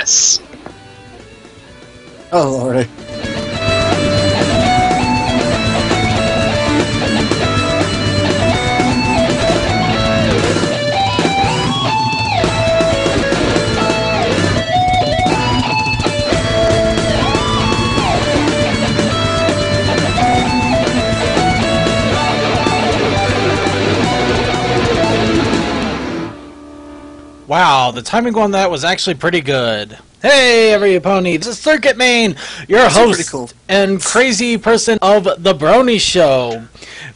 Yes. Oh, Lordy. Wow, the timing on that was actually pretty good. Hey, everypony, this is Circuit Main, your host cool. and crazy person of the Brony Show.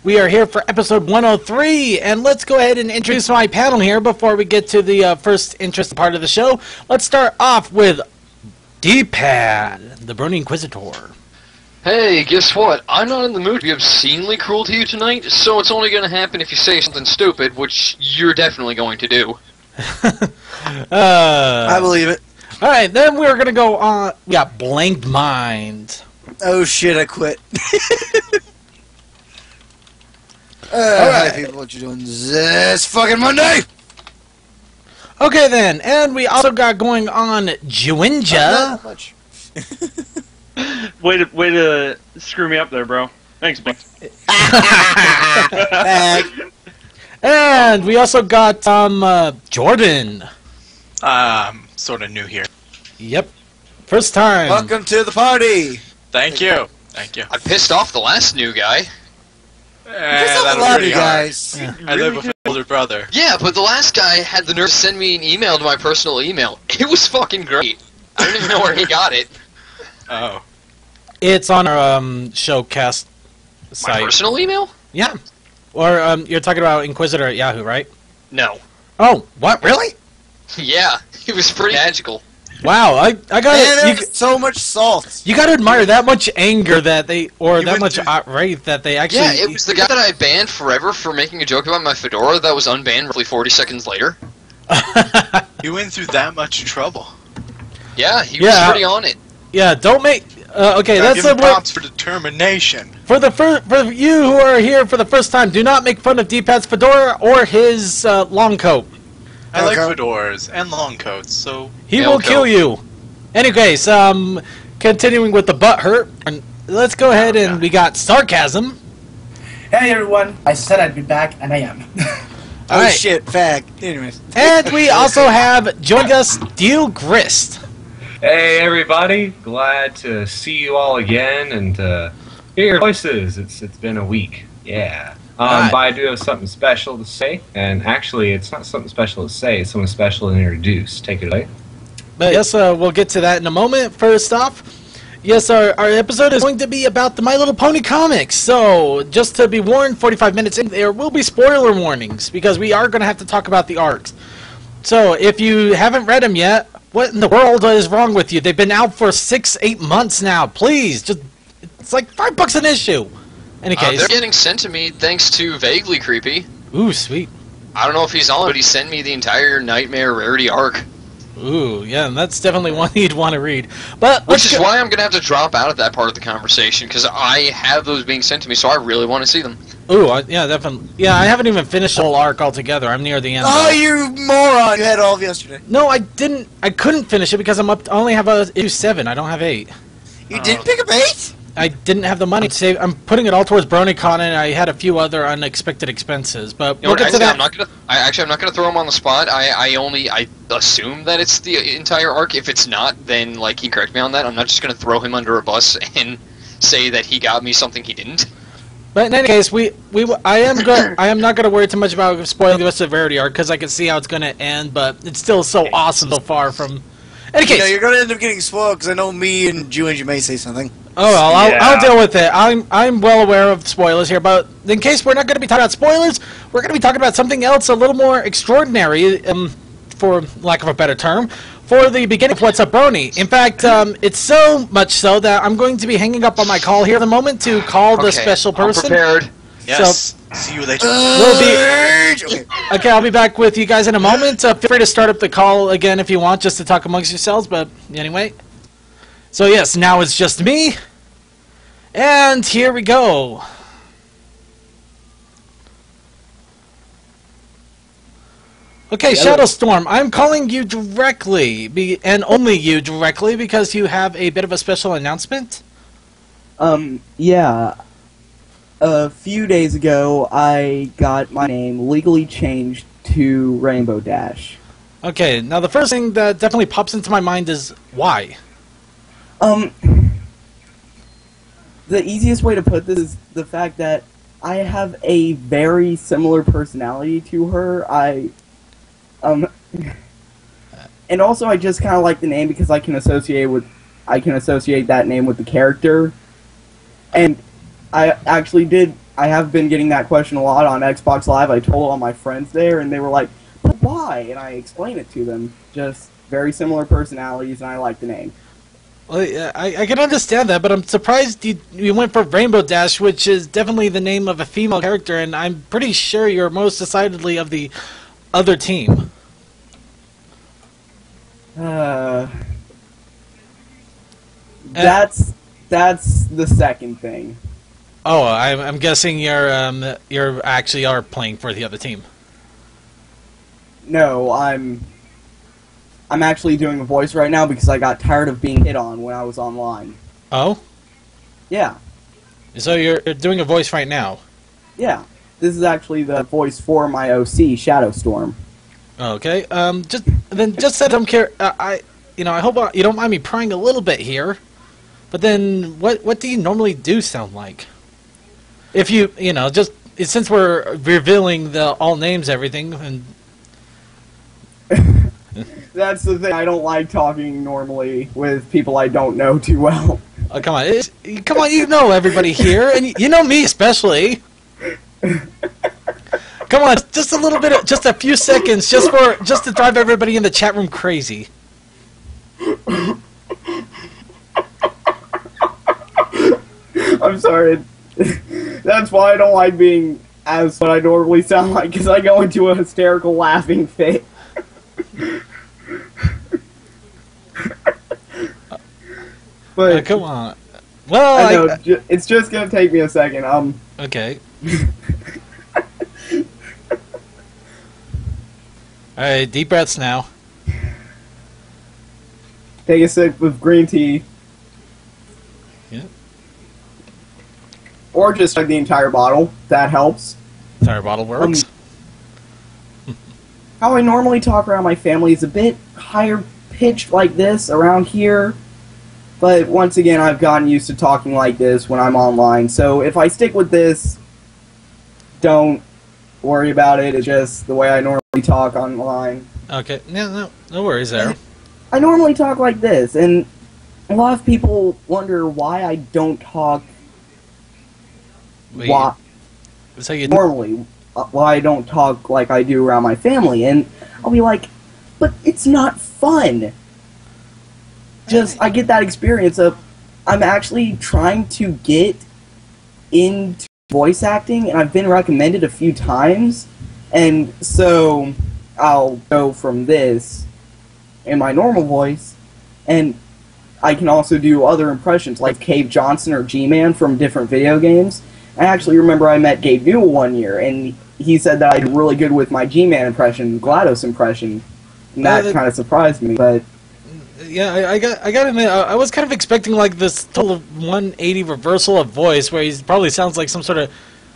We are here for episode 103, and let's go ahead and introduce my panel here before we get to the first interesting part of the show. Let's start off with D-Pad, the Brony Inquisitor. Hey, guess what? I'm not in the mood to be obscenely cruel to you tonight, so it's only going to happen if you say something stupid, which you're definitely going to do. I believe it. Alright, then we're going to go on. We got Blank Mind. Oh shit, I quit. Alright, people, what you doing this fucking Monday? Okay then, and we also got going on Juinja. Not much. Way to screw me up there, bro. Thanks, Blake. And we also got Jordan. Sort of new here. Yep. First time. Welcome to the party. Thank you. Thank you. I pissed off the last new guy. There's a That'll lot of pretty you hard. guys. Yeah. I live with an older brother. Yeah, but the last guy had the nerve to send me an email to my personal email. It was fucking great. I don't even know where he got it. Oh. It's on our showcast My site. personal email? Yeah. Or you're talking about Inquisitor at Yahoo, right? No. Oh, what? Really? Yeah, it was pretty magical. Wow, I got Man, it. there's so much salt. You got to admire that much anger that they, or You that went much through- outrage that they actually. Yeah, it was the guy that I banned forever for making a joke about my fedora that was unbanned roughly 40 seconds later. You went through that much trouble. Yeah, he was Yeah. pretty on it. Yeah, don't make. Okay, Gotta that's give him a word. props for determination. For you who are here for the first time, do not make fun of D-Pad's fedora or his long coat. I like Okay. fedoras and long coats, so He Yeah, will okay. kill you. Anyways, continuing with the butt hurt, and let's go ahead and God. we got sarcasm. Hey everyone, I said I'd be back, and I am. Oh Alright. shit, fag. Anyways. And we also have joined us Steel Grist. Hey everybody, glad to see you all again and to hear your voices. It's been a week, yeah. Right. But I do have something special to say, and actually it's not something special to say, it's something special to introduce. Take it away. But yes, we'll get to that in a moment. First off, yes, our episode is going to be about the My Little Pony comics. So, just to be warned, 45 minutes in, there will be spoiler warnings, because we are going to have to talk about the arcs. So, if you haven't read them yet, what in the world is wrong with you? They've been out for 6-8 months now. Please, just it's like $5 an issue. Any case, They're getting sent to me thanks to Vaguely Creepy. ooh, sweet. I don't know if he's on, but he sent me the entire Nightmare Rarity arc. Ooh, yeah, and that's definitely one you'd want to read. But Which let's is go- why I'm going to have to drop out of that part of the conversation, because I have those being sent to me, so I really want to see them. Ooh, yeah, definitely. Yeah, I haven't even finished the whole arc altogether. I'm near the end. Oh, though. you moron! You had all of yesterday. No, I didn't. I couldn't finish it because I'm up. I only have issue 7. I don't have 8. You didn't pick up 8? I didn't have the money to save. I'm putting it all towards BronyCon, and I had a few other unexpected expenses. But You know we'll what, get to actually, that. I'm not gonna throw him on the spot. I assume that it's the entire arc. If it's not, then like he can correct me on that. I'm not just gonna throw him under a bus and say that he got me something he didn't. But in any case, I am not going to worry too much about spoiling the rest of the Verity arc because I can see how it's going to end. But it's still so awesome so far. From any You case, know, you're gonna end up getting spoiled because I know me and Julian, you may say something. oh well, I'll Yeah. deal with it. I'm well aware of spoilers here, but in case we're not going to be talking about spoilers, we're going to be talking about something else a little more extraordinary, for lack of a better term, for the beginning of What's Up Brony. In fact, it's so much so that I'm going to be hanging up on my call here at the moment to call the special person. I'm prepared. yes. See you later. We'll be Okay. okay. I'll be back with you guys in a moment. Feel free to start up the call again if you want, just to talk amongst yourselves. But anyway, so yes, now it's just me, and here we go. Okay, Shadowstorm, I'm calling you directly, and only you directly, because you have a bit of a special announcement. Yeah. A few days ago, I got my name legally changed to Rainbow Dash. Okay, now the first thing that definitely pops into my mind is why? The easiest way to put this is the fact that I have a very similar personality to her. And also I just kind of like the name because I can associate that name with the character. And I have been getting that question a lot on Xbox Live. I told all my friends there, and they were like, "But why?" And I explained it to them. Just very similar personalities, and I like the name. Well, yeah, I can understand that, but I'm surprised you went for Rainbow Dash, which is definitely the name of a female character, and I'm pretty sure you're most decidedly of the other team. That's the second thing. Oh, I'm guessing you're actually are playing for the other team. No, I'm actually doing a voice right now because I got tired of being hit on when I was online. Oh? Yeah. So you're doing a voice right now? Yeah. This is actually the voice for my OC, Shadowstorm. Okay. Just said I'm I hope you don't mind me prying a little bit here. But then, what do you normally do sound like? If since we're revealing the all names, everything, and that's the thing. I don't like talking normally with people I don't know too well. Oh, come on, come on! You know everybody here, and you know me especially. Come on, just a little bit, just a few seconds, just to drive everybody in the chat room crazy. I'm sorry. That's why I don't like being as what I normally sound like, because I go into a hysterical laughing fit. But come on. Well, I know it's just gonna take me a second. Okay. All right, deep breaths now. Take a sip of green tea. Yeah. Or just like the entire bottle. That helps. Entire bottle works. How I normally talk around my family is a bit higher pitched like this around here. But once again, I've gotten used to talking like this when I'm online. So if I stick with this, don't worry about it. It's just the way I normally talk online. Okay. No worries there. I normally talk like this, and a lot of people wonder why I don't talk normally, why I don't talk like I do around my family, and I'll be like, but it's not fun. Just, I get that experience of, I'm actually trying to get into voice acting, and I've been recommended a few times, and so I'll go from this in my normal voice, and I can also do other impressions, like Cave Johnson or G-Man from different video games. I actually remember I met Gabe Newell one year, and he said that I did really good with my G-Man impression, GLaDOS impression, and that kind of surprised me, but... Yeah, I got to admit, I was kind of expecting like this total 180 reversal of voice, where he probably sounds like some sort of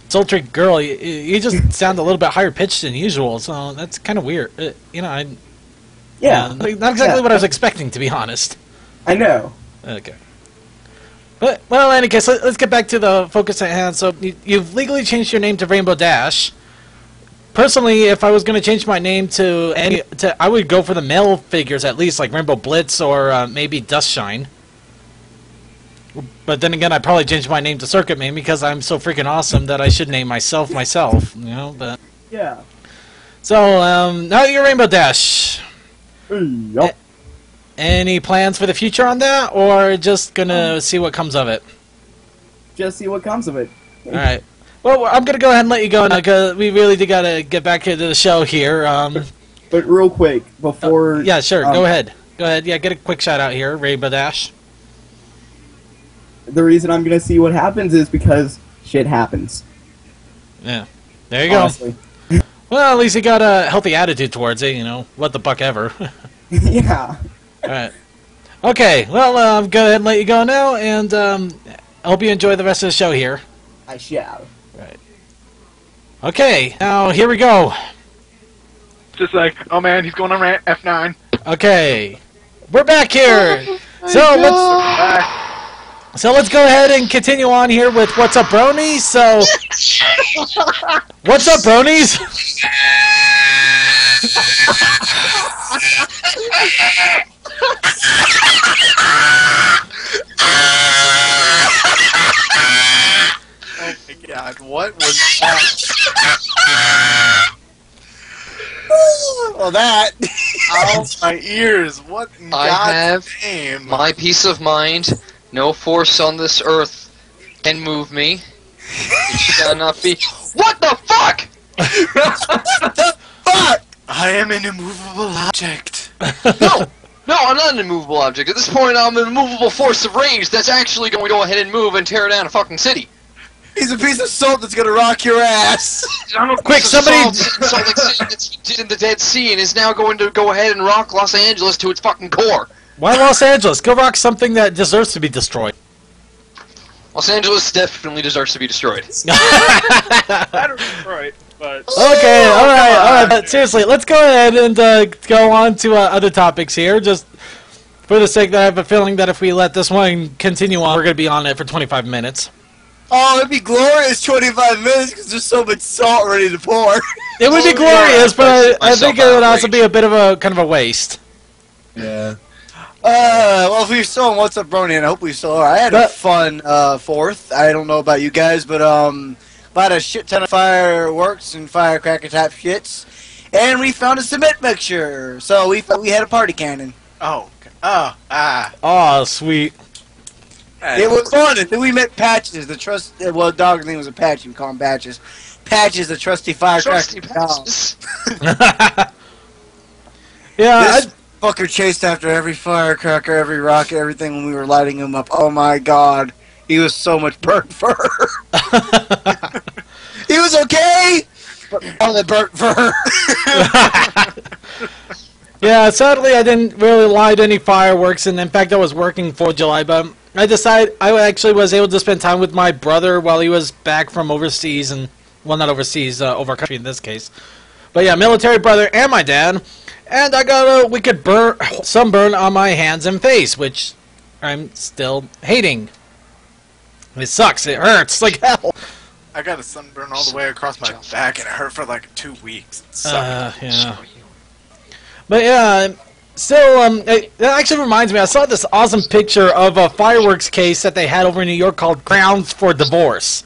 sultry girl. You just sound a little bit higher pitched than usual, so that's kind of weird. Not exactly what I was expecting, to be honest. I know. Okay. But, well, in any case, let's get back to the focus at hand. So, you've legally changed your name to Rainbow Dash. Personally, if I was going to change my name I would go for the male figures at least, like Rainbow Blitz or maybe Dustshine. But then again, I'd probably change my name to Circuit Man because I'm so freaking awesome that I should name myself, but... Yeah. So, now you're Rainbow Dash. Yup. Any plans for the future on that, or just gonna see what comes of it? Just see what comes of it. Alright. Well, I'm gonna go ahead and let you go now, because we really do gotta get back into the show here. But real quick, before... yeah, sure, go ahead. Go ahead, yeah, get a quick shout out here, Rainbow Dash. The reason I'm gonna see what happens is because shit happens. Yeah. There you go. Honestly. Well, at least he got a healthy attitude towards it, you know. What the fuck ever. Yeah. Alright. Okay, well, go ahead and let you go now, and I hope you enjoy the rest of the show here. I shall. Right. Okay, now here we go. Just like, oh man, he's going on F9. Okay. We're back here! So let's go ahead and continue on here with What's Up, Brony? So, what's up, Bronies? Oh my god, what was that? Well, that. Ow, my ears. What in I God's have name? my peace of mind. No force on this earth can move me. It shall not be. What the fuck? Fuck! I am an immovable object. No, I'm not an immovable object. At this point, I'm an immovable force of rage that's actually going to go ahead and move and tear down a fucking city. He's a piece of salt that's gonna rock your ass. Quick, somebody... Salt Lake City that's in the Dead Sea and is now going to go ahead and rock Los Angeles to its fucking core. Why Los Angeles? Go rock something that deserves to be destroyed. Los Angeles definitely deserves to be destroyed. That or Detroit, but Okay, alright, but seriously, let's go ahead and go on to other topics here, just for the sake that I have a feeling that if we let this one continue on, we're going to be on it for 25 minutes. Oh, it'd be glorious 25 minutes because there's so much salt ready to pour. It would be glorious, but I think it would also be a bit of a kind of a waste. Yeah. Well, if we're still on What's Up, Brony, and I hope we still are. I had a fun 4th. I don't know about you guys, but bought a shit ton of fireworks and firecracker type shits, and we found a cement mixture. So we had a party cannon. Oh, Oh, sweet. It was fun, and then we met Patches, the well, dog's name was a Patch, we call him Patches. Patches, the trusty firecracker. Trusty patches. Yeah, This fucker chased after every firecracker, every rocket, everything when we were lighting him up. Oh my god. He was so much burnt fur. He was okay, but all the burnt fur. yeah, sadly I didn't really light any fireworks, and in fact I was working 4th of July, but I actually was able to spend time with my brother while he was back from overseas, and, well, not overseas, over country in this case. But yeah, military brother and my dad, and I got a wicked sunburn on my hands and face, which I'm still hating. It sucks, it hurts like hell. I got a sunburn all the way across my back, and it hurt for like 2 weeks. It sucked. Yeah. But yeah, so that actually reminds me, I saw this awesome picture of a fireworks case that they had over in New York called Grounds for Divorce.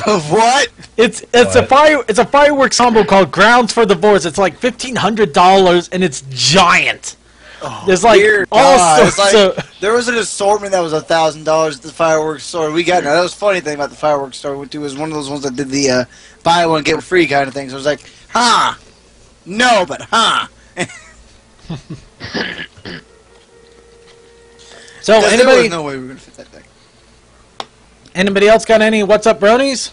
What? It's a fireworks combo called Grounds for Divorce. It's like $1,500 and it's giant. Oh, There's like all sorts of... There was an assortment that was $1,000 at the fireworks store. We got now. That was the funny thing about the fireworks store we went to was one of those ones that did the buy one get one free kind of thing. So it was like, huh? No, but huh? So There anybody? was no way we were gonna fit that thing. Anybody else got any What's Up Bronies?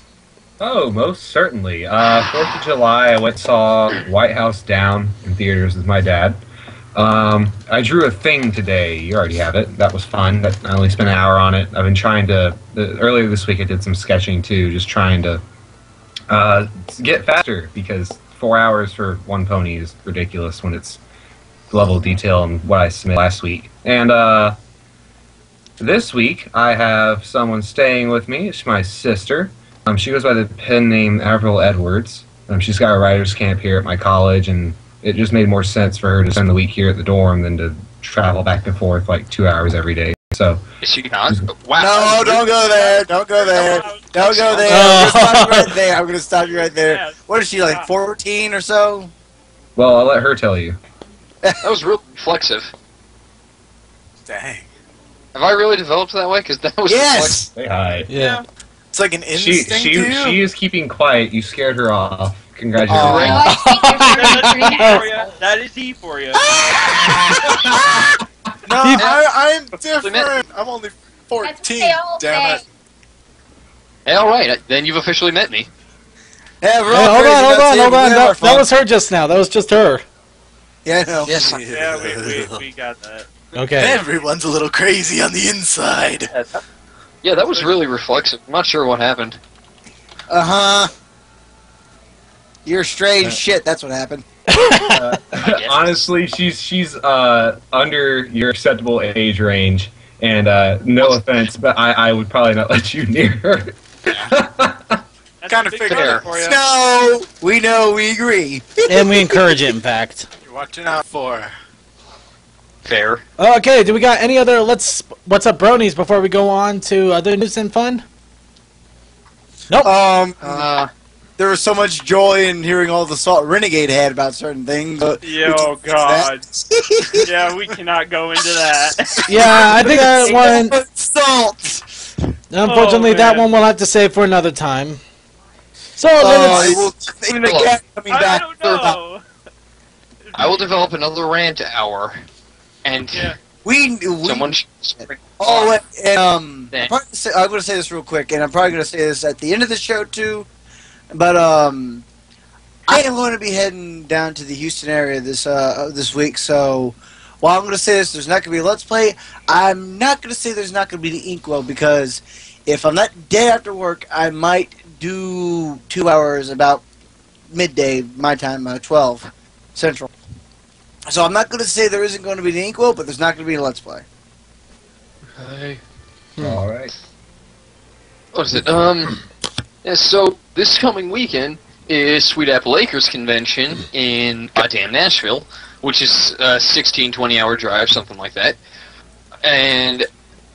Oh, most certainly. 4th of July, I saw White House Down in theaters with my dad. I drew a thing today. You already have it. That was fun. I only spent an hour on it. I've been trying to... earlier this week I did some sketching too, just trying to get faster, because 4 hours for one pony is ridiculous when it's the level of detail and what I submitted last week. And this week I have someone staying with me. It's my sister. She goes by the pen name Avril Edwards. She's got a writer's camp here at my college, and it just made more sense for her to spend the week here at the dorm than to travel back and forth like 2 hours every day. So Is she not? Wow. No, don't go there. Don't go there. Don't go there. I'm gonna stop you right there. What is she, like 14 or so? well, I'll let her tell you. That was real reflexive. Dang. Have I really developed that way? Because that was Yes. Say hi. Yeah. It's like an She instinct to you. she is keeping quiet. You scared her off. Congratulations. Oh. That is E for you. No, I'm different. I'm only 14. Damn it. Hey, alright, then you've officially met me. Yeah, we're Hey, all hold crazy on, hold nuts on, here, hold but we on. have our That fun. was her just now. That was just her. Yeah, I know. Yes. Yeah, we got that. Okay. Everyone's a little crazy on the inside. Yeah, that was really reflexive. I'm not sure what happened. Uh-huh. You're strange shit, that's what happened. Honestly, she's under your acceptable age range, and no offense, but I would probably not let you near her. That's Kinda a big figured. brother for you. No! We know, we agree. And we encourage it, in fact. You're watching out for her. Fair. Okay, do we got any other what's up bronies before we go on to other news and fun? Nope. There was so much joy in hearing all the Salt Renegade had about certain things. But Yeah, oh god. Yeah, we cannot go into that. Yeah, I think that one Salt! unfortunately that man. one we'll have to save for another time. So Well, even the cat coming I back. don't know. I will develop another rant hour, and Yeah. We someone. Oh, and, Then- I'm going to say this real quick, and I'm probably going to say this at the end of the show too. But I am going to be heading down to the Houston area this week. So while I'm going to say this, there's not going to be a Let's Play. I'm not going to say there's not going to be the Inkwell, because if I'm not dead after work, I might do 2 hours about midday my time, 12 Central. So I'm not going to say there isn't going to be the Inkwell, but there's not going to be a Let's Play. Okay. All right. What is it? Yeah, so this coming weekend is Sweet Apple Acres Convention in goddamn Nashville, which is a 16, 20-hour drive, something like that. And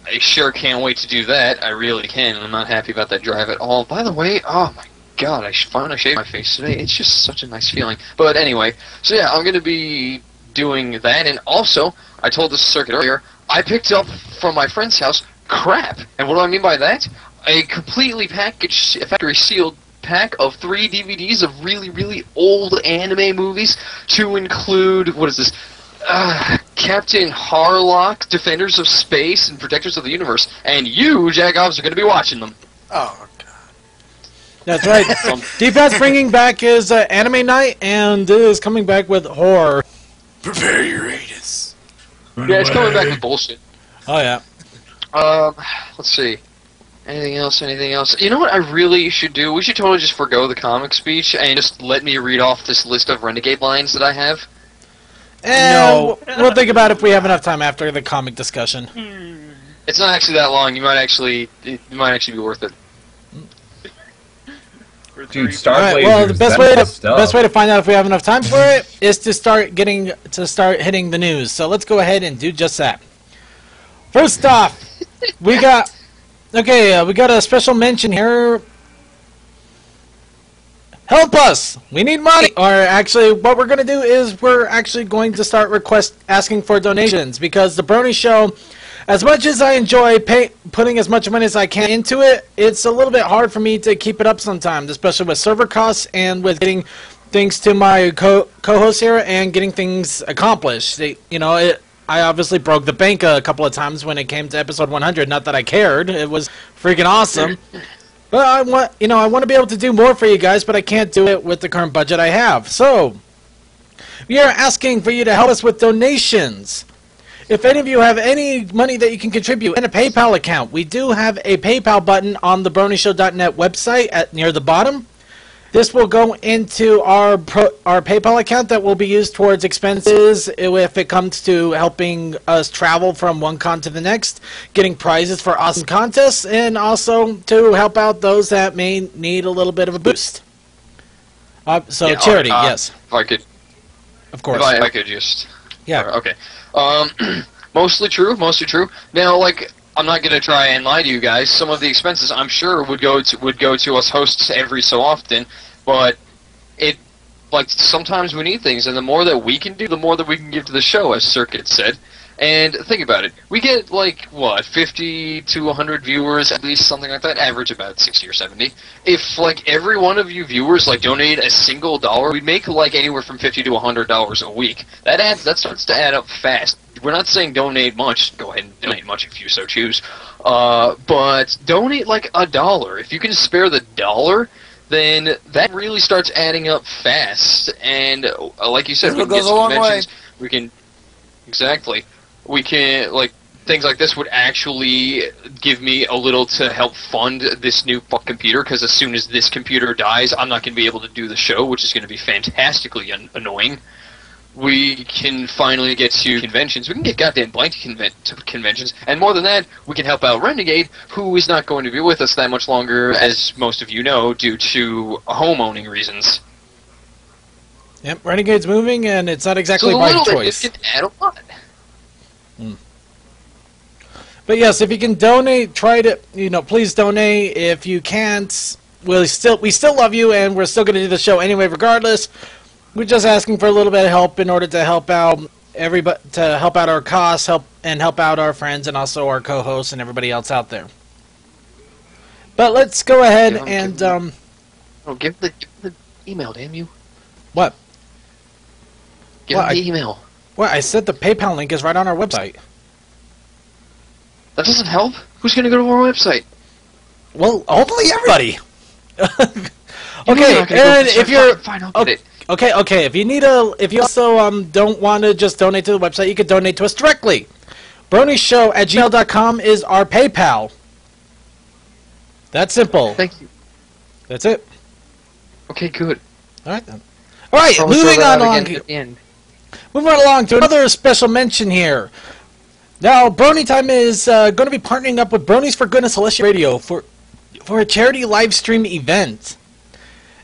I sure can't wait to do that. I really can, and I'm not happy about that drive at all. By the way, oh my god, I finally shaved my face today. It's just such a nice feeling. But anyway, so yeah, I'm going to be doing that, and also, I told this circuit earlier, I picked up from my friend's house crap. And what do I mean by that? A completely packaged, factory-sealed pack of 3 DVDs of really, really old anime movies to include, what is this, Captain Harlock, Defenders of Space, and Protectors of the Universe. And you, Jagoffs, are going to be watching them. Oh, that's right. DPAT's bringing back his anime night and is coming back with horror. prepare your anus. Yeah, it's coming back with bullshit. Oh yeah. Let's see. Anything else? You know what I really should do? We should totally just forgo the comic speech and just let me read off this list of Renegade lines that I have. And we'll think about it if we have enough time after the comic discussion. It's not actually that long. It might actually be worth it. Dude, Star Alright, Blazers. well, the that's best way to find out if we have enough time for it is to start hitting the news. So let's go ahead and do just that. First off, we got a special mention here. Help us! We need money. Or actually, what we're gonna do is we're actually going to start asking for donations, because the Brony Show, as much as I enjoy putting as much money as I can into it, it's a little bit hard for me to keep it up sometimes, especially with server costs and with getting things to my co-hosts here and getting things accomplished. I obviously broke the bank a couple of times when it came to episode 100. Not that I cared; it was freaking awesome. But I want to be able to do more for you guys, but I can't do it with the current budget I have. So we are asking for you to help us with donations. If any of you have any money that you can contribute and a PayPal account, we do have a PayPal button on the BronyShow.net website near the bottom. This will go into our PayPal account that will be used towards expenses if it comes to helping us travel from one con to the next, getting prizes for awesome contests, and also to help out those that may need a little bit of a boost. Charity, yes. If I could, of course. If I could just, yeah. Okay. Mostly true. Now, I'm not gonna try and lie to you guys. Some of the expenses, I'm sure, would go to us hosts every so often, but sometimes we need things, and the more that we can do, the more that we can give to the show, as Circuit said. And think about it. We get, 50 to 100 viewers, at least, something like that. Average about 60 or 70. If, every one of you viewers, donate a single dollar, we'd make, anywhere from $50 to $100 a week. That starts to add up fast. We're not saying donate much. Go ahead and donate much if you so choose. But donate, $1. If you can spare the dollar, then that really starts adding up fast. And like you said, we It can get goes a some long conventions. We can we can like things like this would actually give me a little to help fund this new computer. Because as soon as this computer dies, I'm not going to be able to do the show, which is going to be fantastically annoying. We can finally get to conventions. We can get goddamn blank to conventions. And more than that, we can help out Renegade, who is not going to be with us that much longer, as most of you know, due to home-owning reasons. Yep, Renegade's moving, and it's not exactly so by bit, choice. This can add a lot. But yes, if you can donate, try to, please donate. If you can't, we still love you, and we're still going to do the show anyway, regardless. We're just asking for a little bit of help in order to help out everybody, to help out our costs, help out our friends, and also our co-hosts and everybody else out there. But let's go ahead and give the email, damn you. What? Give him the email. Well, I said the PayPal link is right on our website. That doesn't help. Who's going to go to our website? Well, hopefully everybody. Okay, and if you're okay, if you need if you also don't want to just donate to the website, you can donate to us directly. BronyShow@gmail.com is our PayPal. That's simple. Thank you. That's it. Okay, good. All right then. All right, moving on along. Moving right along to another special mention here. Now, Brony Time is going to be partnering up with Bronies for Goodness Celestial Radio for a charity live stream event.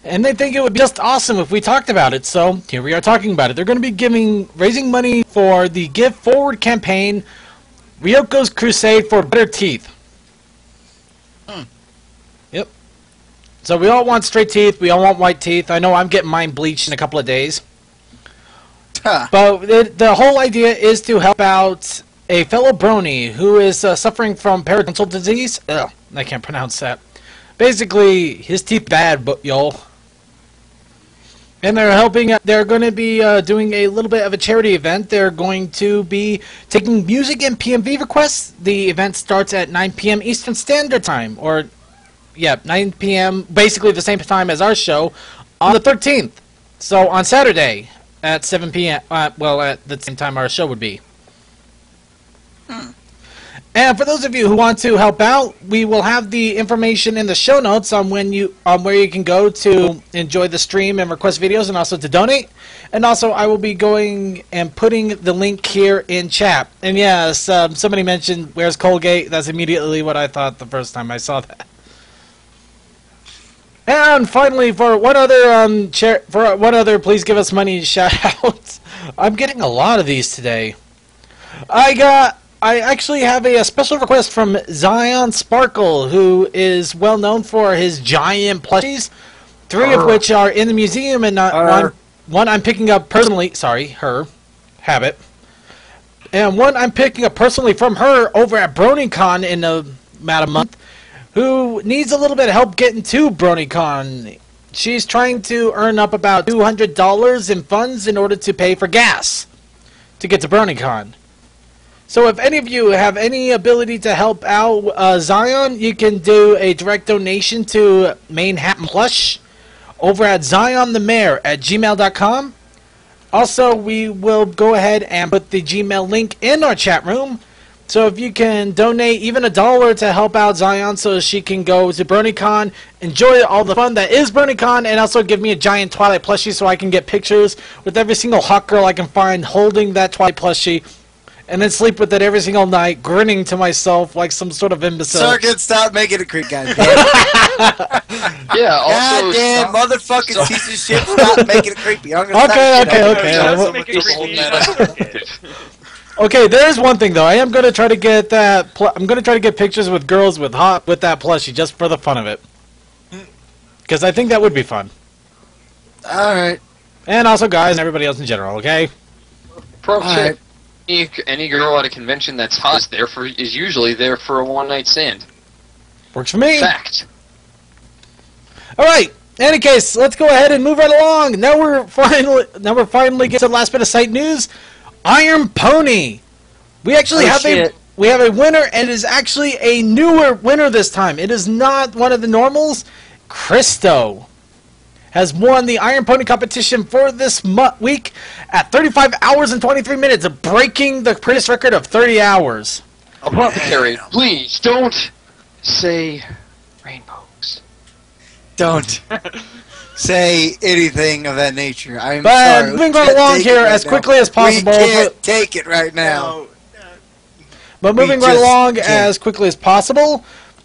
And they think it would be just awesome if we talked about it, so here we are talking about it. They're going to be raising money for the Give Forward campaign, Ryoko's Crusade for Better Teeth. Yep. So we all want straight teeth, we all want white teeth. I know I'm getting mine bleached in a couple of days. But the whole idea is to help out a fellow Brony who is suffering from periodontal disease. Ugh, I can't pronounce that. Basically, his teeth bad, but y'all. And they're going to be doing a little bit of a charity event. They're going to be taking music and PMV requests. The event starts at 9 p.m. Eastern Standard Time. 9 p.m. basically the same time as our show on the 13th. So on Saturday at 7 p.m. At the same time our show would be. And for those of you who want to help out, we will have the information in the show notes on where you can go to enjoy the stream and request videos and also to donate. And also I will be going and putting the link here in chat. And yes, somebody mentioned where's Colgate. That's immediately what I thought the first time I saw that. And finally, for one other please give us money shout out. I'm getting a lot of these today. I actually have a special request from Zion Sparkle, who is well known for his giant plushies, 3 of which are in the museum, and one I'm picking up personally. Sorry, her habit, and one I'm picking up personally from her over at BronyCon in about a month, who needs a little bit of help getting to BronyCon. She's trying to earn up about $200 in funds in order to pay for gas to get to BronyCon. So if any of you have any ability to help out Zion, you can do a direct donation to Manhattan Plush over at zionthemayor@gmail.com. Also, we will go ahead and put the Gmail link in our chat room. So if you can donate even $1 to help out Zion so she can go to BronyCon, enjoy all the fun that is BronyCon, and also give me a giant Twilight plushie so I can get pictures with every single hot girl I can find holding that Twilight plushie. And then sleep with it every single night, grinning to myself like some sort of imbecile. Circuit, stop making it creep, guys. Yeah, also... Goddamn motherfucking piece of shit, stop making it creepy. I'm gonna Okay. Okay, there's one thing though. I am gonna try to get that. I'm gonna try to get pictures with girls with that plushie just for the fun of it, because I think that would be fun. All right. And also, guys, and everybody else in general. Okay. Pro tip. Any girl at a convention that's hot is usually there for a one-night stand. Works for me. Fact. All right. In any case, let's go ahead and move right along. Now we're finally getting to the last bit of site news. Iron Pony. We actually have a winner, and it is actually a newer winner this time. It is not one of the normals. Christo. has won the Iron Pony competition for this week at 35 hours and 23 minutes, breaking the previous record of 30 hours. Apothecary, please don't say rainbows. Don't say anything of that nature. I'm But sorry. moving right along here as quickly as possible. We can't take it right now. But moving right along as quickly as possible.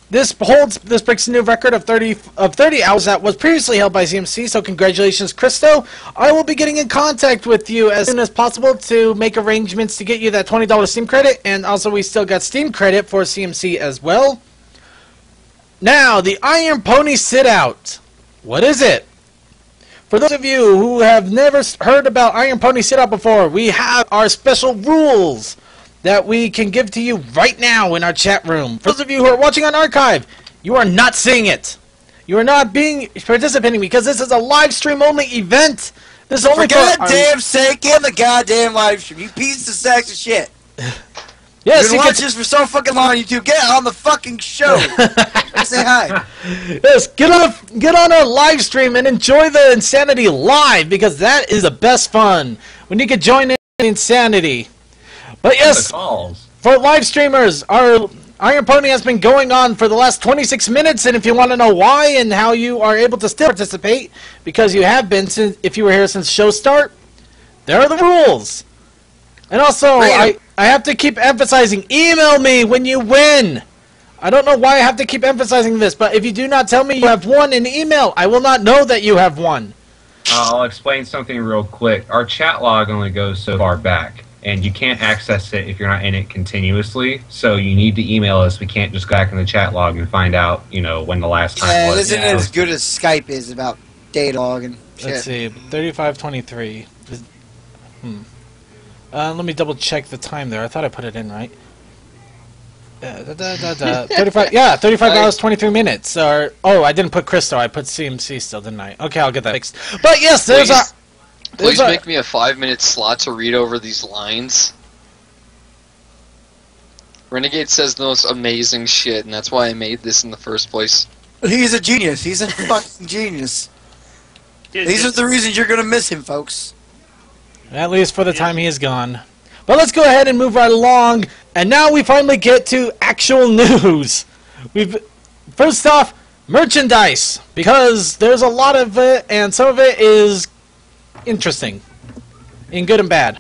This breaks a new record of 30 hours that was previously held by CMC. So congratulations, Christo. I will be getting in contact with you as soon as possible to make arrangements to get you that $20 Steam credit, and also we still got Steam credit for CMC as well. Now, the Iron Pony Sit Out. What is it? For those of you who have never heard about Iron Pony Sit Out before, we have our special rules that we can give to you right now in our chat room. For those of you who are watching on archive, you are not seeing it. You are not participating because this is a live stream only event. This is only for goddamn sake, get the goddamn live stream. You piece of sacks of shit. Yes, you've been watching this for so fucking long on YouTube. Get on the fucking show. Say hi. Yes, get on our live stream and enjoy the insanity live because that is the best fun when you can join in insanity. But yes, for live streamers, our Iron Pony has been going on for the last 26 minutes, and if you want to know why and how you are able to still participate, because you have been if you were here since show start, there are the rules. And also, I have to keep emphasizing, email me when you win. I don't know why I have to keep emphasizing this, but if you do not tell me you have won in email, I will not know that you have won. I'll explain something real quick. Our chat log only goes so far back, and you can't access it if you're not in it continuously. So you need to email us. We can't just go back in the chat log and find out, when the last time was. Isn't it as good as Skype is about data log and shit? Let's see, 35:23. Let me double check the time there. I thought I put it in right. 35. Yeah, 35 hours 23 minutes. I didn't put Christo. I put CMC still, didn't I? Okay, I'll get that fixed. But yes, Please make me a 5-minute slot to read over these lines. Renegade says the most amazing shit, and that's why I made this in the first place. He's a genius. He's a fucking genius. These are the reasons you're gonna miss him, folks. At least for the time he is gone. But let's go ahead and move right along. And now we finally get to actual news. First off, merchandise, because there's a lot of it, and some of it is interesting, in good and bad.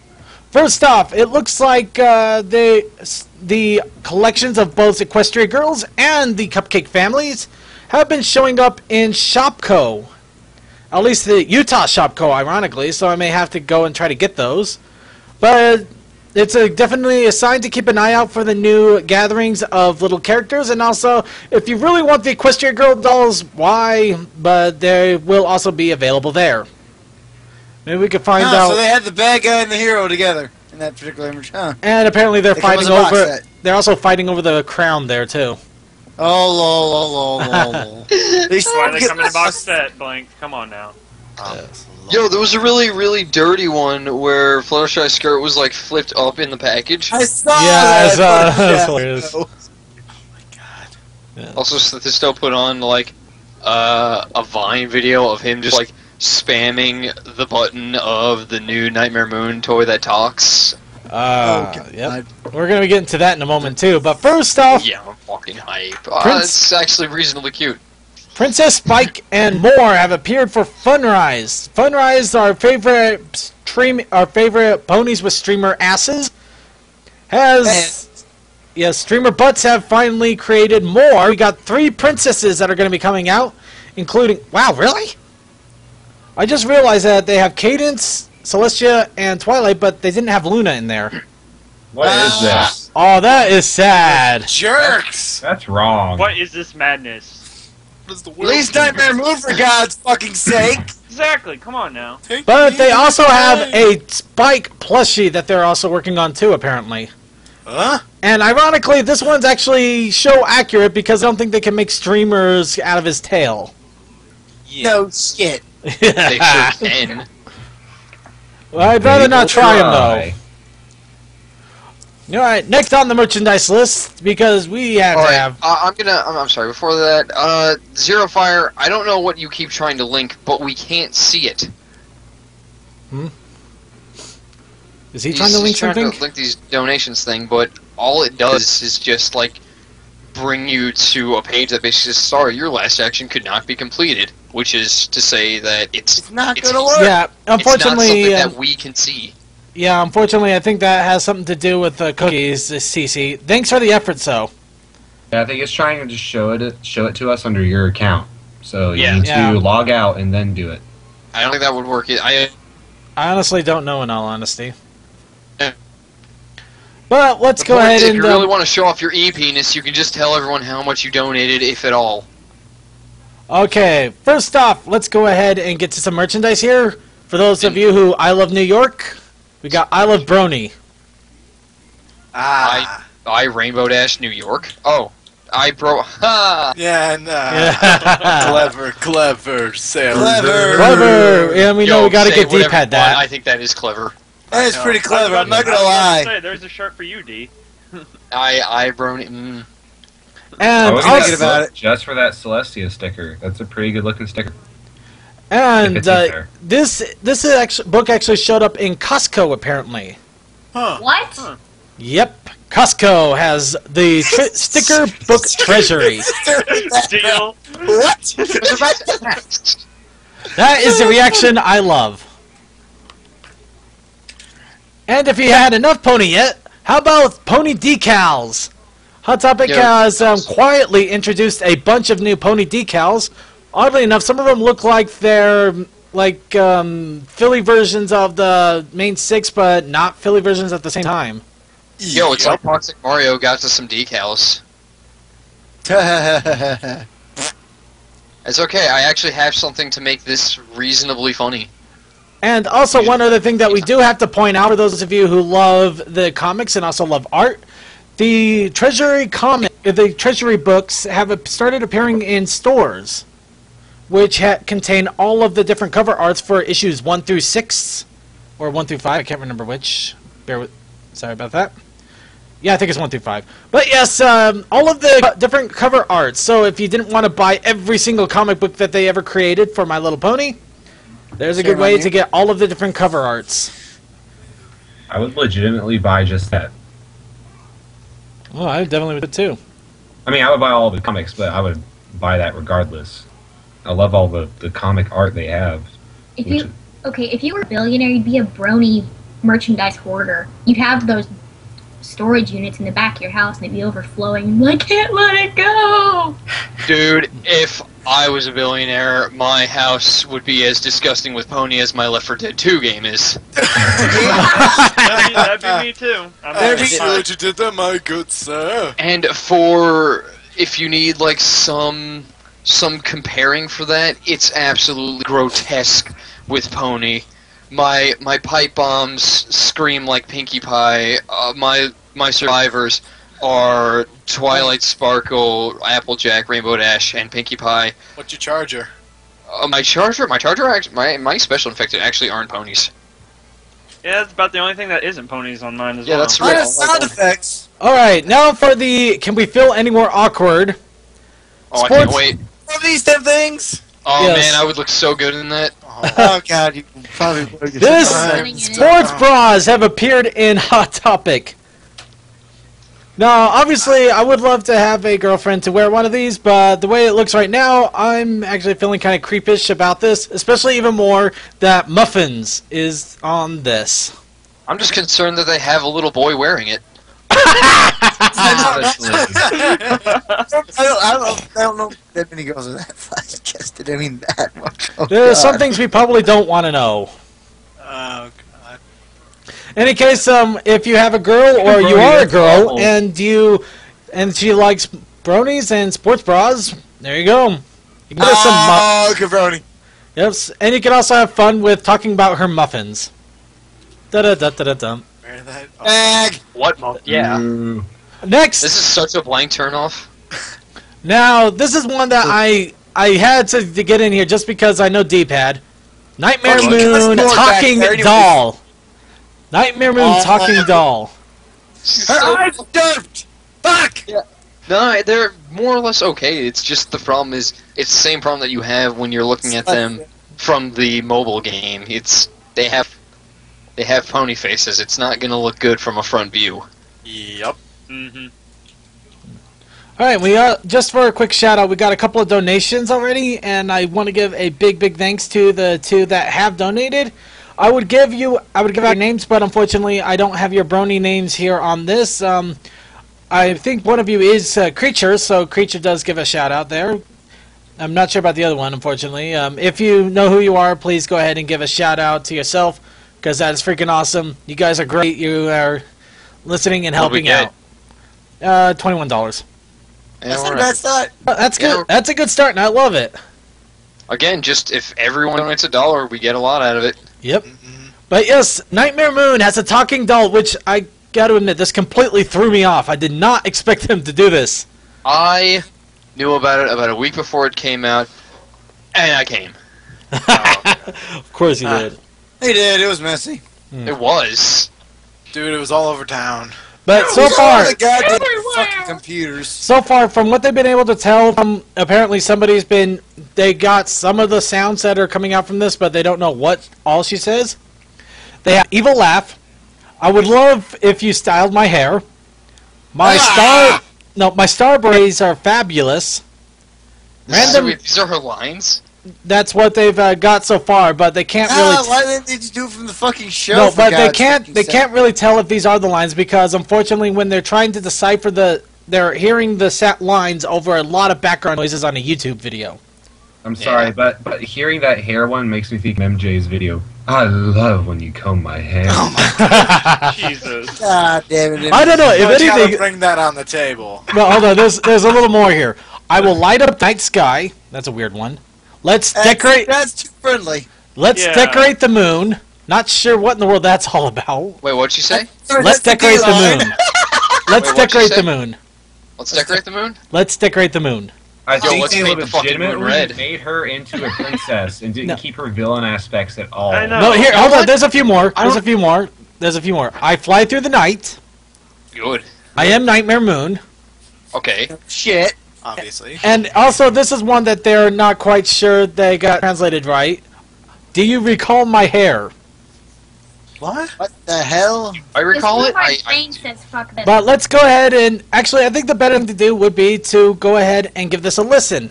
First off, it looks like the collections of both Equestria Girls and the Cupcake Families have been showing up in Shopko. At least the Utah Shopko, ironically, so I may have to go and try to get those. But it's definitely a sign to keep an eye out for the new gatherings of little characters, and also, if you really want the Equestria Girl dolls, why? But they will also be available there. Maybe we could find out. So they had the bad guy and the hero together in that particular image, huh? And apparently they're fighting over. They're also fighting over the crown there too. Oh, lol. That's why they come in a box set, Blank. Come on now. Yo, there was a really, really dirty one where Fluttershy's skirt was like flipped up in the package. I saw that. That's hilarious. Oh my god. Yeah. Also, Statisto put on like a Vine video of him just like spamming the button of the new Nightmare Moon toy that talks. Yep. We're gonna be getting to that in a moment too. But first off, yeah, I'm fucking hype. It's actually reasonably cute. Princess Spike and more have appeared for Funrise. Funrise, our favorite ponies with streamer asses, streamer butts have finally created more. We got 3 princesses that are going to be coming out, including. Wow, really? I just realized that they have Cadence, Celestia, and Twilight, but they didn't have Luna in there. What is this? Oh, that is sad. Jerks! That's wrong. What is this madness? Release Nightmare Moon for God's fucking sake! Exactly, come on now. But they also have a Spike plushie that they're also working on too, apparently. Huh? And ironically, this one's actually show accurate because I don't think they can make streamers out of his tail. Yeah. No shit. They sure can. Well, I'd rather not try him though. All right, next on the merchandise list, because we have All to right, have... I'm sorry, before that, Zero Fire, I don't know what you keep trying to link, but we can't see it. Is he trying to link something? To link these donations thing, but all it does is just, like, bring you to a page that basically says, sorry, your last action could not be completed, which is to say that it's not going to work. Yeah, unfortunately... It's not something that we can see. Yeah, unfortunately, I think that has something to do with the cookies, CC. Thanks for the effort, though. Yeah, I think it's trying to just show it to us under your account. So you need Yeah. to log out and then do it. I don't think that would work. I honestly don't know, in all honesty. But let's go ahead if and... you really want to show off your e-penis, you can just tell everyone how much you donated, if at all. Okay, first off, let's go ahead and get to some merchandise here. For those of you who I Love New York, we got I Love Brony. I Rainbow Dash New York. Oh, ha! Yeah, no. Yeah. Clever, Sarah. Clever! Yeah, we know we gotta get D-pad that. I think that is clever. That is pretty clever, I'm not going to lie. Say, there's a shirt for you, D. I Brony. And I was also, thinking about it just for that Celestia sticker. That's a pretty good looking sticker. and If it's in there. this book actually showed up in Costco, apparently. Huh. What? Huh. Yep, Costco has the sticker book treasury. Deal. What? That is the reaction I love. And if you had enough pony yet, how about pony decals? Hot Topic has quietly introduced a bunch of new pony decals. Oddly enough, some of them look like they're Philly versions of the main six, but not Philly versions at the same time. Yo, it's like Toxic Mario got to some decals. It's okay, I actually have something to make this reasonably funny. And also, one other thing that we do have to point out for those of you who love the comics and also love art, the Treasury books have started appearing in stores, which contain all of the different cover arts for issues 1 through 6, or 1 through 5. I can't remember which. Sorry about that. Yeah, I think it's 1 through 5. But yes, all of the different cover arts. So if you didn't want to buy every single comic book that they ever created for My Little Pony, there's a good way to get all of the different cover arts. I would legitimately buy just that. Well, I definitely would too. I mean, I would buy all the comics, but I would buy that regardless. I love all the comic art they have. If you were a billionaire, you'd be a Brony merchandise hoarder. You'd have those storage units in the back of your house, and they'd be overflowing. I can't let it go! Dude, if I was a billionaire, my house would be as disgusting with pony as my Left 4 Dead 2 game is. That'd be me too. I'm glad you did that, my good sir. And if you need like some comparing for that, it's absolutely grotesque with pony. My pipe bombs scream like Pinkie Pie. My survivors are Twilight Sparkle, Applejack, Rainbow Dash, and Pinkie Pie. What's your charger? My special infected actually aren't ponies. Yeah, that's about the only thing that isn't ponies on mine as Yeah, well. that's right. Sound effects. Alright, now for the Can We Feel Any More Awkward? Oh, I can't wait. What are these damn things? Oh Yes. man, I would look so good in that. Oh god, you probably would. This sports bras have appeared in Hot Topic. Now, obviously, I would love to have a girlfriend to wear one of these, but the way it looks right now, I'm actually feeling kind of creepish about this, especially even more that Muffins is on this. I'm just concerned that they have a little boy wearing it. I don't know that many girls are that suggested. I mean that much. Oh, There's some God. things we probably don't want to know. Oh, God. In any case, if you have a girl or you are a girl and she likes bronies and sports bras, there you go. You can get her some cabroni. Yes, and you can also have fun with talking about her muffins. Da da da da da da. Where did that? Oh. Bag. What? Yeah. Next. This is such a blank turnoff. Now, this is one that I had to get in here just because I know D-pad. Nightmare Moon Talking Doll. Nightmare Moon Talking Doll. So, Dirt! Fuck! no, they're more or less okay. It's just the problem is it's the same problem that you have when you're looking at them from the mobile game. It's they have pony faces. It's not gonna look good from a front view. Yup. Mm-hmm. All right, we just for a quick shout out, we got a couple of donations already, and I want to give a big thanks to the two that have donated. I would give out your names, but unfortunately, I don't have your Brony names here on this. I think one of you is Creature, so Creature does give a shout out there. I'm not sure about the other one, unfortunately. If you know who you are, please go ahead and give a shout out to yourself, because that is freaking awesome. You guys are great. You are listening and helping out. $21. That's not a bad start. That's good. Yeah. That's a good start, and I love it. Again, just if everyone donates $1, we get a lot out of it. Yep. But yes, Nightmare Moon has a talking doll, which I got to admit, this completely threw me off. I did not expect them to do this. I knew about it about a week before it came out, and I came. Of course you did. He did. It was messy. It was. Dude, it was all over town. But so far, the goddamn fucking computers. so far, from what they've been able to tell, from apparently they got some of the sounds that are coming out from this, but they don't know what all she says. They have evil laugh. I would love if you styled my hair. My star braids are fabulous. So these are her lines? That's what they've got so far, but they can't really. Why didn't they just do it from the fucking show? No, for but they God's can't. fucking They sake? can't really tell if these are the lines because, unfortunately, when they're trying to decipher they're hearing the lines over a lot of background noises on a YouTube video. I'm sorry, but hearing that hair one makes me think of MJ's video. I love when you comb my hair. Jesus. God damn it! I don't know. If You gotta anything, bring that on the table. no, hold on. There's a little more here. I will light up night sky. That's a weird one. Let's decorate. That's too friendly. Let's Yeah. decorate the moon. Not sure what in the world that's all about. Wait, what'd you say? Let's decorate the moon. Let's Wait, what'd you decorate say? the moon. Let's decorate the moon? Let's decorate the moon. I Yo, think let's they paint the fucking moon legitimately red. made her into a princess and didn't No. keep her villain aspects at all. I know. No, here, hold on. what? There's a few more. There's a few more. There's a few more. I fly through the night. Good. I am Nightmare Moon. Okay. Shit. Obviously. And also, this is one that they're not quite sure they got translated right. Do you recall my hair? What? What the hell? I recall This it. my I brain says fuck this. But let's go ahead and... Actually, I think the better thing to do would be to go ahead and give this a listen.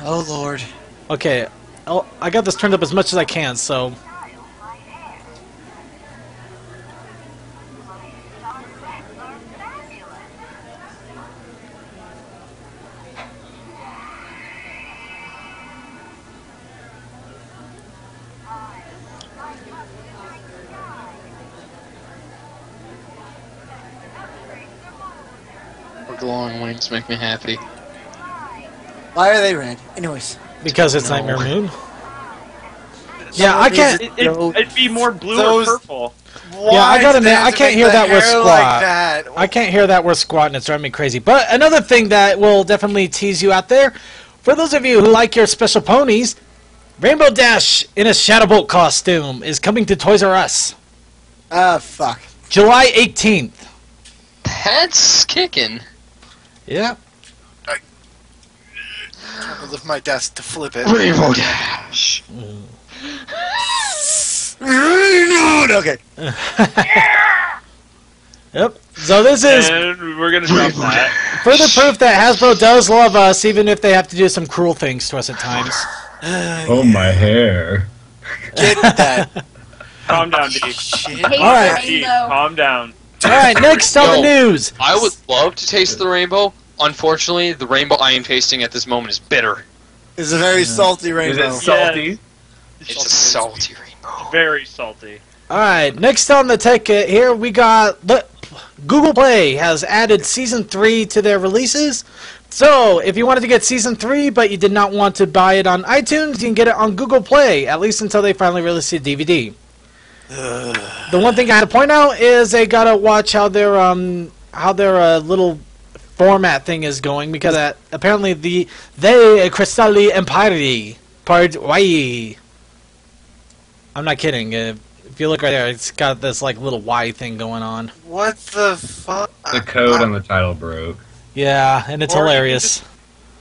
Oh Lord. Okay. I got this turned up as much as I can, so... glowing wings make me happy. Why are they red? Anyways. Because it's No. Nightmare Moon. Yeah, I can't... It'd be more blue Those- or purple. Yeah, I gotta admit, I can't hear that word squat. Like that? I can't hear that word squat, and it's driving me crazy. But another thing that will definitely tease you out there, for those of you who like your special ponies, Rainbow Dash in a Shadowbolt costume is coming to Toys R Us. Ah, fuck. July 18th. That's kicking. Yeah. I lift my desk to flip it. Rainbow Dash. Okay. Yep. So this is And we're gonna drop that. further proof that Hasbro does love us, even if they have to do some cruel things to us at times. Oh, my hair. Get that. Calm down, D. Shit. Hate All right. the D, rainbow. calm down. Alright, next on the Yo, news. I would love to taste the rainbow. Unfortunately, the rainbow I am tasting at this moment is bitter. It's a very salty Is rainbow. it salty? It's a salty rainbow. Very salty. Alright, next on the ticket here we got Google Play has added Season 3 to their releases. So, if you wanted to get Season 3 but you did not want to buy it on iTunes, you can get it on Google Play, at least until they finally release the DVD. The one thing I had to point out is they gotta watch how their little format thing is going, because apparently they Cristalli Empire part why. I'm not kidding. If you look right there, it's got this like little Y thing going on. What the fuck? The code on the title broke. Yeah, and it's Or you can hilarious.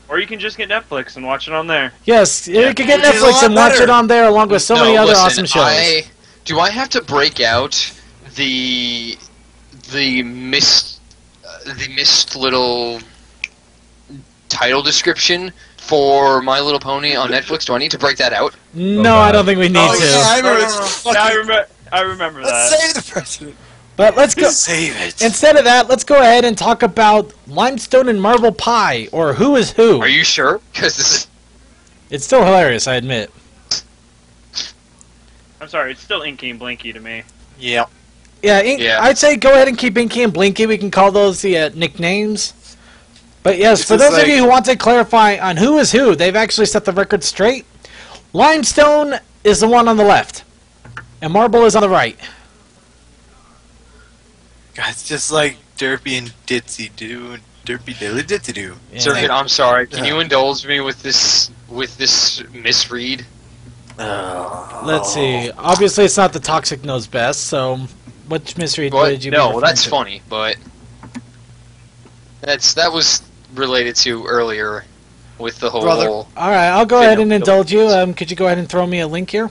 Or you can just get Netflix and watch it on there. Yes, you can get Which is a Netflix lot and watch better. it on there along with so many other listen, awesome shows. Do I have to break out the missed little title description for My Little Pony on Netflix? Do I need to break that out? No, I don't think we need Oh, to. yeah, I remember. Yeah, I remember Let's that. save the president. But let's go. Save it. Instead of that, let's go ahead and talk about Limestone and Marble Pie, or Who is Who. Are you sure? Because this is... It's still hilarious, I admit. I'm sorry, it's still Inky and Blinky to me. Yep. Yeah, Yeah. I'd say go ahead and keep Inky and Blinky. We can call those the nicknames. But yes, It's for just those of like- you who want to clarify on Who is Who, they've actually set the record straight. Limestone is the one on the left, and Marble is on the right. God, it's just like Derpy and Ditsy do, and Derpy Dilly Ditsy do. Yeah. Circuit, I'm sorry. Can you indulge me with this misread? Let's see. Obviously, it's not the Toxic Knows Best, so which misread What? did you No, referring that's to? funny, but that was related to earlier with the whole. Brother. All right, I'll go Yeah, ahead no, and no. indulge you. Could you go ahead and throw me a link here?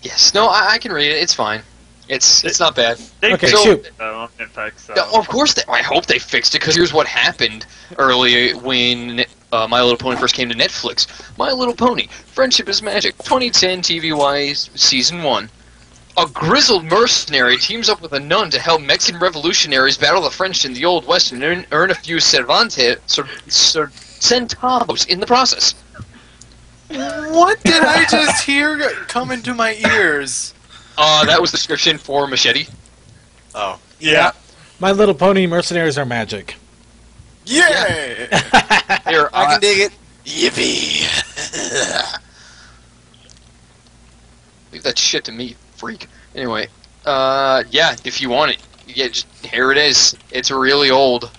Yes, no, I can read it. It's fine. It's not bad. They Okay, fixed shoot. it, though, on Netflix, so. No, of course, I hope they fixed it, because here's what happened early when My Little Pony first came to Netflix. My Little Pony, Friendship is Magic, 2010 TVY Season 1. A grizzled mercenary teams up with a nun to help Mexican revolutionaries battle the French in the Old West and earn a few centavos in the process. What did I just hear come into my ears? That was the description for Machete. Oh. Yeah. My Little Pony Mercenaries are magic. Yeah! Here, I can dig it. Yippee! leave that shit to me, freak. Anyway, yeah, if you want it, yeah, just, here it is. It's really old,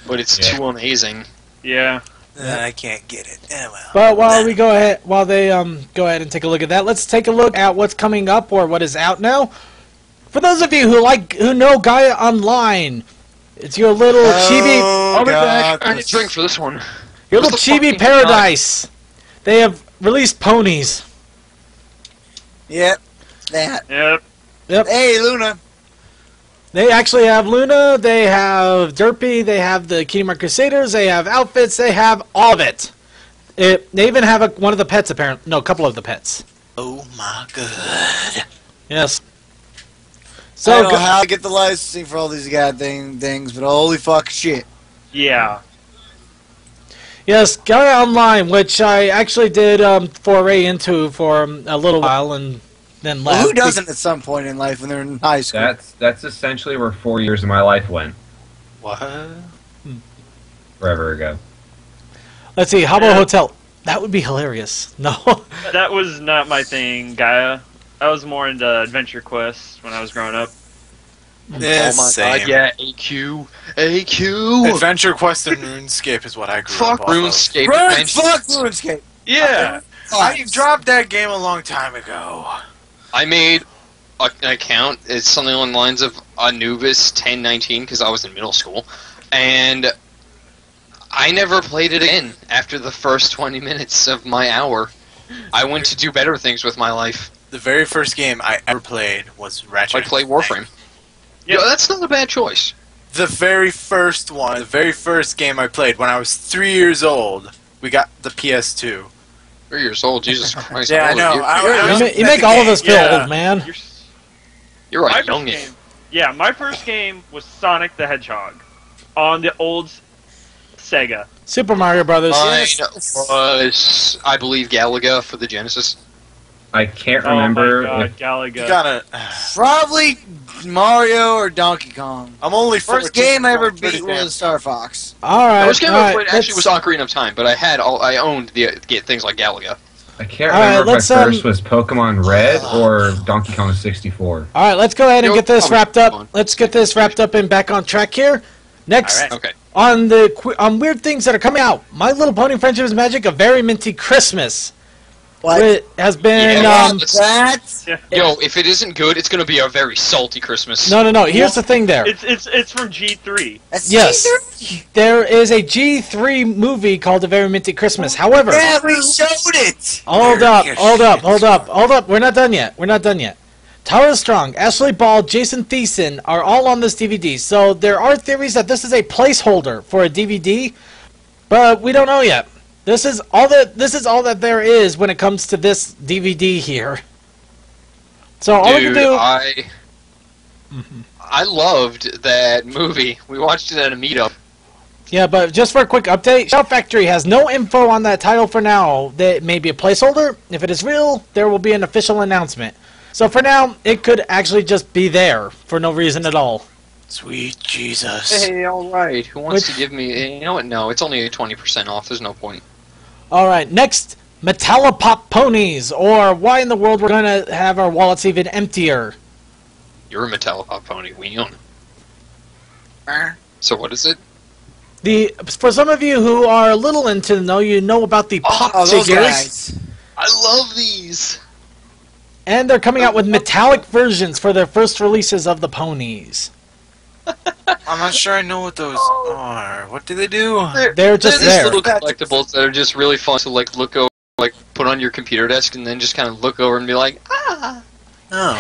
but it's Yeah. too amazing. Yeah. I can't get it. Well. But while they go ahead and take a look at that, let's take a look at what's coming up or what is out now. For those of you who know Gaia Online, it's your little chibi, I'll be back. I need a drink for this one. your What's little the chibi fucking paradise. They have released ponies. Yep. That. Yep. Hey, Luna. They actually have Luna, they have Derpy, they have the Kingdom Crusaders, they have outfits, they have all of it. They even have one of the pets, apparently. No, a couple of the pets. Oh my god. Yes. So I So don't know how to get the licensing for all these goddamn things, but holy fuck shit. Yeah. yes, Gaia Online, which I actually did foray into for a little while and then left. Well, who doesn't at some point in life when they're in high school? That's essentially where 4 years of my life went. What? Forever ago. Let's see, Habbo Yeah. Hotel. That would be hilarious. No. That was not my thing, Gaia. I was more into Adventure Quest when I was growing up. Yeah, Oh my same. god, yeah, AQ. Adventure Quest and RuneScape is what I grew Fuck up off of. RuneScape. Fuck RuneScape. Yeah. I dropped that game a long time ago. I made an account. It's something along the lines of Anubis 1019 because I was in middle school, and I never played it again after the first 20 minutes of my hour. I went to do better things with my life. The very first game I ever played was Ratchet. I play Warframe. Yep. Yeah, that's not a bad choice. The very first one, the very first game I played when I was 3 years old. We got the PS2. 3 years old, Jesus Christ. Yeah, I know. You make all of us feel Yeah. old, man. You're My a first youngin. game. Yeah, my first game was Sonic the Hedgehog on the old Sega. Super Mario Brothers. Mine was, I believe, Galaga for the Genesis. I can't Oh remember my if God, You Galaga. gotta. Probably Mario or Donkey Kong. I'm only First 14, game I ever pretty beat damn- was Star Fox. All right. The first game all I right, played actually was let's- Ocarina of Time, but I owned get things like Galaga. I can't All right, remember let's, if my first was Pokemon Red or Donkey Kong 64. All right, let's go ahead and Yo, get this come wrapped on. up. Let's get this wrapped up and back on track here. Next, All right. Okay. on weird things that are coming out. My Little Pony Friendship is Magic: A Very Minty Christmas. What? It has been. Yeah, That? Yo, if it isn't good, it's gonna be a very salty Christmas. No. Here's the thing there. It's from G3. That's Yes. G3. There is a G3 movie called A Very Minty Christmas. However, Yeah, we showed it. hold up. We're not done yet. Tara Strong, Ashley Ball, Jason Thiessen are all on this DVD. So there are theories that this is a placeholder for a DVD, but we don't know yet. This is all that there is when it comes to this DVD here. So all we can do. I loved that movie. We watched it at a meetup. Yeah, but just for a quick update, Shout Factory has no info on that title for now. That may be a placeholder. If it is real, there will be an official announcement. So for now, it could actually just be there for no reason at all. Sweet Jesus. Hey, alright. Who wants to give me... You know what? No, it's only 20% off. There's no point. Alright, next, Metallopop Ponies, or why in the world we're going to have our wallets even emptier. You're a Metallopop pony. We own it. So what is it? For some of you who are a little into the know, you know about the pop those figures. guys. I love these! And they're coming out with metallic versions for their first releases of the ponies. I'm not sure I know what those are. What do they do? They're just these there. little collectibles that are just really fun to like look over, like put on your computer desk, and then just kind of look over and be like, ah. Oh.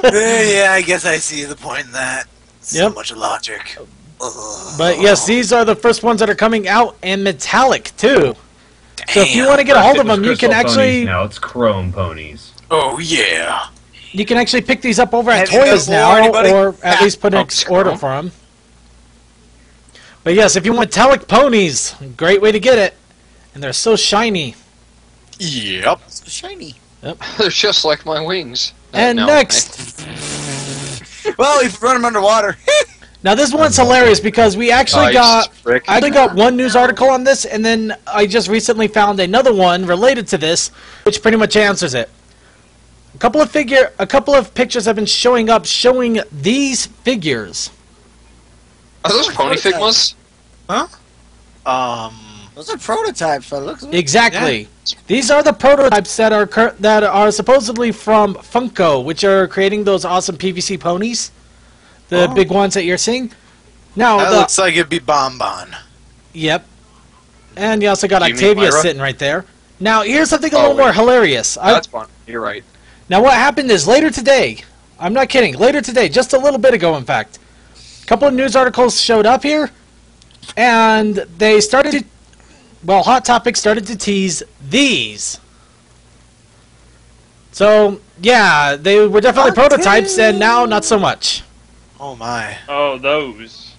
Yeah, I guess I see the point in that. So Yep. much logic. But yes, these are the first ones that are coming out in metallic too. Damn. So if you want to get a hold of them, you can Crystal actually ponies now it's chrome ponies. Oh yeah. pick these up over at Have you Toys got now, anybody? or at least put an Oh, order Chrome? for them. But yes, if you want metallic ponies, great way to get it, and they're so shiny. Yep. So shiny. They're just like my wings. And No, next, Well, we've run them underwater. now this one's hilarious because we actually got. Frick. I only got one news article on this, and then I just recently found another one related to this, which pretty much answers it. A couple of pictures have been showing up showing these figures. Are those pony figmas? Those are prototypes. By the looks of it. Exactly. These are the prototypes that are supposedly from Funko, which are creating those awesome PVC ponies, the big ones that you're seeing. Now, That looks like it'd be Bonbon. yep. And you also got Do you mean Octavia Myra? sitting right there. Now, here's something a Oh, little more wait. hilarious. That's fun. You're right. Now, what happened is later today, I'm not kidding, later today, just a little bit ago, in fact, a couple of news articles showed up here, and they started to, well, Hot Topic started to tease these. So, yeah, they were definitely prototypes, and now not so much. Oh my. Oh, those.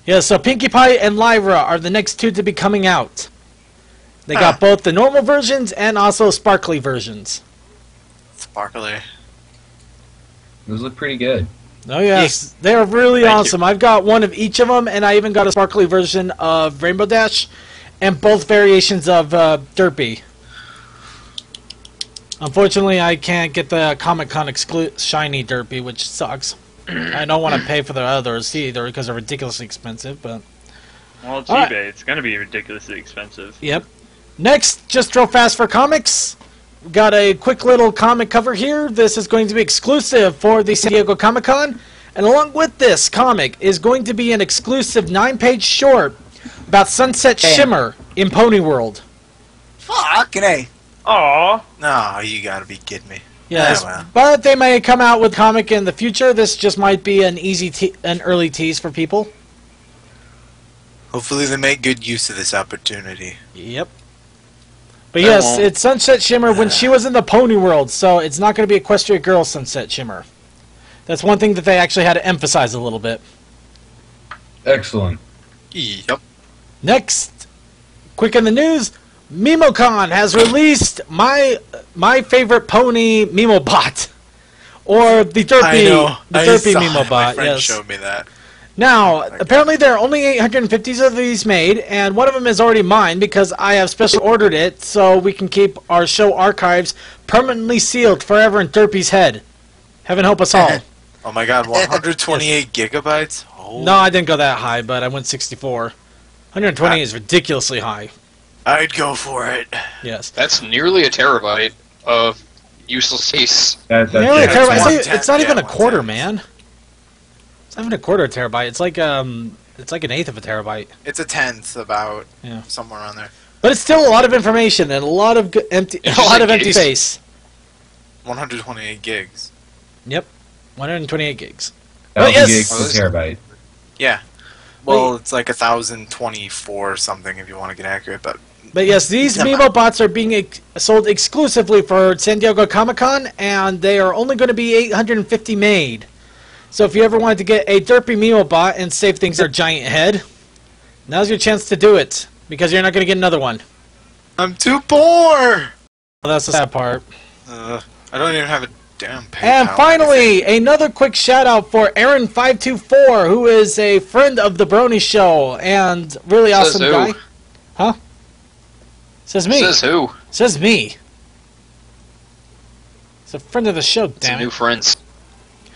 Yeah, so Pinkie Pie and Lyra are the next two to be coming out. They got both the normal versions and also sparkly versions. Sparkly. Those look pretty good. Oh yes, they are really Thank awesome. I've got one of each of them, and I even got a sparkly version of Rainbow Dash, and both variations of Derpy. Unfortunately, I can't get the Comic-Con shiny Derpy, which sucks. I don't want to pay for the others either because they're ridiculously expensive. But Well, it's Alright. eBay. It's gonna be ridiculously expensive. yep. Next, just real fast for comics. We got a quick little comic cover here. This is going to be exclusive for the San Diego Comic-Con. And along with this comic is going to be an exclusive 9-page short about Sunset Shimmer in Pony World. Fucking A. Aw. No, you gotta be kidding me. Yes, Yeah, well. but they may come out with comic in the future. This just might be an an early tease for people. Hopefully they make good use of this opportunity. Yep. But They yes, won't. it's Sunset Shimmer when she was in the Pony World, so it's not going to be Equestria Girl Sunset Shimmer. That's one thing that they actually had to emphasize a little bit. Excellent. Yep. Next, quick in the news, MemoCon has released my favorite pony MemoBot, or the Derpy, I know. the I Derpy saw it. MemoBot. My friend Yes. showed me that. Now, apparently there are only 850s of these made, and one of them is already mine because I have special ordered it so we can keep our show archives permanently sealed forever in Derpy's head. Heaven help us all. Oh my god, 128 gigabytes? Oh. No, I didn't go that high, but I went 64. 120 is ridiculously high. I'd go for it. Yes. That's nearly a terabyte of useless space. That's Nearly a yeah, terabyte. one It's, tenth, it's not even a one quarter, tenth. man. It's not even a quarter terabyte. It's like an eighth of a terabyte. It's a tenth, about Yeah. somewhere around there. But it's still a lot of information and a lot of empty, a Did you lot say of empty gigs? space. 128 gigs. Yep, 128 gigs. 1,000 yes! gigs Oh, per this- terabyte. Yeah. Well, it's like 1,024 something if you want to get accurate, but But yes, these Mimo bots are being sold exclusively for San Diego Comic-Con, and they are only going to be 850 made. So if you ever wanted to get a derpy Mimo bot and save things their giant head, now's your chance to do it, because you're not going to get another one. I'm too poor. Well, that's the sad part. I don't even have a damn PayPal. And finally, another quick shout out for Aaron524, who is a friend of the Brony Show and really Says awesome who? guy. Huh? Says me. Says who? Says me. He's a friend of the show, Some damn new it. friends.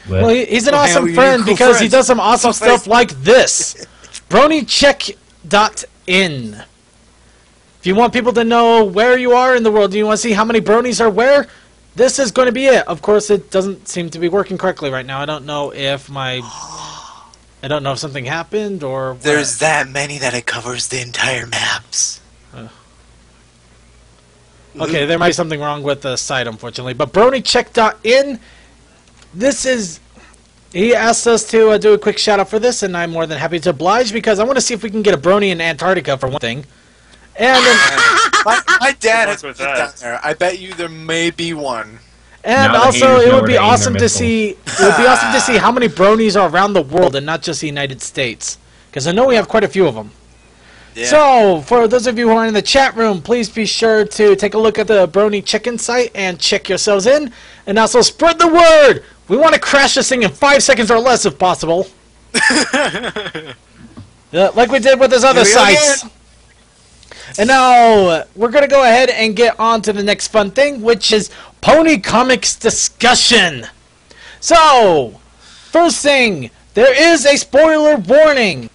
What? Well, he's an Oh, hell, awesome you're friend cool because he friends. does some awesome So stuff like this. BronyCheck.in. If you want people to know where you are in the world, do you want to see how many bronies are where? This is going to be it. Of course, it doesn't seem to be working correctly right now. I don't know if something happened or what. There's that many that it covers the entire maps. Okay, there might be something wrong with the site, unfortunately. But BronyCheck.in, this is... He asked us to do a quick shout-out for this, and I'm more than happy to oblige, because I want to see if we can get a Brony in Antarctica, for one thing. And My dad has Good been luck with down that. there. I bet you there may be one. And Now the also, haters it know would where be to aim their awesome to missiles. see. It would be awesome to see how many bronies are around the world, and not just the United States, because I know we have quite a few of them. Yeah. So, for those of you who are in the chat room, please be sure to take a look at the Brony check-in site and check yourselves in, and also spread the word. We want to crash this thing in 5 seconds or less, if possible. Like we did with his other Here we go sites. again. And now, we're going to go ahead and get on to the next fun thing, which is Pony Comics discussion. So, first thing, there is a spoiler warning.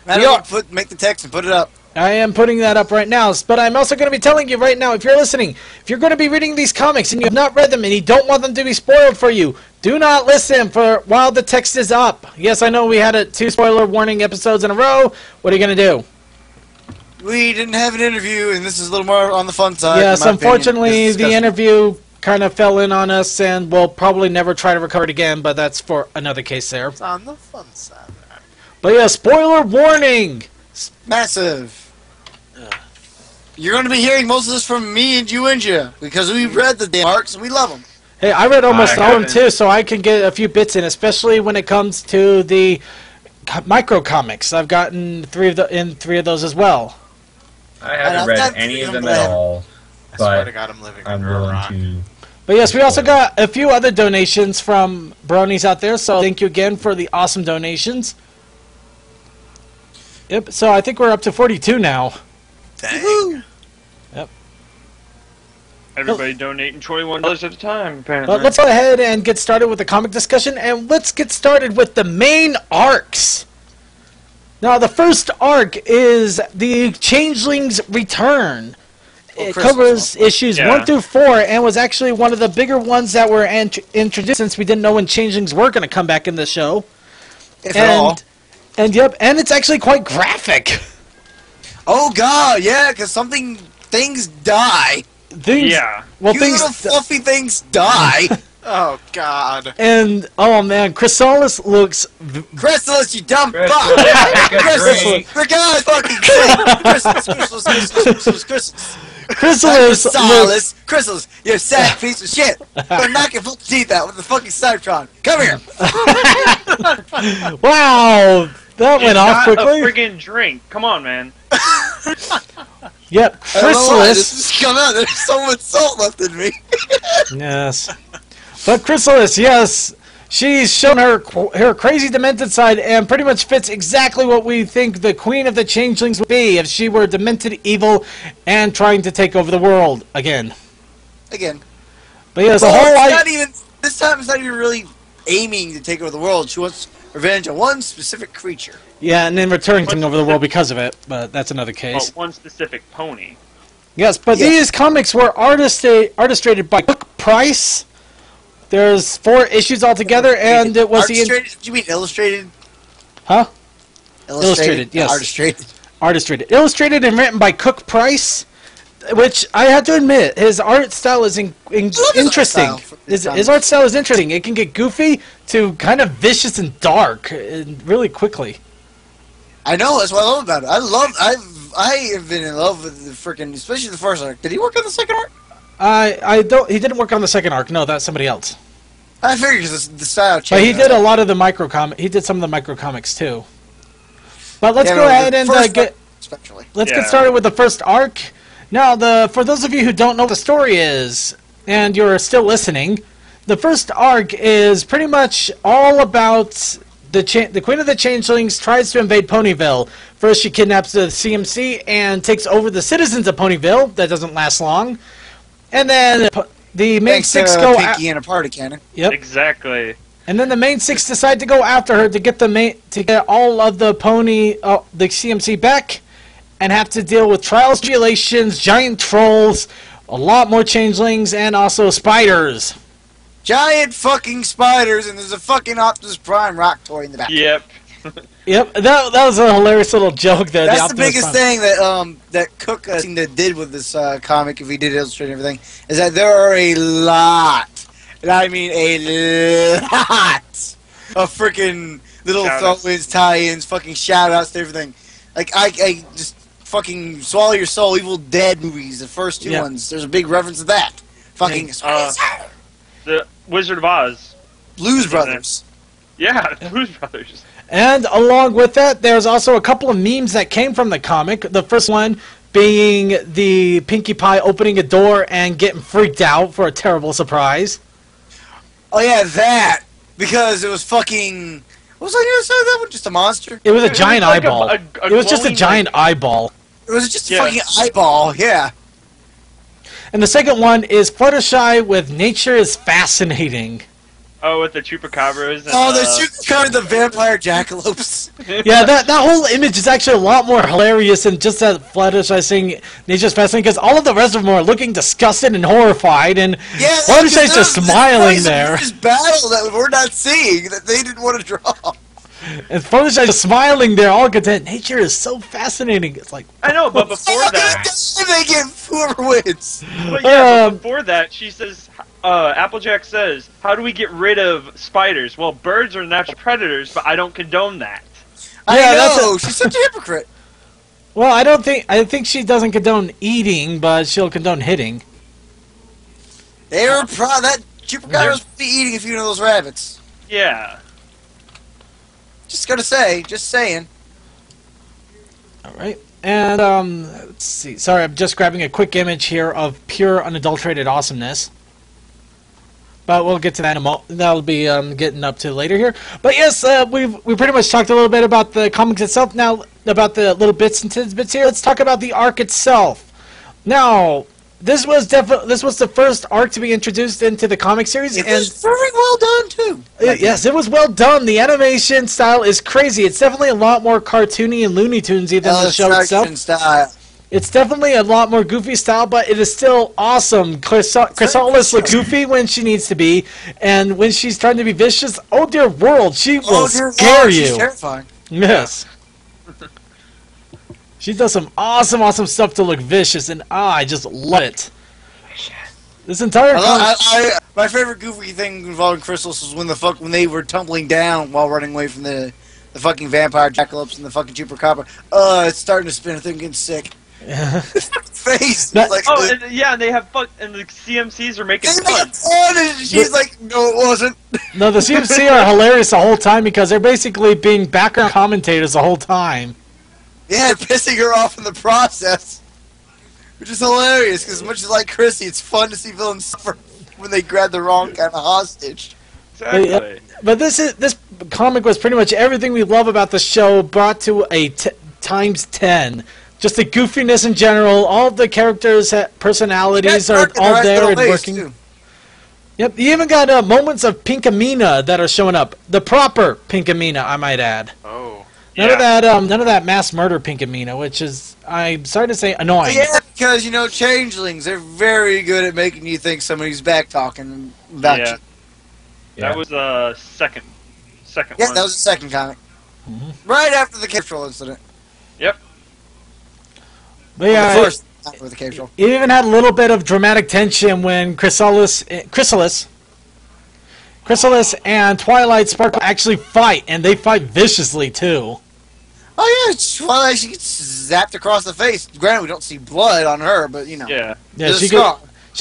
Make the text and put it up. I am putting that up right now, but I'm also going to be telling you right now, if you're listening, if you're going to be reading these comics and you have not read them and you don't want them to be spoiled for you, do not listen for while the text is up. Yes, I know we had 2 spoiler warning episodes in a row. What are you going to do? We didn't have an interview, and this is a little more on the fun side. Yes, in my opinion. unfortunately, This the discussion. interview kind of fell in on us, and we'll probably never try to recover it again, but that's for another case there. It's on the fun side. But yeah, spoiler warning! Massive. You're going to be hearing most of this from me and you and you, because we read the damn arcs and we love them. Hey, I read almost I all of them haven't. too, so I can get a few bits in, especially when it comes to the micro comics. I've gotten 3 of those as well. I haven't I've read got any of them three of at them. all, I swear to but God, I'm living I'm under a willing rock. to. But yes, we also got a few other donations from Bronies out there, so thank you again for the awesome donations. Yep, so I think we're up to 42 now. Dang. Everybody donating $21 at a time, apparently. But let's go ahead and get started with the comic discussion, and let's get started with the main arcs. Now, the first arc is the Changeling's Return. It Christmas, covers issues Yeah. 1 through 4, and was actually one of the bigger ones that were introduced since we didn't know when Changelings were going to come back in the show. If at all. And yep, and it's actually quite graphic. Oh, God, yeah, because things die. Things, Yeah. well, Cute little fluffy things die. Oh, God. and oh man, Chrysalis looks Chrysalis, you dumb Chrysalis, fuck. take a Chrysalis, drink. for God's fucking sake. Chrysalis. Chrysalis looks Chrysalis, Chrysalis, you sad piece of shit. I'm gonna knock your fucking teeth out with the fucking Cytron. Come here. wow. That went off Not quickly. a friggin' drink. Come on, man. Yep, I don't know why this Chrysalis. has come out. There's so much salt left in me. Yes, but Chrysalis, yes, she's shown her crazy demented side, and pretty much fits exactly what we think the Queen of the Changelings would be if she were demented, evil, and trying to take over the world again. Again. But yes, the Well, whole it's idea. not even, this time it's not even really aiming to take over the world. She wants revenge on one specific creature. Yeah, and in return taking over the world because of it, but that's another Oh, case. one specific pony. Yes, but these comics were artistrated by Cook Price. There's 4 issues altogether, and it was Artistrated? Do you mean illustrated? Huh? Illustrated, yes. Artistrated. Illustrated and written by Cook Price, which I have to admit, his art style is interesting. His art style is interesting. It can get goofy to kind of vicious and dark really quickly. I know, that's what I love about it. I have been in love with the freaking, especially the first arc. Did he work on the second arc? He didn't work on the second arc. No, that's somebody else. I figured because the style changed. But he did a lot of the micro comic. He did some of the micro comics too. But let's go ahead and get started with the first arc. Now, for those of you who don't know what the story is, and you're still listening, the first arc is pretty much all about the Queen of the Changelings tries to invade Ponyville. First, she kidnaps the CMC and takes over the citizens of Ponyville. That doesn't last long. And then the main 6 go Pinky and a party cannon. Yep. Exactly. And then the main 6 decide to go after her to get all of the the CMC back, and have to deal with trials, tribulations, giant trolls, a lot more changelings, and also spiders. Giant fucking spiders, and there's a fucking Optimus Prime rock toy in the back. Yep. Yep, that was a hilarious little joke there. That's the biggest thing that Cook did with this comic, if he did illustrate everything, is that there are a lot, and I mean a lot, of freaking little throw-ins, tie-ins, fucking shout-outs to everything. Like, I just fucking Swallow Your Soul, Evil Dead movies, the first 2 ones, there's a big reference to that. Fucking the Wizard of Oz. Blues Brothers. Yeah, Blues Brothers. And along with that, there's also a couple of memes that came from the comic. The first one being the Pinkie Pie opening a door and getting freaked out for a terrible surprise. Oh yeah, that. Because it was fucking... What was I going to say? That one just a monster? It was a giant eyeball. It was just a giant eyeball. It was just a fucking eyeball, yeah. And the second one is Fluttershy with Nature is Fascinating. Oh, with the chupacabras. And, the chupacabras, the vampire jackalopes. Yeah, that whole image is actually a lot more hilarious than just that Fluttershy saying Nature's Fascinating, because all of the rest of them are looking disgusted and horrified, and Fluttershy's just smiling there. This battle that we're not seeing, that they didn't want to draw. And Fluttershy's just smiling there, all content. Nature is so fascinating. It's like... I know, but before that... They get whoever wins. But yeah, but before that, she says... Applejack says, how do we get rid of spiders? Well, birds are natural predators, but I don't condone that. I know, she's such a hypocrite. Well, I think she doesn't condone eating, but she'll condone hitting. That chupacabra would be eating a few of those rabbits. Yeah. Just saying. Alright, and, let's see. Sorry, I'm just grabbing a quick image here of pure, unadulterated awesomeness. But we'll get to that in a moment. That'll be getting up to later here. But yes, we pretty much talked a little bit about the comics itself. Now, about the little bits and tidbits here, let's talk about the arc itself. Now, this was the first arc to be introduced into the comic series. It was very well done, too. Yes, it was well done. The animation style is crazy. It's definitely a lot more cartoony and Looney Tunesy than the show itself. Style. It's definitely a lot more goofy style, but it is still awesome. Chrysalis looks goofy when she needs to be, and when she's trying to be vicious, oh dear world, she will scare you. She's terrifying. Yes. She does some awesome stuff to look vicious, and I just love it. This entire my favorite goofy thing involving Chrysalis was when they were tumbling down while running away from the fucking vampire jackalopes and the fucking chupacabra. It's starting to spin. I think I'm getting sick. Face. Like, and they have fun, and the CMCs are making fun. And she's like, no, it wasn't. No, the CMC are hilarious the whole time because they're basically being background commentators the whole time. Yeah, pissing her off in the process, which is hilarious. Because as much as like Chrissy, it's fun to see villains suffer when they grab the wrong kind of hostage. Exactly. But this comic was pretty much everything we love about the show brought to a times 10. Just the goofiness in general, all the characters' personalities are all there and working. Too. Yep, you even got moments of Pinkamena that are showing up. The proper Pinkamena, I might add. Oh. None of that mass murder Pinkamena, which is, I'm sorry to say, annoying. Yeah, because, changelings, they're very good at making you think somebody's back talking about you. That was the second one. Yeah, that was the second comic. Right after the cave troll incident. Yep. But yeah, the first after the cave troll. It even had a little bit of dramatic tension when Chrysalis and Twilight Sparkle actually fight, and they fight viciously too. Oh yeah, Twilight, she gets zapped across the face. Granted, we don't see blood on her, but Yeah, she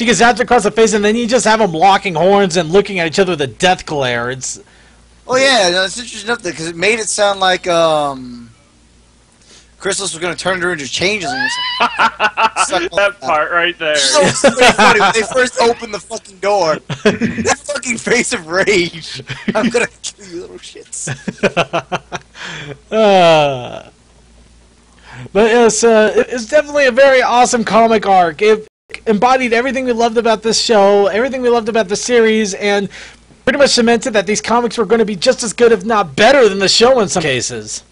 gets zapped across the face, and then you just have them locking horns and looking at each other with a death glare. It's it's interesting enough because it made it sound like Chrysalis was going to turn her into changeling. That part right there. It's so funny when they first opened the fucking door. That fucking face of rage. I'm going to kill you little shits. But it's definitely a very awesome comic arc. It embodied everything we loved about this show, everything we loved about the series, and pretty much cemented that these comics were going to be just as good, if not better, than the show in some cases.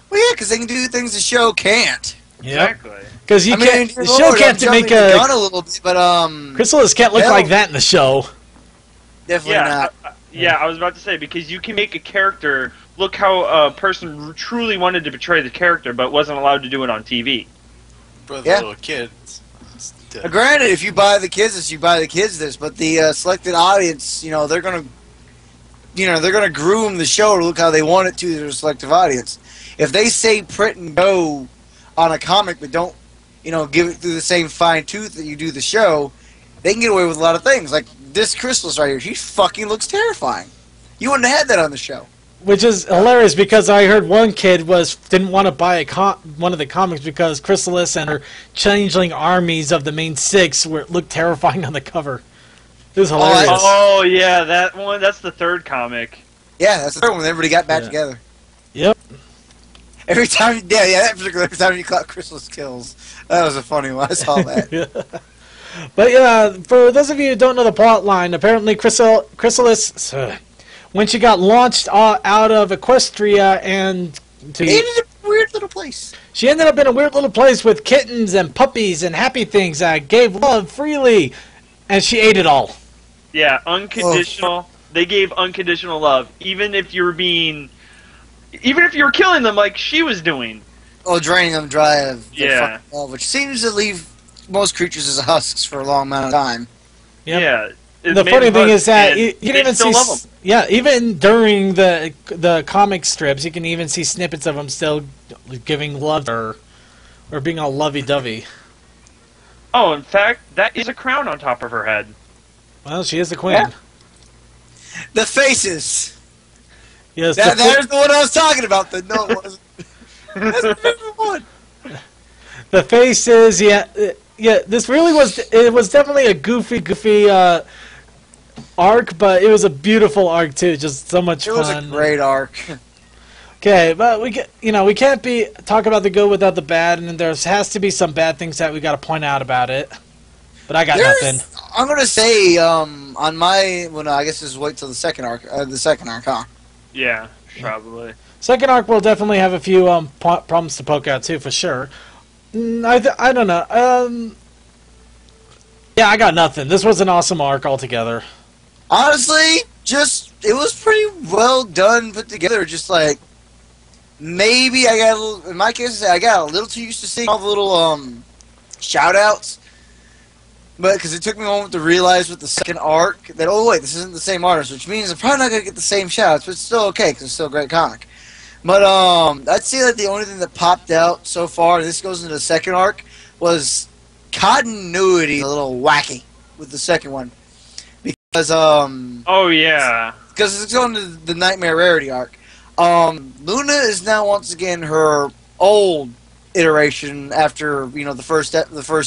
Well, yeah, because they can do things the show can't. Exactly. Because the show can't make a little bit, but Chrysalis can't look like that in the show. Definitely not. I was about to say, because you can make a character look how a person truly wanted to portray the character, but wasn't allowed to do it on TV. For the little kids. Granted, if you buy the kids this, you buy the kids this, but the selected audience, they're gonna groom the show to look how they want it to their selective audience. If they say print and go on a comic, but don't, give it through the same fine tooth that you do the show, they can get away with a lot of things. Like this Chrysalis right here, she fucking looks terrifying. You wouldn't have had that on the show. Which is hilarious because I heard one kid didn't want to buy one of the comics because Chrysalis and her changeling armies of the main six looked terrifying on the cover. It was hilarious. Oh yeah, that one. That's the third comic. Yeah, that's the third one. Everybody got back together. Yep. Every time you caught Chrysalis kills, that was a funny one. I saw that. But yeah, for those of you who don't know the plot line, apparently Chrysalis, when she got launched out of Equestria and ended up in a weird little place. She ended up in a weird little place with kittens and puppies and happy things that gave love freely, and she ate it all. Yeah, unconditional. Oh. They gave unconditional love, even if you were killing them like she was doing. Oh, draining them dry of fucking love, which seems to leave most creatures as husks for a long amount of time. Yep. Yeah. The funny thing is that you can even see, even during the comic strips, you can even see snippets of them still giving love to her, or being all lovey-dovey. Oh, in fact, that is a crown on top of her head. Well, she is the queen. Yeah. The faces. Yes, there's the one I was talking about. No, it wasn't. That's the favorite one. The faces, this really was. It was definitely a goofy arc, but it was a beautiful arc too. Just so much fun. It was a great arc. Okay, but we can't talk about the good without the bad, and there has to be some bad things that we got to point out about it. But I got nothing. I'm gonna say on my I guess just wait till the second arc. Huh? Yeah, probably. Second arc will definitely have a few problems to poke out too, for sure. I don't know. Yeah, I got nothing. This was an awesome arc altogether. Honestly, it was pretty well done, put together. Just like maybe in my case, I got a little too used to seeing all the little shout outs. But because it took me a moment to realize with the second arc that, oh wait, this isn't the same artist, which means I'm probably not going to get the same shout-outs, but it's still okay because it's still a great comic. But I'd say that the only thing that popped out so far, and this goes into the second arc, was continuity a little wacky with the second one. Because, oh yeah. Because it's going to the Nightmare Rarity arc. Luna is now once again her old iteration after the first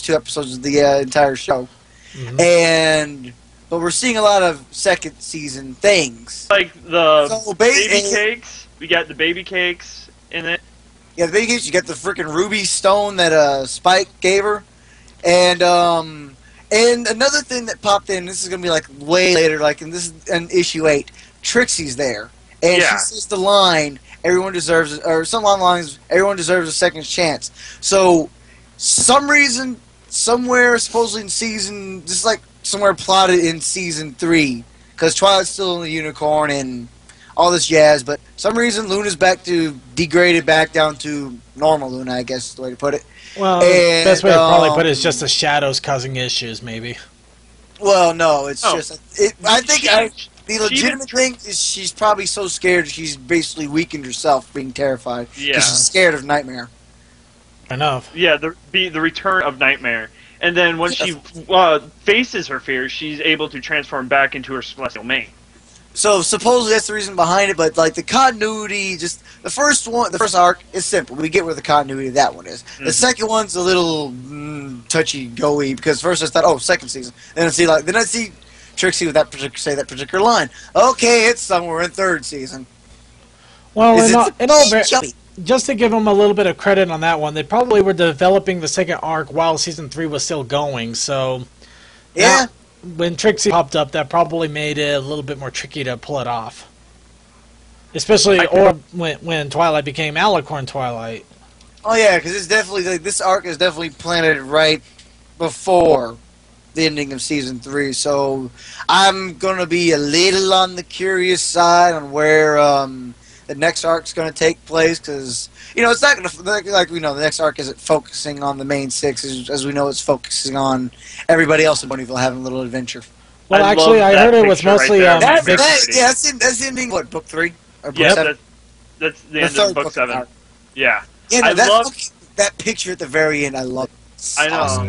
two episodes of the entire show, but we're seeing a lot of second season things like the baby cakes. We got the baby cakes in it. Yeah, the baby cakes. You got the freaking ruby stone that Spike gave her, and another thing that popped in. This is gonna be like way later, like in issue 8. Trixie's there, and she says the line. Everyone deserves it, or some lines. Everyone deserves a second chance. So, some reason somewhere supposedly in season, just like somewhere plotted in season 3, because Twilight's still in the unicorn and all this jazz. But for some reason, Luna's back to degraded back down to normal Luna, I guess is the way to put it. Well, And, best way to probably put it is just the shadows causing issues, maybe. Well, no, it's just I think the she legitimate thing is she's probably so scared she's basically weakened herself, being terrified because Yeah. she's scared of Nightmare. Enough. Yeah, the return of Nightmare. And then when she faces her fears, she's able to transform back into her celestial mate. So supposedly that's the reason behind it, but like the continuity, just the first arc is simple. We get where the continuity of that one is. The second one's a little touchy-goey because first I thought, oh, second season. Then I see Trixie with that particular line. Okay, it's somewhere in third season. Well, just to give them a little bit of credit on that one, they probably were developing the second arc while season 3 was still going. So yeah. When Trixie popped up, that probably made it a little bit more tricky to pull it off. Especially when Twilight became Alicorn Twilight. Oh yeah, because it's definitely this arc is definitely planted right before the ending of season 3. So I'm gonna be a little on the curious side on where the next arc's gonna take place, because it's not gonna like we know the next arc isn't focusing on the main 6 as we know it's focusing on everybody else in Ponyville having a little adventure. Well, actually, I heard it was mostly that's the ending. What, book 3 or book 7? That's the end of book 7. Yeah. Yeah, no, that picture at the very end, I love it. I know. Awesome.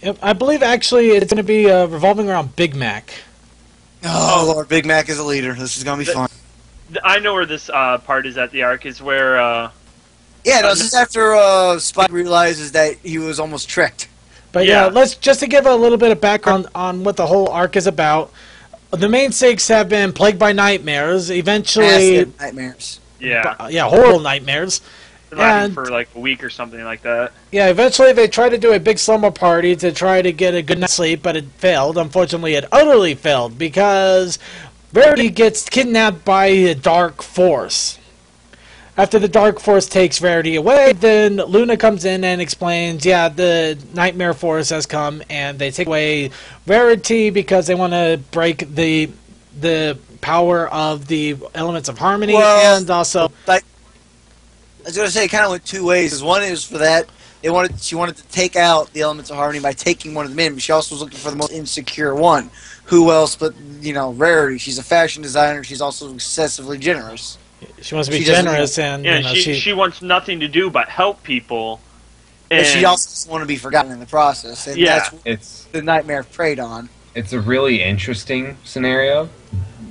Yep, I believe actually it's going to be revolving around Big Mac. Oh, Lord, Big Mac is a leader. This is going to be fun. I know where this part is at the arc, is where... yeah, no, this is after Spike realizes that he was almost tricked. But yeah, let's just to give a little bit of background on what the whole arc is about. The main 6 have been plagued by nightmares. Eventually... Massive nightmares. Yeah. Horrible nightmares. And for like a week or something like that. Yeah, eventually they tried to do a big slumber party to try to get a good night's sleep, but it failed. Unfortunately, it utterly failed because Rarity gets kidnapped by a dark force. After the dark force takes Rarity away, then Luna comes in and explains, yeah, the Nightmare Force has come, and they take away Rarity because they want to break the power of the elements of harmony, and also... I was going to say it kind of went two ways. One is for that, she wanted to take out the elements of harmony by taking one of them in, but she also was looking for the most insecure one. Who else but, Rarity? She's a fashion designer. She's also excessively generous. She wants to be generous, and she wants nothing to do but help people. And she also doesn't want to be forgotten in the process. And that's what the Nightmare preyed on. It's a really interesting scenario.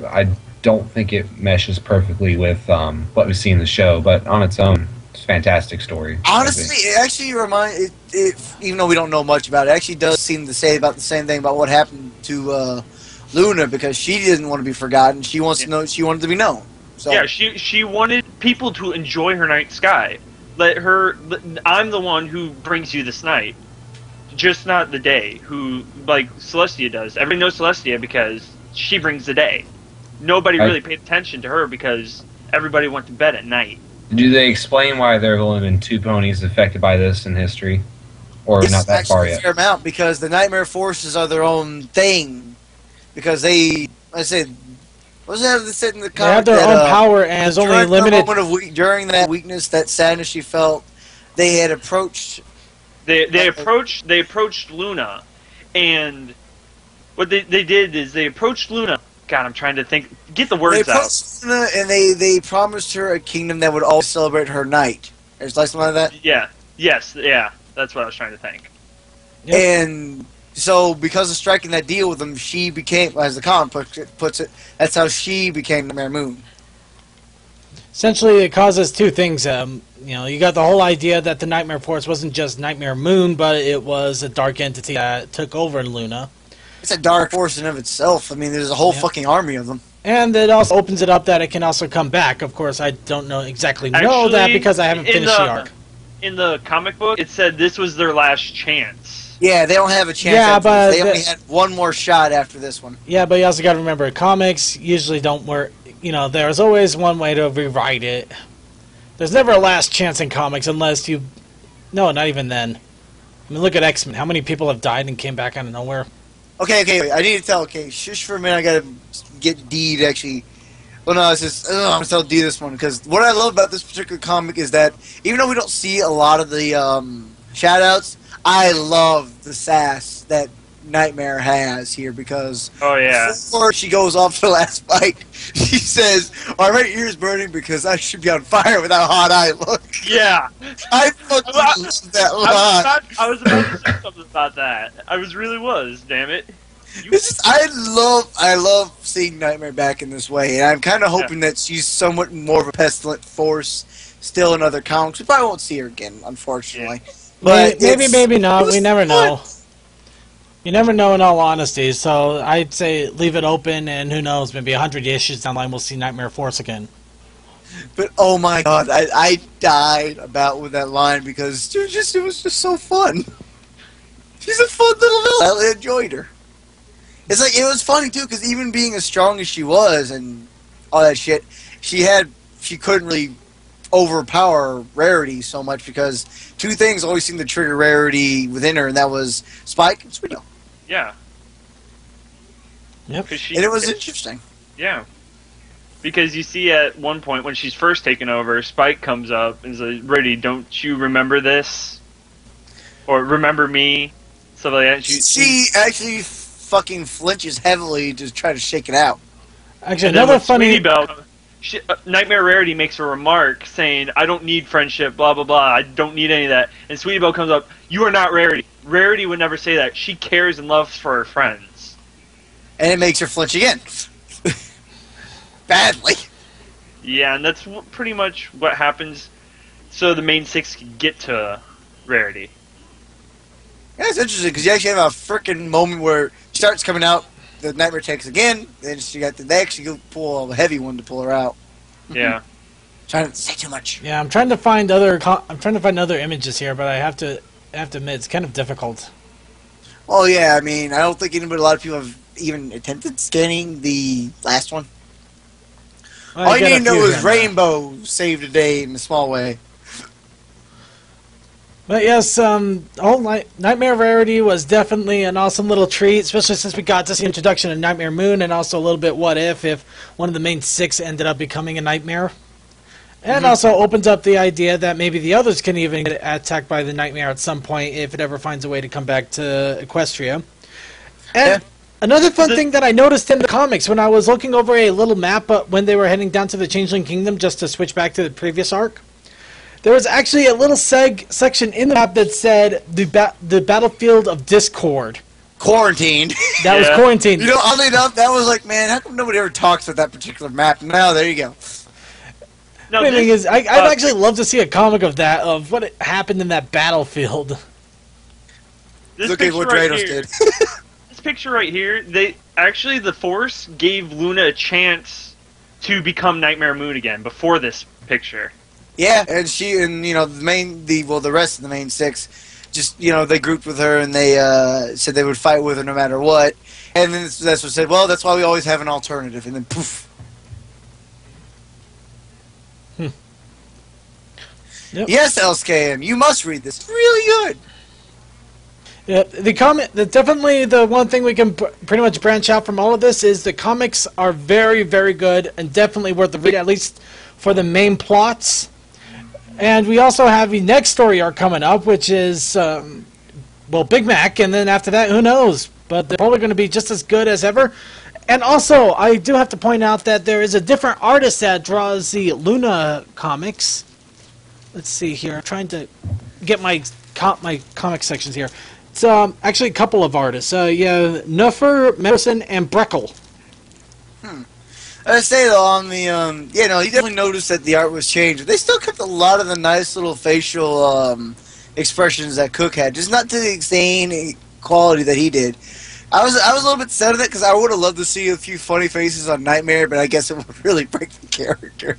I don't think it meshes perfectly with what we see in the show, but on its own, it's a fantastic story. Honestly, it actually reminds even though we don't know much about it, actually does seem to say about the same thing about what happened to Luna, because she didn't want to be forgotten. She wants to know. She wanted to be known. So. Yeah, she wanted people to enjoy her night sky. I'm the one who brings you this night, just not the day. Who like Celestia does. Everybody knows Celestia because she brings the day. Nobody really paid attention to her because everybody went to bed at night. Do they explain why there have only been 2 ponies affected by this in history? Or not that far yet? A fair amount, because the Nightmare Forces are their own thing. Because they, I said, what was that that said in the comic? They have their own power, and it's only limited. During that weakness, that sadness she felt, they had approached... They approached Luna, and what they did is they approached Luna. God, I'm trying to think. Get the words out. Luna, and they promised her a kingdom that would always celebrate her night. There's like something like that. Yeah. Yes. Yeah. That's what I was trying to think. Yep. And so, because of striking that deal with them, she became, as the comic puts it, that's how she became Nightmare Moon. Essentially, it causes 2 things. You got the whole idea that the Nightmare Force wasn't just Nightmare Moon, but it was a dark entity that took over in Luna. It's a dark force in of itself. I mean, there's a whole fucking army of them. And it also opens it up that it can also come back. Of course, I don't know that because I haven't finished the arc. In the comic book, it said this was their last chance. Yeah, they don't have a chance. Yeah, but they only had one more shot after this one. Yeah, but you also got to remember, comics usually don't work. There's always one way to rewrite it. There's never a last chance in comics unless you... No, not even then. I mean, look at X-Men. How many people have died and came back out of nowhere? Okay, wait, I need to tell. Okay, shush for a minute. I gotta get D to actually. Well, no, it's just I'm gonna tell D this one because what I love about this particular comic is that even though we don't see a lot of the shout-outs, I love the sass that Nightmare has here because before she goes off to the last fight, she says, "Our right ear is burning because I should be on fire with how hot I look." Yeah, I fucking love that line. I was about to say something about that. I really was. Damn it. It's just, I love seeing Nightmare back in this way, and I'm kind of hoping that she's somewhat more of a pestilent force still in other comics. We probably won't see her again, unfortunately. Yeah. But maybe not. We never know. You never know, in all honesty. So I'd say leave it open, and who knows? Maybe 100 issues down the line, we'll see Nightmare Force again. But oh my god, I died about with that line because it was just so fun. She's a fun little villain. I enjoyed her. It's like it was funny too because even being as strong as she was and all that shit, she couldn't really overpower Rarity so much because two things always seemed to trigger Rarity within her, and that was Spike and Sweeto. Yeah. Yep. And it was interesting. Yeah. Because you see at one point when she's first taken over, Spike comes up and is like, "Rarity, don't you remember this? Or remember me?" Stuff like that. She actually fucking flinches heavily to try to shake it out. Actually, another funny... Nightmare Rarity makes a remark saying, "I don't need friendship, blah, blah, blah. I don't need any of that." And Sweetie Belle comes up, "You are not Rarity. Rarity would never say that. She cares and loves for her friends." And it makes her flinch again. Badly. Yeah, and that's pretty much what happens so the main six can get to Rarity. Yeah, it's interesting because you actually have a freaking moment where she starts coming out, the Nightmare takes again, then she got the next, you pull a heavy one to pull her out. Yeah. Trying to say too much. Yeah, I'm trying to find other images here, but I have to admit it's kind of difficult. Oh yeah, I mean, I don't think a lot of people have even attempted scanning the last one. Well, all you need to know is Rainbow saved the day in a small way. But yes, Nightmare Rarity was definitely an awesome little treat, especially since we got to see the introduction of Nightmare Moon and also a little bit what if one of the main six ended up becoming a nightmare. And also opens up the idea that maybe the others can even get attacked by the Nightmare at some point if it ever finds a way to come back to Equestria. And another fun thing that I noticed in the comics when I was looking over a little map when they were heading down to the Changeling Kingdom just to switch back to the previous arc, there was actually a little section in the map that said the battlefield of Discord. Quarantined. That was quarantined. You know, oddly enough, that was like, man, how come nobody ever talks about that particular map? Now, there you go. No, the thing is, I'd actually love to see a comic of that, of what happened in that battlefield. Look at what Drados did. This picture right here, the Force gave Luna a chance to become Nightmare Moon again before this picture. Yeah, and the rest of the main six, just, they grouped with her and they said they would fight with her no matter what. And then that's what said, well, that's why we always have an alternative. And then poof. Yep. Yes, LSKM, you must read this. It's really good. Yeah, definitely the one thing we can pretty much branch out from all of this is the comics are very, very good and definitely worth the read, at least for the main plots. And we also have the next story arc coming up, which is, Big Mac, and then after that, who knows? But they're probably going to be just as good as ever. And also, I do have to point out that there is a different artist that draws the Luna comics. Let's see here. I'm trying to get my comic sections here. It's actually a couple of artists. Nuffer, Medicine, and Breckle. I say though, on the you definitely noticed that the art was changed. They still kept a lot of the nice little facial expressions that Cook had, just not to the same quality that he did. I was a little bit sad of that because I would have loved to see a few funny faces on Nightmare, but I guess it would really break the character.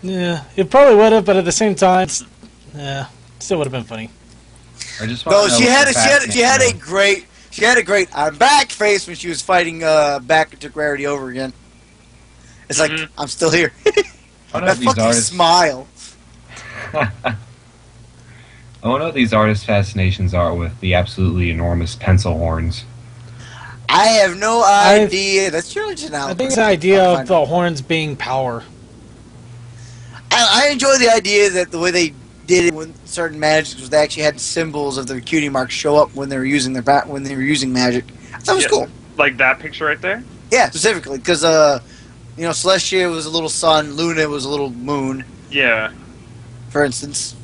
Yeah, it probably would have, but at the same time, still would have been funny. She had a great "I'm back" face when she was fighting back and took Rarity over again. It's like, I'm still here. That fucking smile. I wonder what these artists' fascinations are with the absolutely enormous pencil horns. I have no idea. That's surely just an I think it's the idea of the horns being power. I enjoy the idea that the way they did it when certain magics was they actually had symbols of their cutie marks show up when they were using magic. That was cool. Like that picture right there? Yeah, specifically because Celestia was a little sun, Luna was a little moon. Yeah. For instance,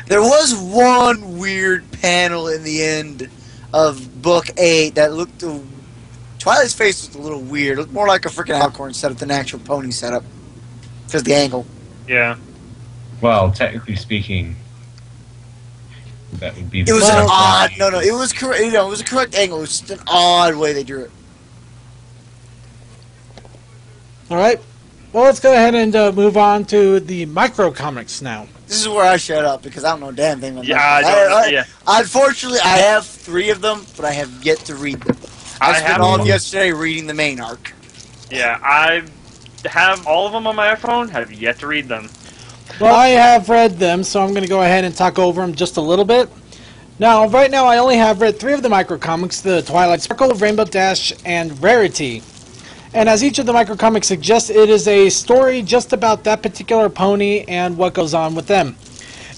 there was one weird panel in the end of Book 8 that looked. Twilight's face was a little weird. It looked more like a freaking Alcorn setup than an actual pony setup. Because the angle. Yeah. Well, technically speaking, that would be. It was an odd. No, it was correct. It was a correct angle. It was just an odd way they drew it. All right. Well, let's go ahead and move on to the micro comics now. This is where I shut up because I don't know a damn thing about yeah, Unfortunately, I have 3 of them, but I have yet to read them. I spent all of yesterday reading the main arc. Yeah, I have all of them on my iPhone, have yet to read them. Well, I have read them, so I'm going to go ahead and talk over them just a little bit. Now, right now, I only have read 3 of the microcomics, the Twilight Sparkle, Rainbow Dash, and Rarity. And as each of the microcomics suggests, it is a story just about that particular pony and what goes on with them.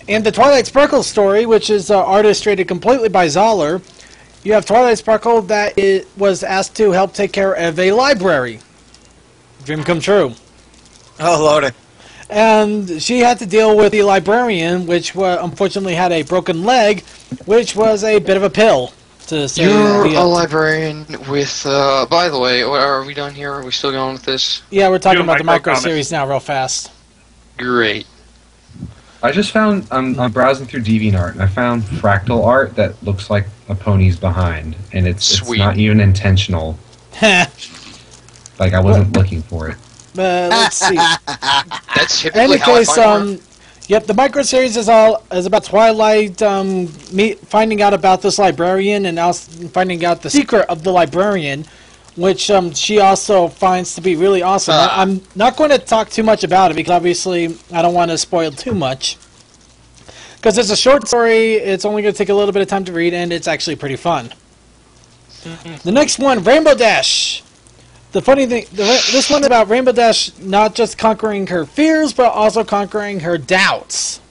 In the Twilight Sparkle story, which is illustrated completely by Zoller, you have Twilight Sparkle that was asked to help take care of a library. Dream come true. Oh, Lordy. And she had to deal with the librarian, which unfortunately had a broken leg, which was a bit of a pill. To say You're a librarian with, by the way, are we done here? Are we still going with this? Yeah, we're talking about the micro series now real fast. Great. I just found, I'm browsing through DeviantArt, and I found fractal art that looks like a pony's behind, and it's not even intentional. Like, I wasn't looking for it. Let's see. That's typically how I find art. Yep, the micro series is about Twilight finding out about this librarian and also finding out the secret of the librarian, which she also finds to be really awesome. I'm not going to talk too much about it because obviously I don't want to spoil too much. Because it's a short story, it's only going to take a little bit of time to read, and it's actually pretty fun. The next one, Rainbow Dash. The funny thing, this one's about Rainbow Dash not just conquering her fears, but also conquering her doubts.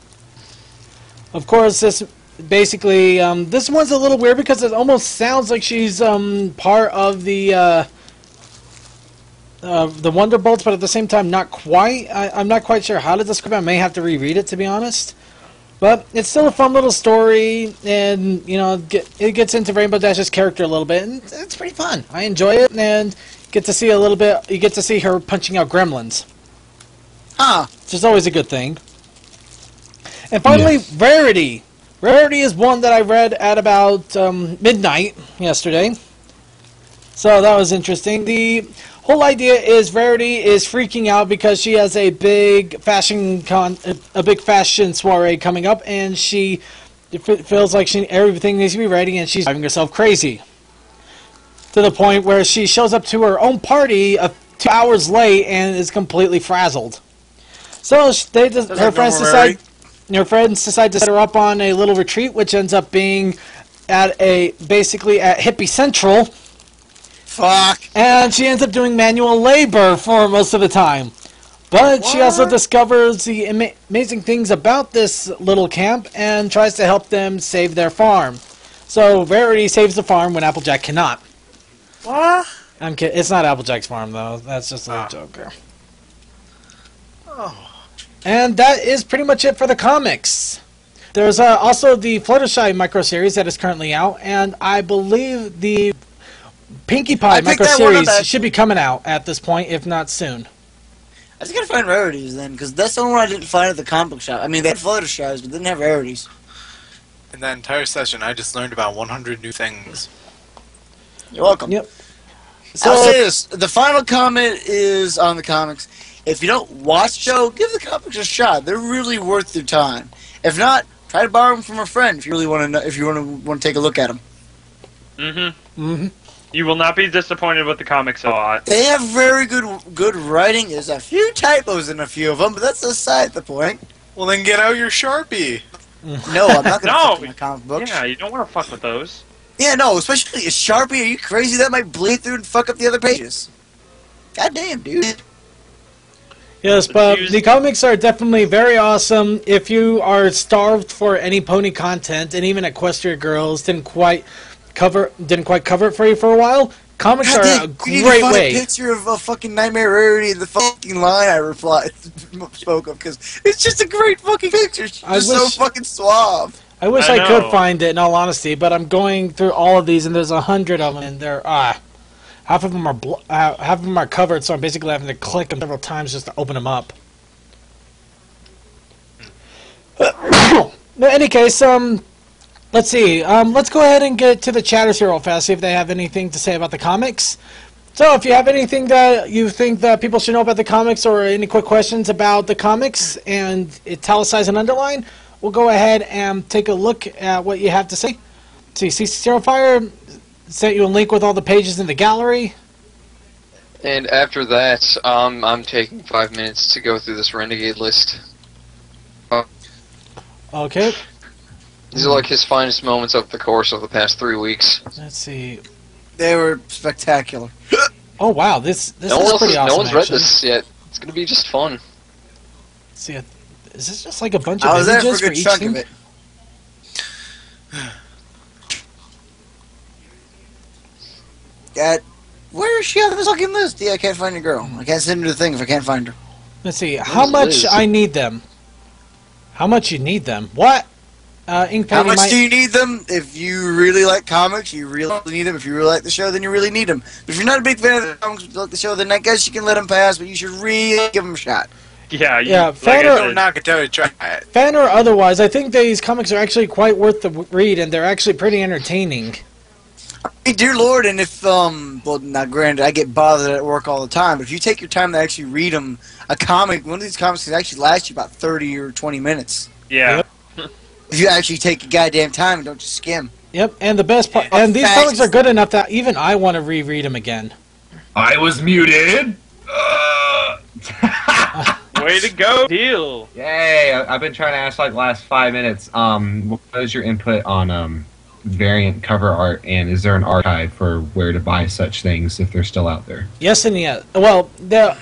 Of course, this basically, this one's a little weird because it almost sounds like she's part of the Wonderbolts, but at the same time, not quite. I'm not quite sure how to describe it. I may have to reread it, to be honest. But it's still a fun little story, and it gets into Rainbow Dash's character a little bit, and it's pretty fun. I enjoy it, and get to see a little bit. You get to see her punching out gremlins. Which is always a good thing. And finally, yes. Rarity. Rarity is one that I read at about midnight yesterday. So that was interesting. The whole idea is Rarity is freaking out because she has a big fashion soiree coming up, and she feels like everything needs to be ready, and she's driving herself crazy. To the point where she shows up to her own party 2 hours late and is completely frazzled. So her friends decide to set her up on a little retreat, which ends up being basically at Hippie Central. Fuck. And she ends up doing manual labor for most of the time. But she also discovers the amazing things about this little camp and tries to help them save their farm. So Rarity saves the farm when Applejack cannot. What? I'm kidding. It's not Applejack's farm, though. That's just a little joke there. Oh. And that is pretty much it for the comics. There's also the Fluttershy micro-series that is currently out, and I believe the Pinkie Pie micro-series should be coming out at this point, if not soon. I just gotta find Rarities then, because that's the only one I didn't find at the comic book shop. I mean, they had Fluttershies, but didn't have Rarities. In that entire session, I just learned about 100 new things. You're welcome. Yep. So, I'll say this. The final comment is on the comics. If you don't watch the show, give the comics a shot. They're really worth your time. If not, try to borrow them from a friend if you really want to. If you want to take a look at them. You will not be disappointed with the comics a lot. They have very good writing. There's a few typos in a few of them, but that's aside the point. Well, then get out your Sharpie. No, I'm not gonna fuck with my comic books. Yeah, you don't want to fuck with those. Yeah, no, especially a Sharpie. Are you crazy? That might bleed through and fuck up the other pages. God damn, dude. Yes, but the comics are definitely very awesome. If you are starved for any pony content, and even Equestria Girls didn't quite cover it for you for a while, comics are a great way. You need to find a picture of a fucking Nightmare Rarity in the fucking line I spoke of, because it's just a great fucking picture. It's just so fucking suave. I wish I could find it, in all honesty, but I'm going through all of these, and there's 100 of them, and they're half of them are covered, so I'm basically having to click them several times just to open them up. In any case, let's see. Let's go ahead and get to the chatters here real fast, see if they have anything to say about the comics. So, if you have anything that you think that people should know about the comics, or any quick questions about the comics, and italicize and underline, we'll go ahead and take a look at what you have to say. See, Zero Fire sent you a link with all the pages in the gallery. And after that, I'm taking 5 minutes to go through this Renegade list. Okay. These are like his finest moments of the course of the past 3 weeks. Let's see. They were spectacular. Oh wow, this is pretty awesome. No one's read this yet. It's gonna be just fun. Let's see, is this just like a bunch of I was there images for a good each chunk thing? of it. God, where is she on this fucking list? Yeah, I can't find the girl. I can't send her the thing if I can't find her. Let's see, how much I need them. How much you need them? What? Ink How much do you need them? If you really like comics, you really need them. If you really like the show, then you really need them. But if you're not a big fan of the comics, but you like the show, then I guess you can let them pass, but you should really give them a shot. Yeah, fan fan or otherwise, I think these comics are actually quite worth the read, and they're actually pretty entertaining. Hey, dear Lord, and if, well, now granted, I get bothered at work all the time, but if you take your time to actually read them, a comic, one of these comics can actually last you about 30 or 20 minutes. Yeah. If you actually take your goddamn time and don't just skim. Yep, and the best part, and these comics are good enough that even I want to reread them again. I was muted! Way to go, Deal! Yay! I've been trying to ask like the last 5 minutes. What is your input on variant cover art, and is there an archive for where to buy such things if they're still out there? Yes and yes. Well, the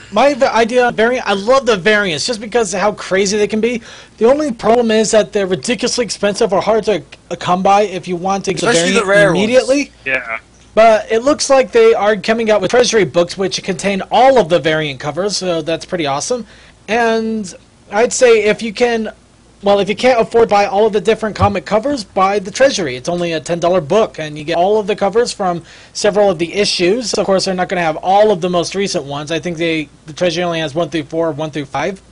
idea of variant, I love the variants just because of how crazy they can be. The only problem is that they're ridiculously expensive or hard to come by if you want to get Especially the the variant rare immediately. ones. Yeah. But it looks like they are coming out with treasury books which contain all of the variant covers, so that's pretty awesome. And I'd say if you can, well, if you can't afford to buy all of the different comic covers, buy the treasury. It's only a $10 book, and you get all of the covers from several of the issues. Of course, they're not going to have all of the most recent ones. I think the treasury only has 1 through 4, 1 through 5.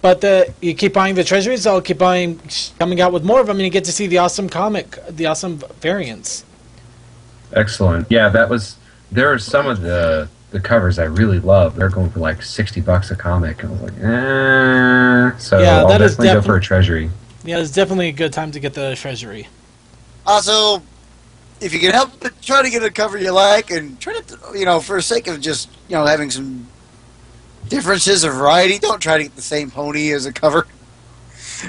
But you keep buying the treasuries, they'll keep coming out with more of them, and you get to see the awesome the awesome variants. Excellent. Yeah, there are some of the covers I really love. They're going for like $60 a comic. And I was like, So yeah, I'll definitely go for a treasury. Yeah, it's definitely a good time to get the treasury. Also, if you can help it, try to get a cover you like, and try to, for the sake of just, having some differences of variety, don't try to get the same pony as a cover.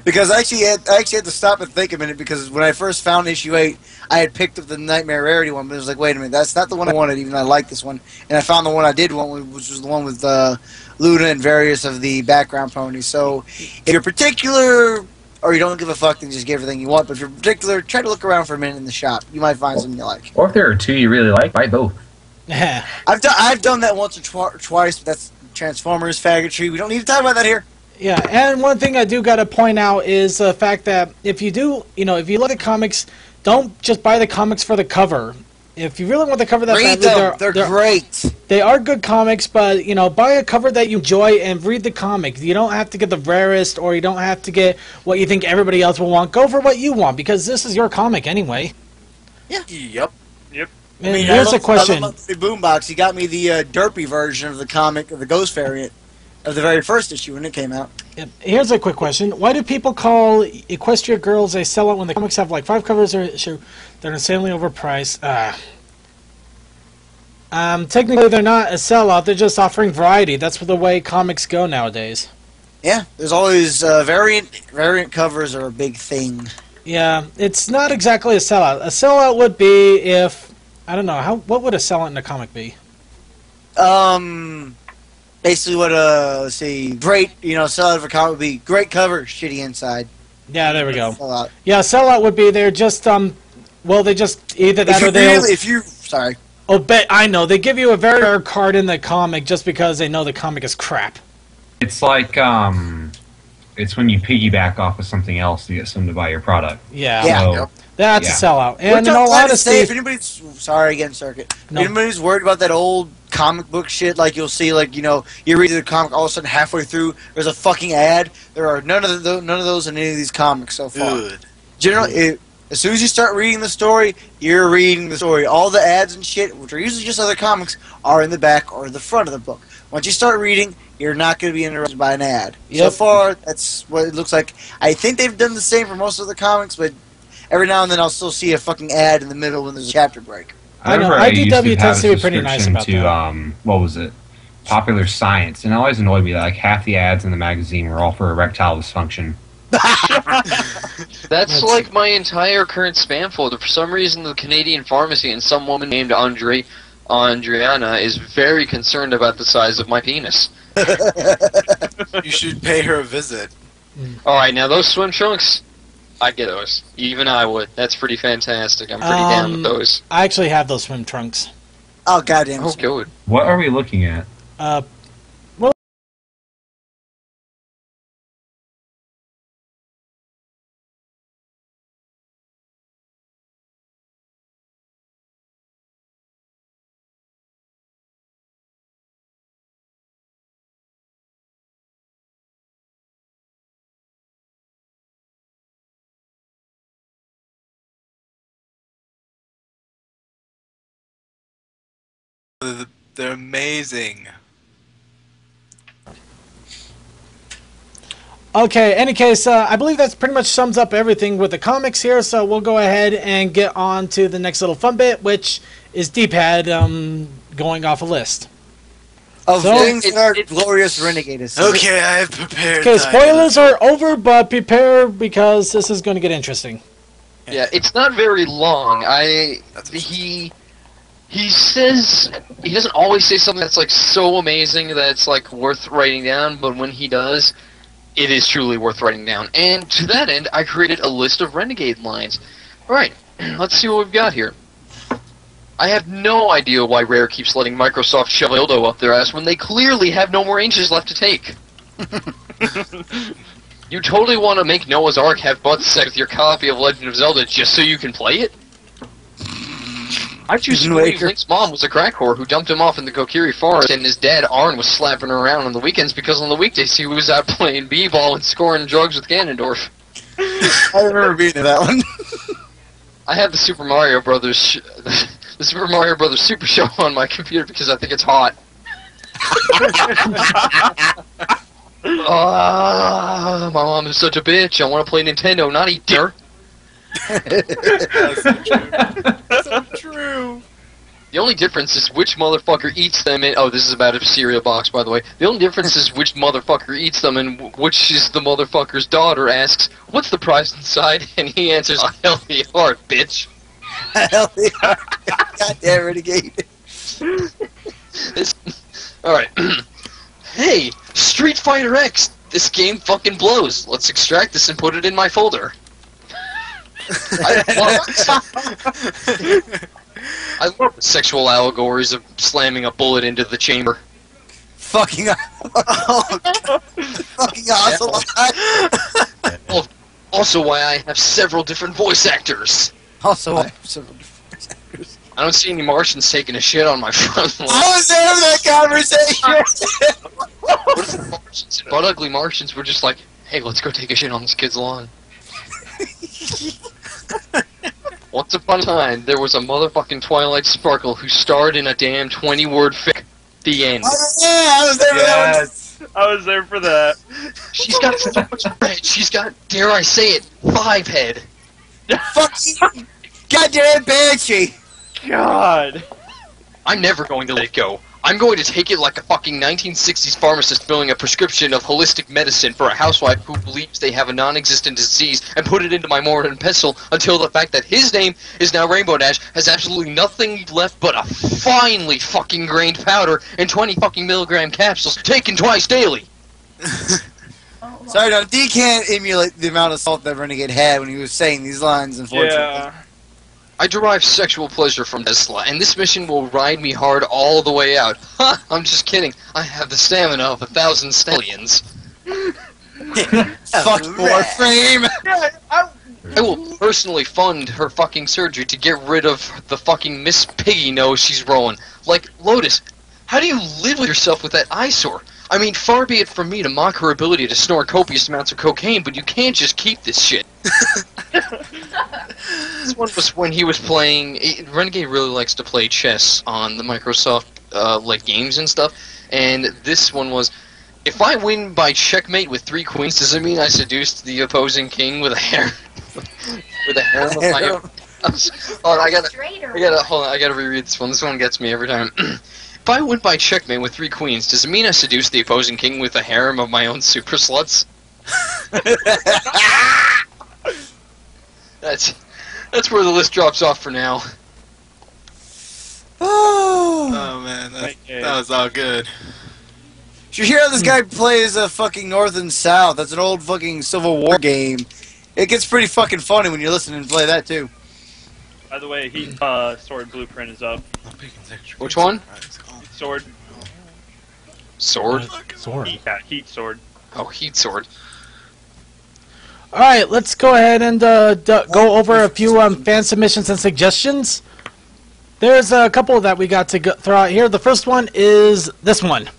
Because I actually had to stop and think a minute, because when I first found issue 8, I had picked up the Nightmare Rarity one, but it was like, wait a minute, that's not the one I wanted, even though I like this one. And I found the one I did want, which was the one with Luna and various of the background ponies. So, if you're particular, or you don't give a fuck, then just get everything you want. But if you're particular, try to look around for a minute in the shop. You might find something you like. Or if there are two you really like, buy both. I've done that once or twice, but that's Transformers, faggotry. We don't need to talk about that here. Yeah, and one thing I do got to point out is the fact that if you do, if you look at comics, don't just buy the comics for the cover. If you really want the cover that read them. They're great. They are good comics, but buy a cover that you enjoy and read the comic. You don't have to get the rarest, or you don't have to get what you think everybody else will want. Go for what you want, because this is your comic anyway. Yeah. Yep. And here's a question. I love the Boombox. He got me the derpy version of the comic of the Ghost variant of the very first issue when it came out. Yep. Here's a quick question. Why do people call Equestria Girls a sellout when the comics have like 5 covers or they're insanely overpriced? Technically they're not a sellout, they're just offering variety. That's the way comics go nowadays. Yeah, there's always variant covers are a big thing. Yeah, it's not exactly a sellout. A sellout would be if I don't know what would a sellout in a comic be? Basically what let's see, great, sellout of a comic would be great cover, shitty inside. Yeah, there we go. Sellout. Yeah, sellout would be they're just well they just either that or they sorry. Oh, I know they give you a very rare card in the comic just because they know the comic is crap. It's like it's when you piggyback off of something else to get someone to buy your product. Yeah, So, that's yeah. a sellout. And in all honesty, if anybody's sorry again, Circuit. No. If anybody's worried about that old comic book shit, like you'll see, like you read the comic, all of a sudden halfway through, there's a fucking ad. There are none of those in any of these comics so far. Good. Generally, as soon as you start reading the story, you're reading the story. All the ads and shit, which are usually just other comics, are in the back or the front of the book. Once you start reading, you're not going to be interrupted by an ad. Yep. So far, that's what it looks like. I think they've done the same for most of the comics, but every now and then I'll still see a fucking ad in the middle when there's a chapter break. I know, remember IDW tends to have a be pretty nice subscription about to, what was it? Popular Science, and it always annoyed me that like half the ads in the magazine were all for erectile dysfunction. That's like my entire current spam folder. For some reason, the Canadian pharmacy and some woman named Andriana is very concerned about the size of my penis. You should pay her a visit. Alright, now those swim trunks, I get those. Even I would. That's pretty fantastic. I'm pretty down with those. I actually have those swim trunks. Oh, goddamn. Oh, good. What are we looking at? They're amazing. Okay, any case, I believe that pretty much sums up everything with the comics here, so we'll go ahead and get on to the next little fun bit, which is D-pad going off a list. Of things that are glorious renegaders. Okay, I have prepared. Okay, spoilers are over, but prepare because this is going to get interesting. Yeah, it's not very long. He says he doesn't always say something that's like so amazing that it's like worth writing down, but when he does, it is truly worth writing down. And to that end, I created a list of renegade lines. Alright, let's see what we've got here. I have no idea why Rare keeps letting Microsoft shove dildo up their ass when they clearly have no more inches left to take. You totally want to make Noah's Ark have butt sex with your copy of Legend of Zelda just so you can play it? I choose to believe Link's mom was a crack whore who dumped him off in the Kokiri forest, and his dad, Arn, was slapping her around on the weekends because on the weekdays he was out playing b-ball and scoring drugs with Ganondorf. I remember reading that one. I have the Super Mario Brothers the Super Mario Brothers Super Show on my computer because I think it's hot. My mom is such a bitch. I want to play Nintendo, not eat dinner. That's so true. So true. The only difference is which motherfucker eats them and... Oh, this is about a cereal box, by the way. The only difference is which motherfucker eats them and which is the motherfucker's daughter asks, "What's the prize inside?" And he answers, "A healthy heart, bitch." Healthy heart. Goddamn renegade. Alright. Hey, Street Fighter X! This game fucking blows. Let's extract this and put it in my folder. I love the sexual allegories of slamming a bullet into the chamber. Fucking awesome. Also why I have several different voice actors. Also I have several different voice actors. I don't see any Martians taking a shit on my front lawn. I was there for that conversation! What if the Martians, butt ugly Martians, were just like, "Hey, let's go take a shit on this kid's lawn." Once upon a time, there was a motherfucking Twilight Sparkle who starred in a damn 20-word fic. The end. Oh, yeah, I was there for that one. I was there for that. She's got so much head. She's got, dare I say it, 5 head. Fuck you! Goddamn banshee! God. I'm never going to let it go. I'm going to take it like a fucking 1960s pharmacist filling a prescription of holistic medicine for a housewife who believes they have a non-existent disease and put it into my mortar and pestle until the fact that his name is now Rainbow Dash has absolutely nothing left but a finely fucking grained powder and 20 fucking milligram capsules taken twice daily. Sorry, no, D can't emulate the amount of salt that Renegade had when he was saying these lines, unfortunately. Yeah. I derive sexual pleasure from Tesla, and this mission will ride me hard all the way out. Ha! I'm just kidding. I have the stamina of 1,000 stallions. Fuck Warframe! I will personally fund her fucking surgery to get rid of the fucking Miss Piggy nose she's rolling. Like, Lotus, how do you live with yourself with that eyesore? I mean, far be it from me to mock her ability to snort copious amounts of cocaine, but you can't just keep this shit. This one was when he was playing... Renegade really likes to play chess on the Microsoft like games and stuff, and this one was... If I win by checkmate with 3 queens, does it mean I seduced the opposing king with a hair... with a harem of my own? Hold on, I gotta reread this one. This one gets me every time. If I win by checkmate with 3 queens, does it mean I seduced the opposing king with a harem of my own super sluts? That's where the list drops off for now. Oh man, that was all good. Did you hear how this guy plays fucking North and South? That's an old fucking Civil War game. It gets pretty fucking funny when you're listening to play that too. By the way, Heat Sword Blueprint is up. Which one? Sword. Sword? Sword. Heat Sword. Oh, Heat Sword. Alright, let's go ahead and go over a few fan submissions and suggestions. There's a couple that we got to throw out here. The first one is this one.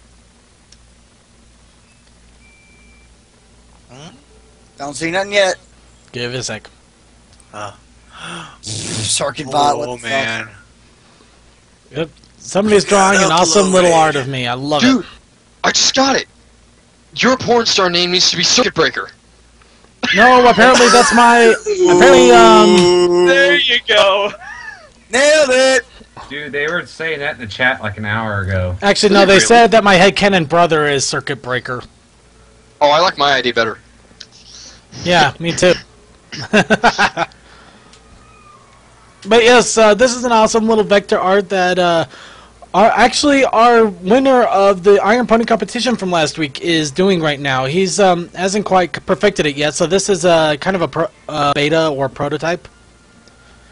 Don't see nothing yet. Give it a sec. Circuit bot, what the man. fuck? Yep. Somebody's drawing an awesome little art of me. I love it. Dude, I just got it. Your porn star name needs to be Circuit Breaker. No, apparently that's my... There you go. Nailed it! Dude, they were saying that in the chat like an hour ago. Actually, no, they said that my headcanon brother is Circuit Breaker. Oh, I like my ID better. Yeah, me too. But yes, this is an awesome little vector art that our winner of the Iron Pony competition from last week is doing right now. He's hasn't quite perfected it yet, so this is kind of a beta or prototype.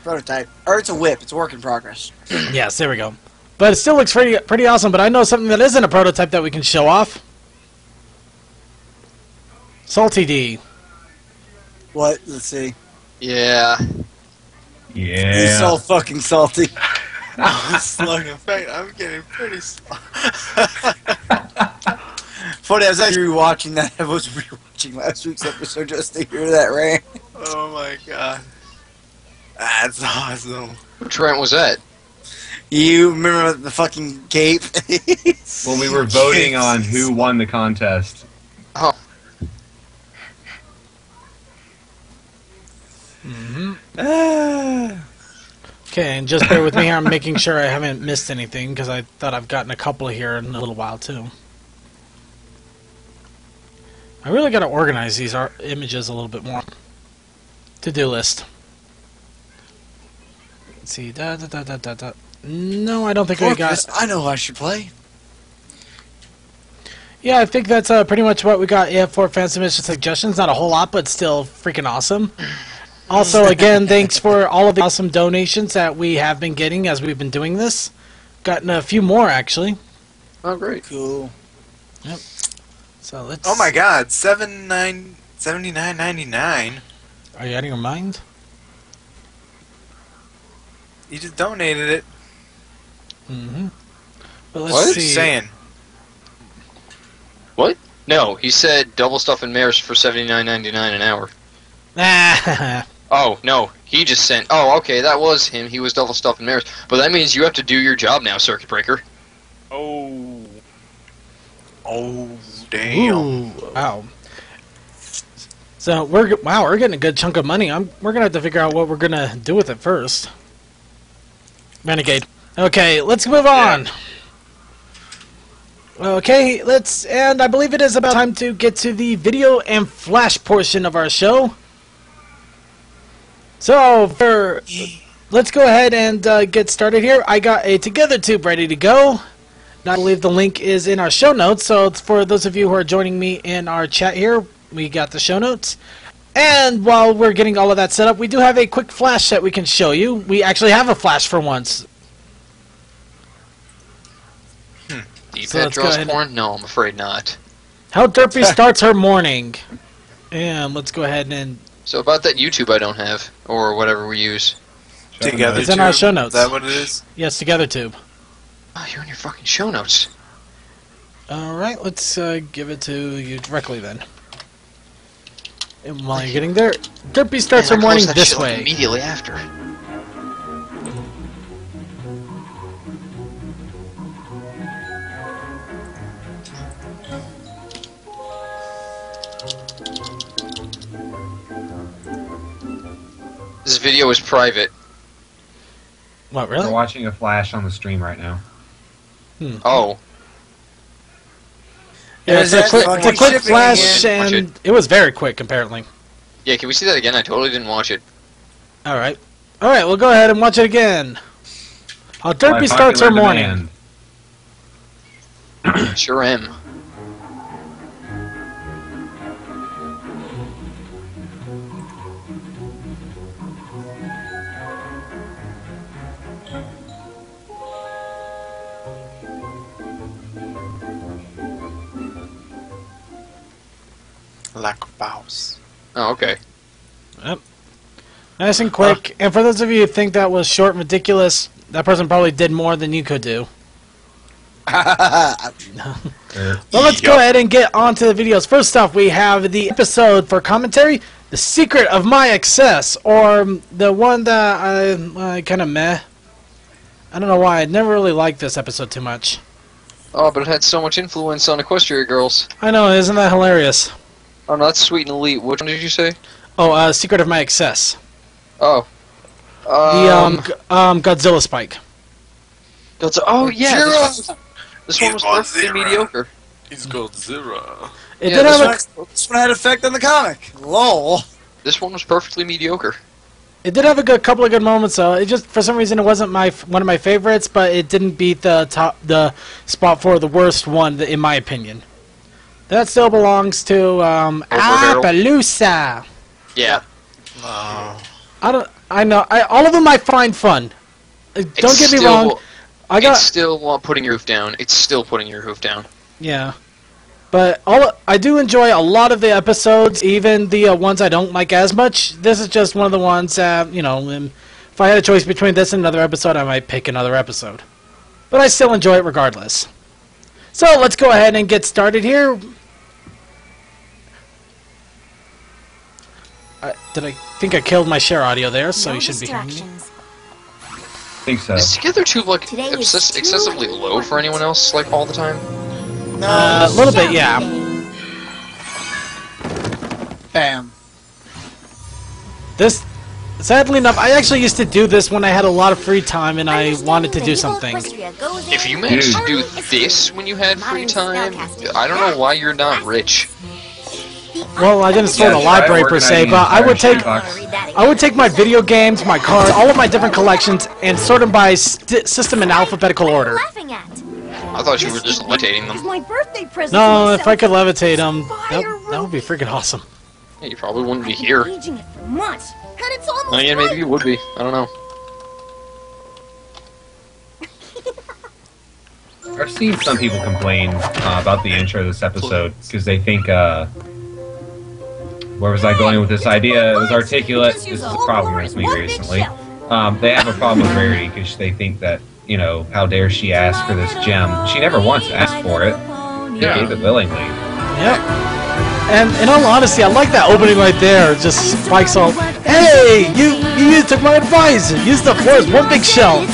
Prototype. Or it's a whip. It's a work in progress. Yes, there we go. But it still looks pretty awesome, but I know something that isn't a prototype that we can show off. Salty D. What? Let's see. Yeah. Yeah. He's so fucking salty. Slug effect. I'm getting pretty slow. Funny, I was actually rewatching that. I was rewatching last week's episode just to hear that rant. Oh my god. That's awesome. Which rant was that? You remember the fucking cape? When we were voting on who won the contest. Oh. Okay, and just bear with me here. I'm making sure I haven't missed anything because I thought I've gotten a couple here in a little while too. I really got to organize these images a little bit more. To-do list. Let's see. No, I don't think I got. I know who I should play. Yeah, I think that's pretty much what we got for fan submission suggestions. Not a whole lot, but still freaking awesome. Also, again, thanks for all of the awesome donations that we have been getting as we've been doing this. Gotten a few more, actually. Oh, great. Cool. Yep. So let's... Oh my god, $79.99. Are you out of your mind? You just donated it. Mm-hmm. But let's What? see. Just saying. What? No, he said double stuff and mares for $79.99 an hour. Ah. Oh, no, he just sent... Oh, okay, that was him. He was double stuff and mares. But that means you have to do your job now, Circuit Breaker. Oh. Oh, damn. Ooh, wow. So we're getting a good chunk of money. We're gonna have to figure out what we're gonna do with it first. Renegade. Okay, let's move on. Okay, and I believe it is about time to get to the video and flash portion of our show. So, let's go ahead and get started here. I got a Together Tube ready to go. I believe the link is in our show notes, so it's for those of you who are joining me in our chat here, we got the show notes. And while we're getting all of that set up, we do have a quick flash that we can show you. We actually have a flash for once. D-pad draws porn? No, I'm afraid not. How Derpy starts her morning. And let's go ahead and... So about that YouTube I don't have, or whatever we use. Together It's in our show notes. Is that what it is? Yes, Together Tube. Oh, you're in your fucking show notes. Alright, let's give it to you directly then. And while you're getting there, Derpy starts her morning this way. Immediately after. This video is private. What, really? We're watching a flash on the stream right now. Oh. Yeah, it's a quick flash, and it was very quick, apparently. Yeah, can we see that again? I totally didn't watch it. Alright. Alright, we'll go ahead and watch it again. How Derpy starts her morning. Sure am. Lack of bows. Oh, okay. Yep. Nice and quick. And for those of you who think that was short and ridiculous, that person probably did more than you could do. Well, let's go ahead and get on to the videos. First off, we have the episode for commentary, The Secret of My Excess, or the one that I kind of meh. I don't know why. I never really liked this episode too much. Oh, but it had so much influence on Equestria girls. I know, isn't that hilarious? Oh, no, that's Sweet and Elite. Which one did you say? Oh, Secret of My Excess. Oh. The Godzilla Spike. Oh, yeah. This one was perfectly mediocre. He's Godzilla. It did have this one had effect on the comic. Lol. This one was perfectly mediocre. It did have a couple of good moments, though. It just, for some reason, it wasn't one of my favorites, but it didn't beat the spot for the worst one, in my opinion. That still belongs to Appaloosa. Yeah. I know. All of them I find fun. Don't get me wrong. It's still putting your hoof down. It's still putting your hoof down. Yeah. But I do enjoy a lot of the episodes, even the ones I don't like as much. This is just one of the ones that, you know, if I had a choice between this and another episode, I might pick another episode. But I still enjoy it regardless. So let's go ahead and get started here. I think I killed my share audio there, so you should be hearing me. I think so. Is Together Tube like excessively low for anyone else, like all the time? A little bit, yeah. Bam. This, sadly enough, I actually used to do this when I had a lot of free time and I wanted to do something. If you managed to do this when you had free time, I don't know why you're not rich. Well, I didn't start a library per se, but I would take my video games, my cards, all of my different collections, and sort them by system in alphabetical order. I thought you were just levitating them. My birthday present. No, if I could levitate them, that would be freaking awesome. Yeah, you probably wouldn't be here. Oh yeah, maybe you would be. I don't know. I've seen some people complain about the intro of this episode because they think, where was I going with this idea? It was articulate. This is a problem with me recently. They have a problem with Rarity because they think that, you know, how dare she ask for this gem? She never once asked for it. She gave it willingly. Yep. And in all honesty, I like that opening right there. Just spikes all. Hey, you took my advice. Use the floor as one big shell.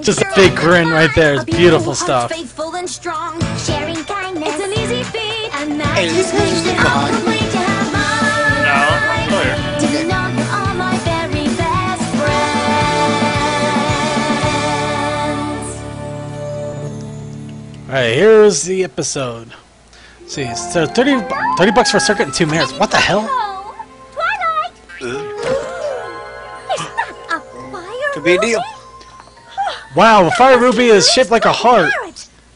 Just a big grin right there. It's beautiful stuff. Hey, this is the God. No, I'm still here. Alright, here's the episode. Let's see, so 30 bucks for a circuit in 2 minutes. What the hell? Twilight! Is that a fire Could be a deal. Wow, a fire ruby is shaped like a heart.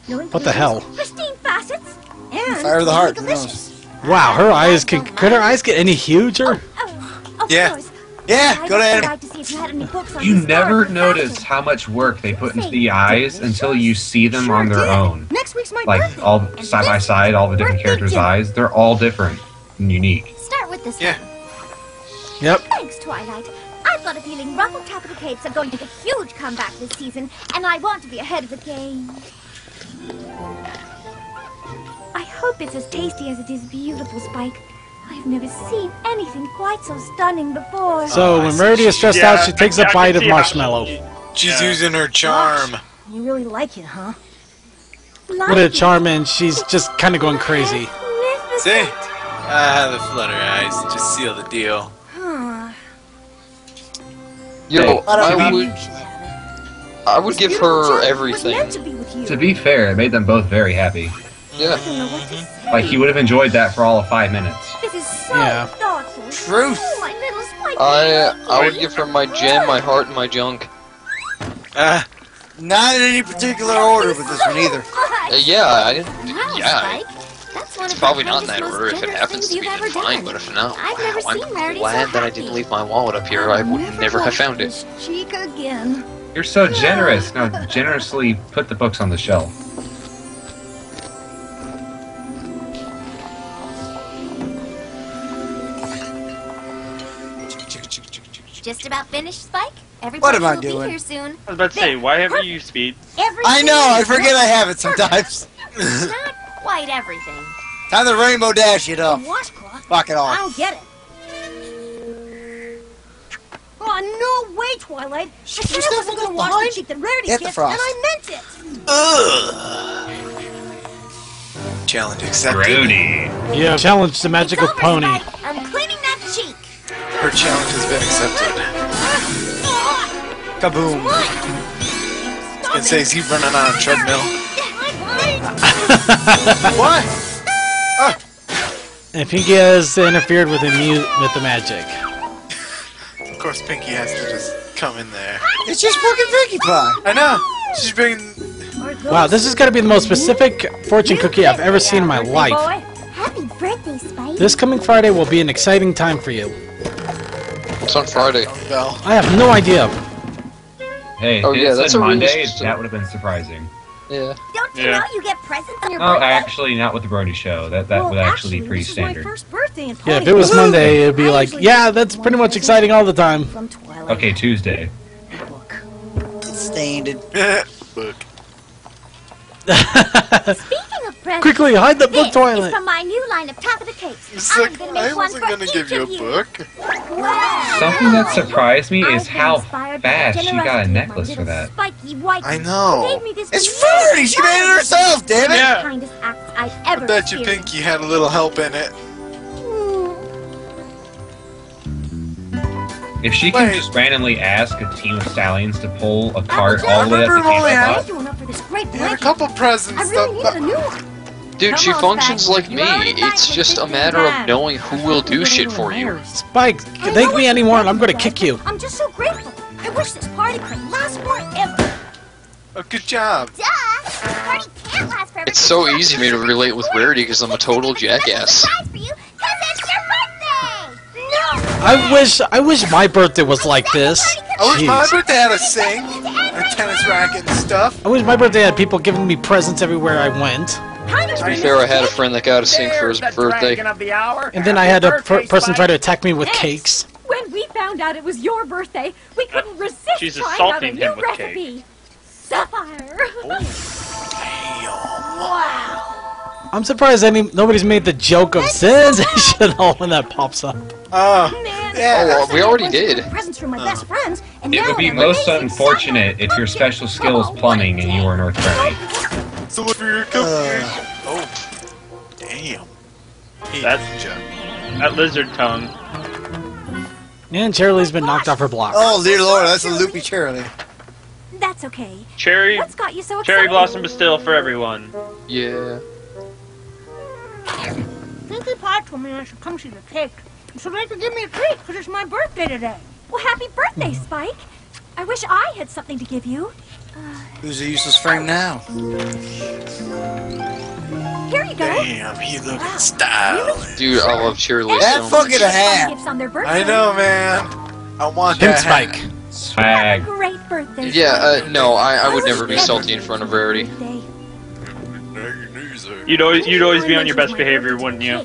What the hell? Pristine facets and Fire of the heart. Who delicious. knows? Wow, her eyes could her eyes get any huger? Of Yeah. course. Yeah, I go to just Annie. like to see if you had any books on You historical never fashion. notice how much work they put into the eyes until you see them on their own. Next week's my Like birthday. all And side by this side, all the different birthday characters' dinner. eyes, they're all different and unique. Start with this Yeah. one. Yep. Thanks, Twilight. I've got a feeling Ruffled Capital Capes are going to make a huge comeback this season, and I want to be ahead of the game. I hope it's as tasty as it is beautiful, Spike. I've never seen anything quite so stunning before. So when Rarity is stressed out, she takes a bite of marshmallow. She's using her charm. You really like it, huh? With a charm and she's just kind of going crazy. See? The flutter eyes. Just seal the deal. Yo, Hey, I would give her everything. To be fair, it made them both very happy. Yeah. Like, he would have enjoyed that for all of 5 minutes. This is so Yeah. thoughtful. Truth. Oh, my little Spike. I would give her my gem, my heart, and my junk. Not in any particular order with this one either. Yeah, I didn't. Wow, Yeah, Spike. That's one it's of probably the not in that kindest, order. most If it generous happens to things be, you've then ever fine. done. But if not, I've never I'm seen Rarity so glad that I happy. didn't leave my wallet up here. I would never have found it. This cheek again. You're so generous. Now, generously put the books on the shelf. Just about finished, Spike? Everybody What am I will doing? be here soon. I was about to say, why haven't you speed? I know, I forget I have it sometimes. Not quite everything. Time to Rainbow Dash it up. Washcloth? Fuck it I all. don't get it. Oh, no way, Twilight. I said I wasn't going to wash the cheek that Rarity Get the gets, frost. and I meant it. Ugh. Challenge accepted. Brony. Yeah, challenge the magical It's over, pony. Spike. I'm cleaning that cheek. Her challenge has been accepted. Kaboom. It says he's running on a treadmill. What? And Pinky has interfered with the magic. Of course, Pinky has to just come in there. It's just fucking Pinkie Pie. I know. She's bringing. Wow, this is gotta be the most specific fortune cookie I've ever seen in my life. Happy birthday, Spike. This coming Friday will be an exciting time for you. It's on Friday. Bell. I have no idea. Hey, Oh, if yeah, it that's said a really Monday, specific- that would have been surprising. Yeah. Don't you Yeah. know you get presents on your Oh, birthday? actually, not with the Brony show. That would actually be pretty this is my standard. first birthday in Yeah, if it was Ponyville. Monday, it'd be I like, usually yeah, get that's one pretty much present exciting all the time. From Twilight. Okay, Tuesday. A book. Stained it. Book. Speaking of presents, Quickly, hide the this book, is Twilight. from my new line of taffeta cakes. It's I'm like, gonna make I one wasn't for gonna each give you a of you. book. Wow. Something that surprised me I've is been how inspired by the fast she got a generosity of my necklace for little that. Spiky white I who know. gave me this It's beautiful Furry! She made it herself, damn it! Yeah. kindest act I've I ever bet you experienced. Pinky had a little help in it. If she can Wait. just randomly ask a team of stallions to pull a cart Applejack, all the way up remember the only cable half- box, Doing up for this great He had a blanket. couple presents. I really needed a new one. Dude, Come she on, functions Spike. like me. You're already It's back just with a matter of 15 knowing who will do shit for you. Spike, thank me anymore and I'm gonna kick you. I'm just so grateful. I wish this party could last forever. Oh, good job. Duh! The party can't last forever. It's so easy for me to relate with Rarity because I'm a total jackass. Surprise for you, 'cause it's your birthday! No! I wish my birthday was like this. I wish my Jeez. birthday had a sing, a tennis racket and stuff. I wish my birthday had people giving me presents everywhere I went. To be fair, I had a friend that got a sink for his birthday. And then I had a person try to attack me with cakes. When we found out it was your birthday, we couldn't resist She's trying out a assaulting new him with recipe. Sapphire. Wow! I'm surprised nobody's made the joke of sensational when that pops up. Man, Yeah. Oh, well, we already did. presents from my best friends, and it now would be I'm most amazing unfortunate if your special skill is plumbing and you were North Brony. So look for your cupcake. Oh, damn. Hey, That's- ninja. That lizard tongue. And Cherylee's been knocked off her block. Oh, dear lord, that's a loopy Charlie. That's That's okay. Cherry What's got you so excited? Cherry Blossom Bastille for everyone. Yeah. Pinkie Pie told me I should come see the cake, so they could give me a treat, because it's my birthday today. Well, happy birthday, Spike. I wish I had something to give you. Who's a useless frame now? Here you go. Damn, he looking stylish. Dude, I love Cheerily That so much. fucking hat. Gifts on their birthday. I know, man. I want Pimp that hat. Spike. Swag. Great birthday. Yeah, no, I would never be salty in front of Rarity. You'd always be on your best behavior, wouldn't you?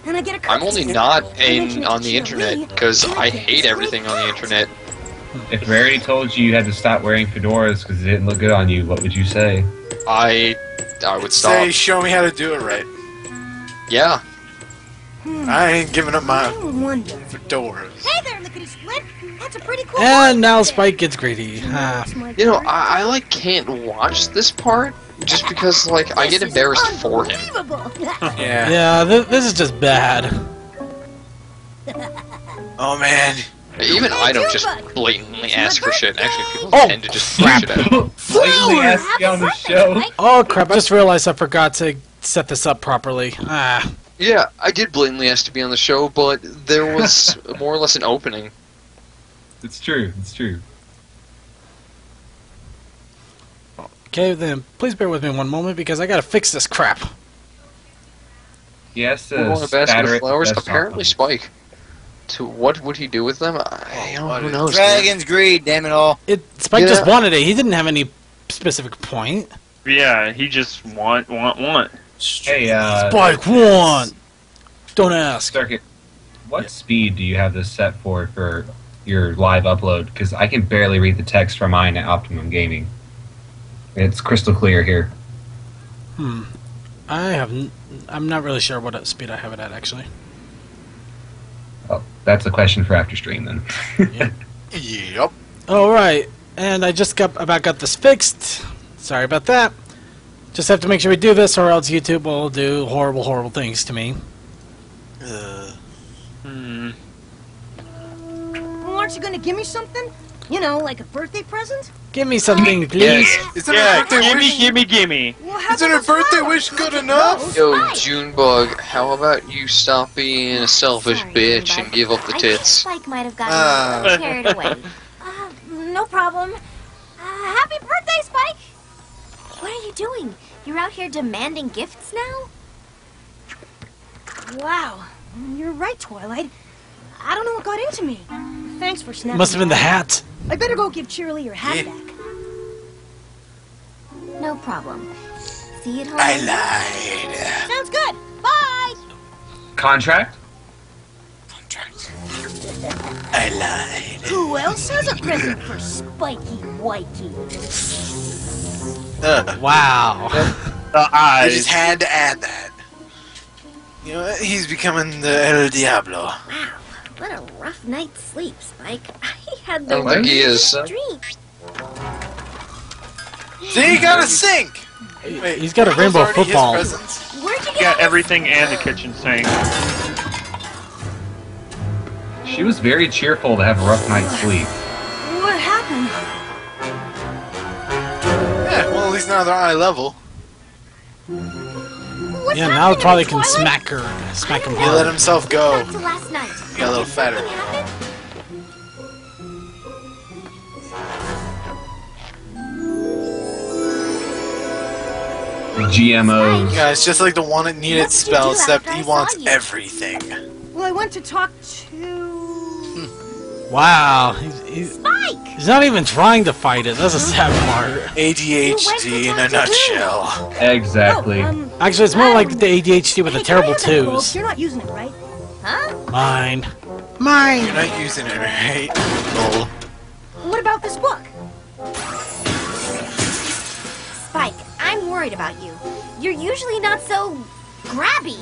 And I get a I'm only not on the internet because I hate everything on the internet. If Rarity told you had to stop wearing fedoras because it didn't look good on you, what would you say? I would stop. Say, show me how to do it right. Yeah. I ain't giving up my wonder. fedoras. Hey there, lickety split. That's a pretty cool And now Spike gets greedy. Ah. You know, I like can't watch this part just because like I get embarrassed for him. Yeah. Yeah, this is just bad. Oh man. Even I don't just blatantly ask for shit. Actually, people Oh, tend to just throw shit at me. Blatantly asked you on the show. Oh crap, I just realized I forgot to set this up properly. Ah. Yeah, I did blatantly ask to be on the show, but there was more or less an opening. It's true. It's true. Okay, then please bear with me one moment because I gotta fix this crap. Yes, We're on a basket of flowers. Apparently, Spike. To what would he do with them? Who knows? Dragon's greed, damn it all. Spike just wanted it. He didn't have any specific point. Yeah, he just want. Hey, Spike, want! Don't ask. Circuit, what speed do you have this set for your live upload? Because I can barely read the text from mine at Optimum Gaming. It's crystal clear here. I'm not really sure what speed I have it at, actually. Oh, that's a question for after stream then. Yep. Alright, and I just about got this fixed. Sorry about that. Just have to make sure we do this or else YouTube will do horrible, horrible things to me. Well, aren't you gonna give me something? You know, like a birthday present? Give me something, please. Isn't a birthday wish? Gimme. Well, how Isn't a birthday wish good enough? Yo, Junebug, how about you stop being a selfish bitch and give up the I think tits? Spike might have gotten a little carried away. No problem. Happy birthday, Spike! What are you doing? You're out here demanding gifts now? Wow, you're right, Twilight. I don't know what got into me. Thanks for snapping. Must have been the hat. I better go give Cheerily your hat back. No problem. See you at home. I lied. Sounds good. Bye. Contract? I lied. Who else has a present for Spiky Wikey? Wow. I just had to add that. You know what? He's becoming the El Diablo. Wow, what a rough night's sleep, Spike. I had I the don't think he is. weirdest dream. See, you gotta sync. Wait, He's got a rainbow already his football. presents? Where'd you He got everything and the kitchen sink. She was very cheerful to have a rough night's sleep. What happened? Yeah, well, at least now they're on eye level. What's Yeah, now happening, probably can Twilight? smack him He hard. let himself go. Back to last night. He got a little fatter. Something happened? GMOs. Yeah, it's just like the one that needed What did you spell, do except after I he saw wants you? everything. Well, I went to talk to... Wow. He's Spike! he's not even trying to fight it. That's a sad part. ADHD in a nutshell. Exactly. Actually, it's more like the ADHD with the Hey, terrible can I have that book? twos. You're not using it, right? Huh? Mine. You're Mine. not using it, right? Lol. What about this book? Spike, I'm worried about you. You're usually not so grabby.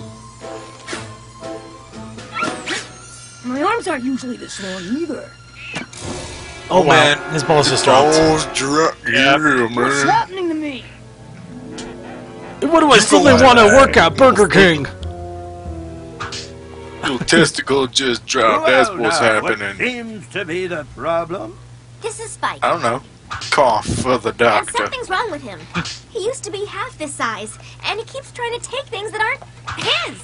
My arms aren't usually this long either. Oh, wow. man. His balls just dropped. Yeah, What's man. happening to me? What do I suddenly want to work at Burger King? Your testicle just dropped. That's what's happening. What seems to be the problem? This is Spike. I don't know. Cough for the And doctor. something's wrong with him. He used to be half this size, and he keeps trying to take things that aren't his.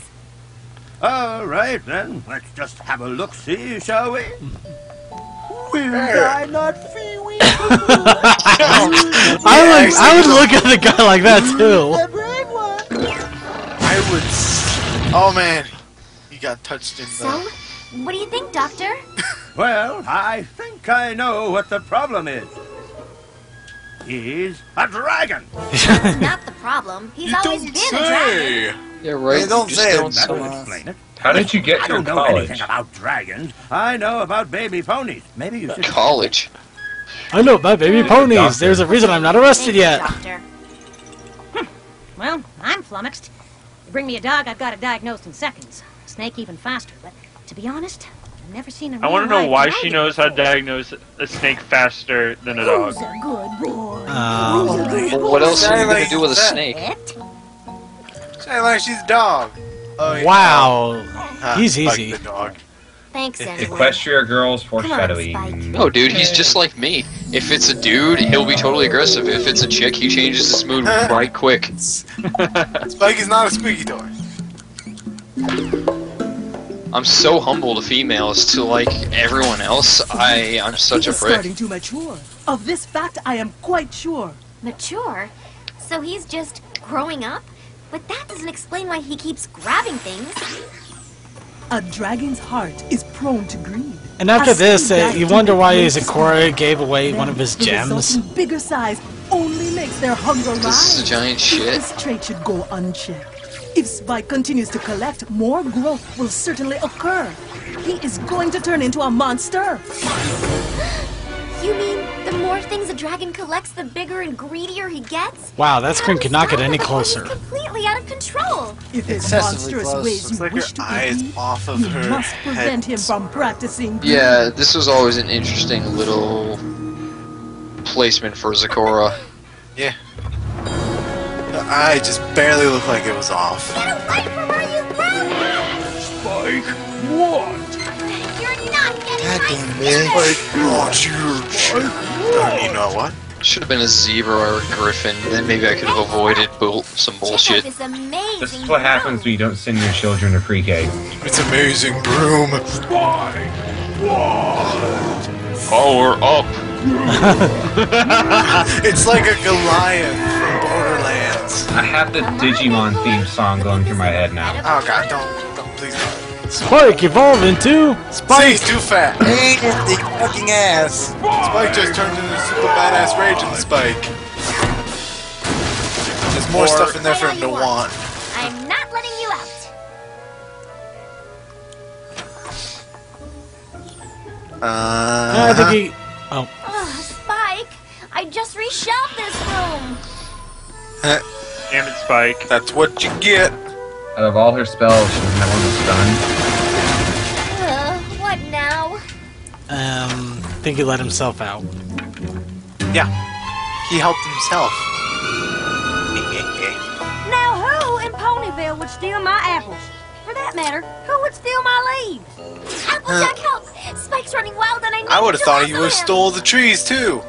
All right, then. Let's just have a look-see, shall we? Will I not feel we I would look at the guy like that too. I would. Oh man, he got touched in the. So, what do you think, Doctor? Well, I think I know what the problem is. He's a dragon. That's not the problem. He's always been a dragon. Yeah, right. They don't Just say it. don't That sell will it. explain it. How did you get I through don't know college? anything about dragons. I know about baby ponies. Maybe you should. College. I know about baby ponies. There's a reason I'm not arrested yet. Doctor. Well, I'm flummoxed. You bring me a dog, I've got it diagnosed in seconds. A snake even faster, but to be honest, I've never seen a I want to know real why live she dragon knows how to before. diagnose a snake faster than a dog. Who's a good boy? Well, what else are you gonna do with a snake? Say like she's a dog. Oh, yeah. Wow. He's Like easy. the dog. Thanks, anyway. Equestria girls Come on, foreshadowing. No, dude, he's just like me. If it's a dude, he'll be totally aggressive. If it's a chick, he changes his mood right quick. Spike is not a squeaky door. I'm so humble to females, to like everyone else. I'm such a He's prick. starting to mature. Of this fact, I am quite sure. Mature? So he's just growing up? But that doesn't explain why he keeps grabbing things. A dragon's heart is prone to greed. And after A this, skin you that wonder why makes Izakura gave away one of his the gems. resulting bigger size only makes their hunger This rise. is a giant If shit. this trait should go unchecked, if Spike continues to collect, more growth will certainly occur. He is going to turn into a monster. You mean the more things a dragon collects, the bigger and greedier he gets? Wow, that screen could not get any closer. Completely out of control. If his Excessively monstrous close. ways Looks you like wish her to eye is defeat, off of you her must prevent him head. from practicing greed. Yeah, this was always an interesting little placement for Zakora. Yeah. The eye just barely looked like it was off. Get away from her, you brute! Spike, what? You're not getting God my damn it. You know what? Should have been a zebra or a griffin. Then maybe I could have avoided some bullshit. This amazing This is what happens when you don't send your children to pre-K. It's amazing broom. Power up! It's like a Goliath from Borderlands. I have the Digimon theme song going through my head now. Oh god, don't please don't. Spike evolve into See, Spike. he's too fat. Ain't it the fucking ass? Spike just turned into super badass Raging Spike. There's more stuff in there for him to want. I'm not letting you out. I think he. Oh, Ugh, Spike, I just reshelved this room. Damn it, Spike. That's what you get. Out of all her spells, she doesn't have one that's done. What now? I think he let himself out. Yeah, he helped himself. Now, who in Ponyville would steal my apples? For that matter, who would steal my leaves? Applejack, help! Spike's running wild and I need I would have to thought he lasso would have him. stole the trees too.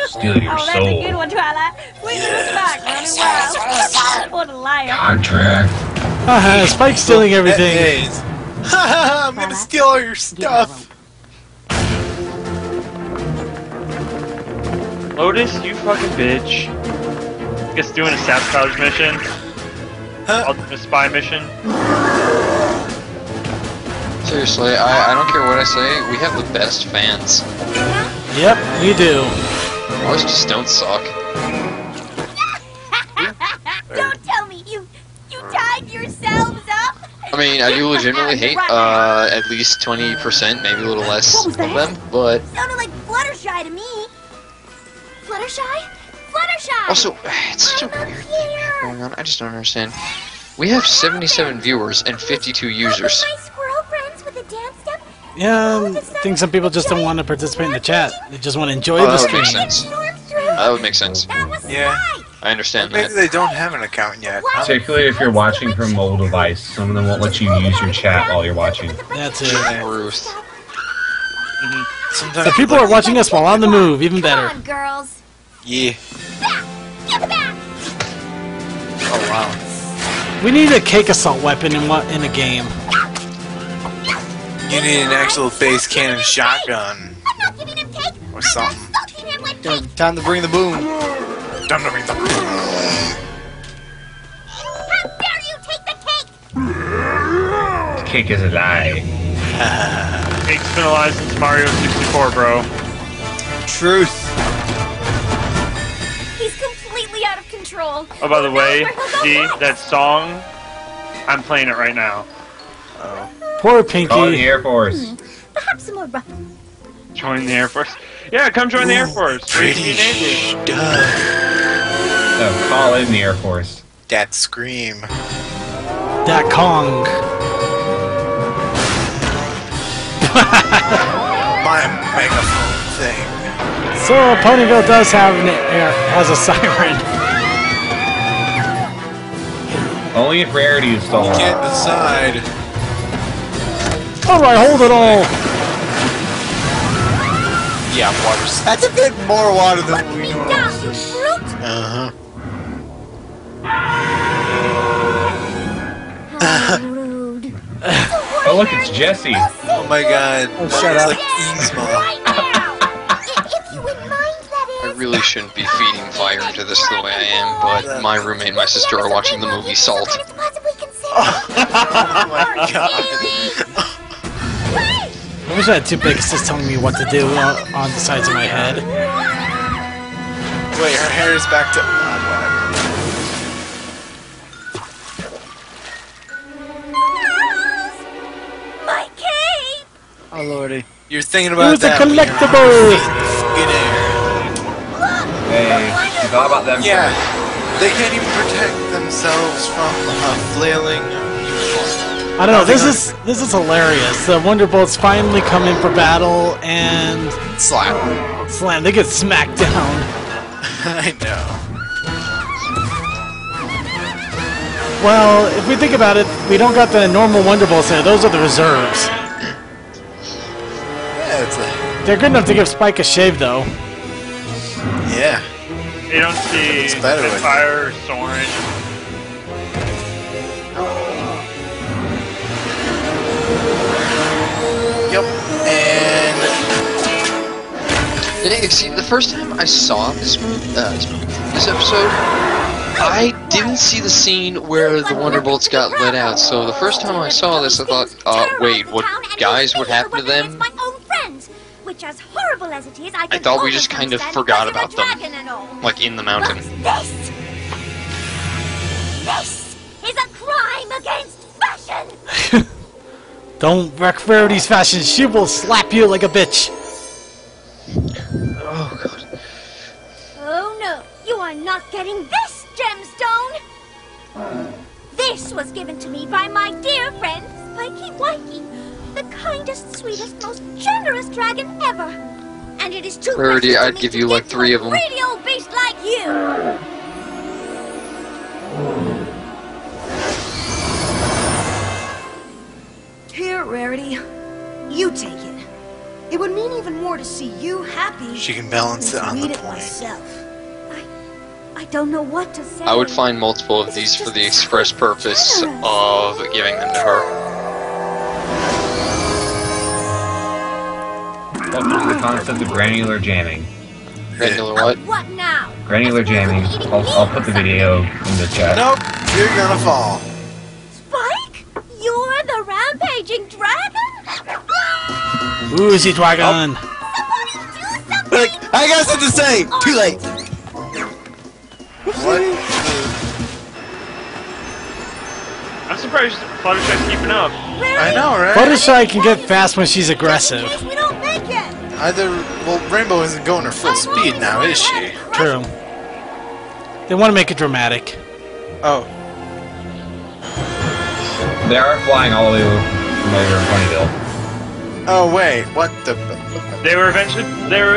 Steal your Oh, that's a soul. good one, Twilight. Sweet little Spike running wild. What a liar. Contract. Haha, Spike's stealing everything. Haha, I'm gonna steal all your stuff. Lotus, you fucking bitch. Guess doing a sabotage mission. Ultimate spy mission. Seriously, I don't care what I say, we have the best fans. Yep, we do. Ours just don't suck. Don't tell me you tied yourselves up. I mean, I do legitimately hate at least 20%, maybe a little less What was of that? them, but Sounded like Fluttershy to me. Fluttershy? Fluttershy! also, it's such a weird thing going on. I just don't understand. We have 77 viewers and 52 users. My squirrel friends with a dance step. Yeah, I think some people just don't want to participate in the chat. They just want to enjoy Oh, the that would stream. make sense. That would make sense. Yeah. I understand Maybe that. they don't have an account yet. Particularly if you're watching from a mobile device, some of them won't let you use your chat while you're watching. That's it. Ruth. Sometimes So people are watching us while on the move, even better. Come on, girls. Yeah. Get back. Oh wow. We need a cake assault weapon in a game. You need an actual face cannon shotgun. I'm not giving him cake. Or something. I'm soaking him with cake. Time to bring the boom. Time to bring the boom. How dare you take the cake? The cake is a lie. Cake's been alive since Mario 64, bro. Truth. He's completely out of control. Oh, by the way, Who knows where he'll see go that song? I'm playing it right now. Poor Pinky. Call the Air Force. Perhaps some more rough. Join the Air Force. Yeah, come join the Air Force. British duh. No, call in the Air Force. That scream. That Kong. My megaphone thing. So Ponyville does have has a siren. Only if rarity is stolen. Can't decide. Alright, hold it all. Yeah, water's. That's a bit more water than we me know. down, you brute! Uh How rude. Oh look, it's Jesse. Oh my god. Oh, shut up. Like Yzma. Right now! If you wouldn't mind, that I is. really shouldn't be feeding fire into this the way I am, but my roommate and my sister are watching the movie Salt. Oh my god. I wish I had two Pegasus telling me what to do on the sides of my head. Wait, her hair is back to. My cape! Oh lordy. You're thinking It about was a that. when you're collectible! fucking air. Hey, you thought about them Yeah. first. They can't even protect themselves from flailing. I don't know, this is hilarious. The Wonderbolts finally come in for battle and Slap. slam. They get smacked down. I know. Well, if we think about it, we don't got the normal Wonderbolts there. Those are the reserves. Yeah, it's a. They're good enough to give Spike a shave, though. Yeah. You don't see It's better with- Fire or Soren. Yep. And. See, the first time I saw this episode, I didn't see the scene where the Wonderbolts got let out. So the first time I saw this, I thought, wait, what, guys, what happened to them? My own friends, which, as horrible as it is, I thought we just kind of forgot about them, them. like in the mountain. This is a crime against fashion. Don't wreck Rarity's fashion. She will slap you like a bitch. Oh, God. Oh no, you are not getting this gemstone! This was given to me by my dear friend, Spiky Wikey, the kindest, sweetest, most generous dragon ever. And it is too Rarity, precious to I'd me give to you like 3 to of a them. greedy old beast like you! Here, Rarity. You take it. It would mean even more to see you happy. She can balance than it to on read the it point. myself. I don't know what to say. I would find multiple of these for the express purpose of giving them to her. Welcome to the concept of granular jamming. Granular what? What now? Granular jamming. I'll put the video in the chat. Nope. You're gonna fall. Spike? You're the rampaging dragon? Oozy Dragon. Like, I got something to say. Too late. What? I'm surprised Fluttershy's keeping up. I know, right? Fluttershy can get fast when she's aggressive. We don't make it. Either. Well, Rainbow isn't going her full speed now, is she? True. They want to make it dramatic. Oh. They are flying all the way from over in Ponyville. Oh, wait. What the. They were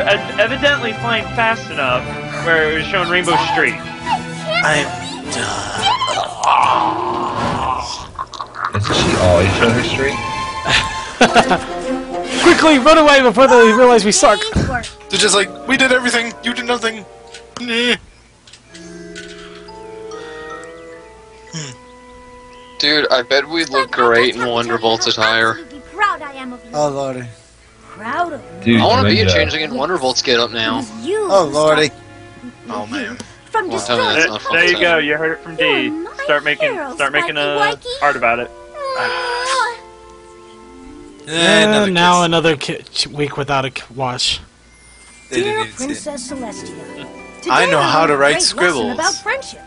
evidently flying fast enough where it was showing Rainbow Street. I'm done. Doesn't she always show her street? Quickly, run away before they realize we suck. They're just like, we did everything, you did nothing. Dude, I bet we'd look great in Wonderbolt's attire. Proud I am of you. Oh lordy. Proud of you. Dude, I want to be a Ninja. changeling in Wonderbolt's get up now. You Oh lordy. Oh man. from Well, tell me destroying that's not fun There you to go. say. You heard it from D. Start making Wakey. art about it. And now another week without a wash. They Dear didn't even see it. Princess Celestia, I today know how learned to a write great scribbles. lesson about friendship.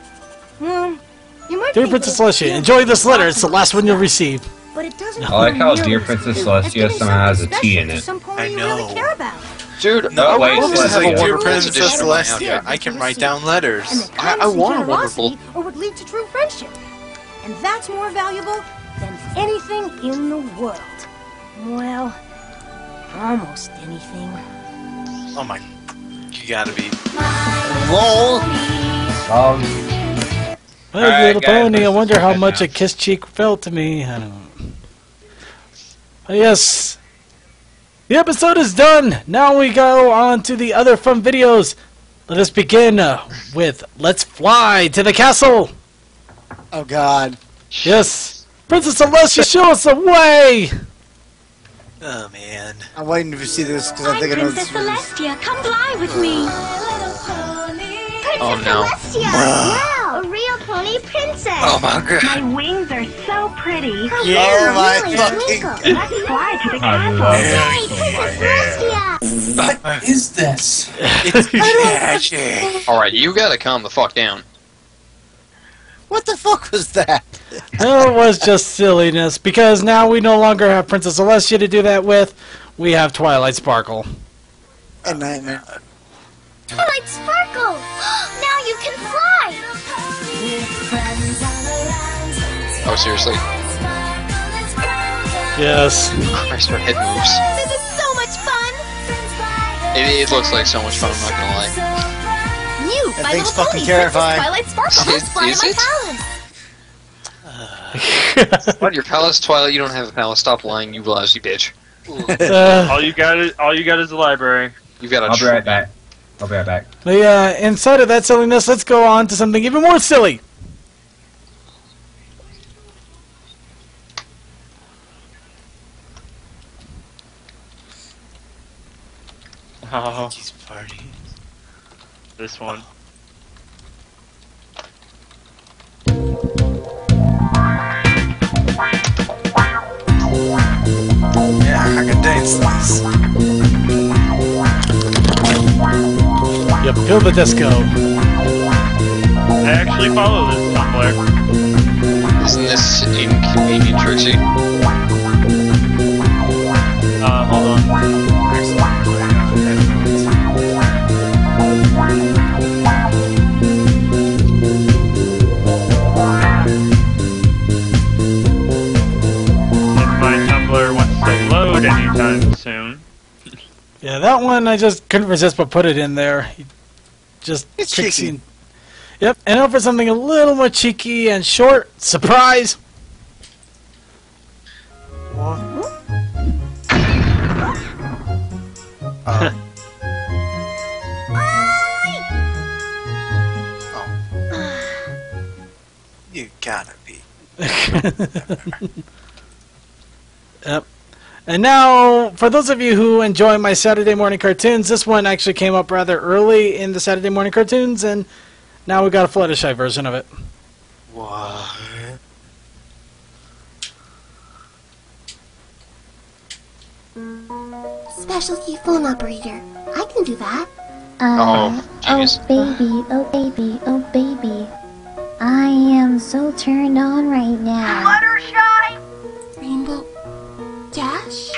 You might Dear think Princess that Celestia, enjoy this letter. It's the last one you'll receive. But it doesn't I like how feel Dear nearly Princess as good as Celestia getting somehow has a something T special in to it. some pony I you know. really care about. Dude, No, I wait, want this to is have like a Dear Wonderbolt's Princess edition right now, Celestia. yeah. I can write down letters. And the I kindness want and a Wonderbolt. generosity or would lead to true friendship. And that's more valuable than anything in the world. Well, almost anything. Oh my, you gotta be. Lol. My Alright, little guys, pony, I let's wonder just how head much now. a kiss cheek felt to me. I don't know. But yes. The episode is done. Now we go on to the other fun videos. Let us begin with Let's Fly to the Castle. Oh god. Yes. Princess Celestia, show us the way. Oh man. I'm waiting to see this because I think I know this. Celestia, come fly with me. Oh no. Wow, a real pony princess. Oh my god. My wings are so pretty. Oh my fucking. Let's fly to the I castle. love my hair. What is this? It's magic. Alright, you gotta calm the fuck down. What the fuck was that? No, it was just silliness because now we no longer have Princess Celestia to do that with. We have Twilight Sparkle. A nightmare. Twilight Sparkle. Now you can fly. Oh, seriously? Yes. Christ, her head moves. This is so much fun. It looks like so much fun, I'm not gonna lie. You, That my thing's little fucking pony, terrifying. Princess Twilight Sparkle, Is- must fly is in it? my palace. What, your palace, Twilight? You don't have a palace. Stop lying, you lousy bitch. All you got is the library. You've got a I'll be right back. I'll be right back. But yeah, inside of that silliness, let's go on to something even more silly. Oh, He's party. this one. Yeah, I can dance this. Yep, feel the disco. I actually follow this Tumblr. Isn't this inconvenient, Trixie? Hold on. If my Tumblr wants to load anytime soon. Yeah, that one I just couldn't resist but put it in there. Just It's Trixie. cheeky. Yep, and now for something a little more cheeky and short. Surprise! You gotta be. Yep. And now, for those of you who enjoy my Saturday morning cartoons, this one actually came up rather early in the Saturday morning cartoons, and now we got a Fluttershy version of it. What? Specialty phone operator. I can do that. Oh, jeez. Baby, oh baby, oh baby. I am so turned on right now. Fluttershy! Rainbow Dash?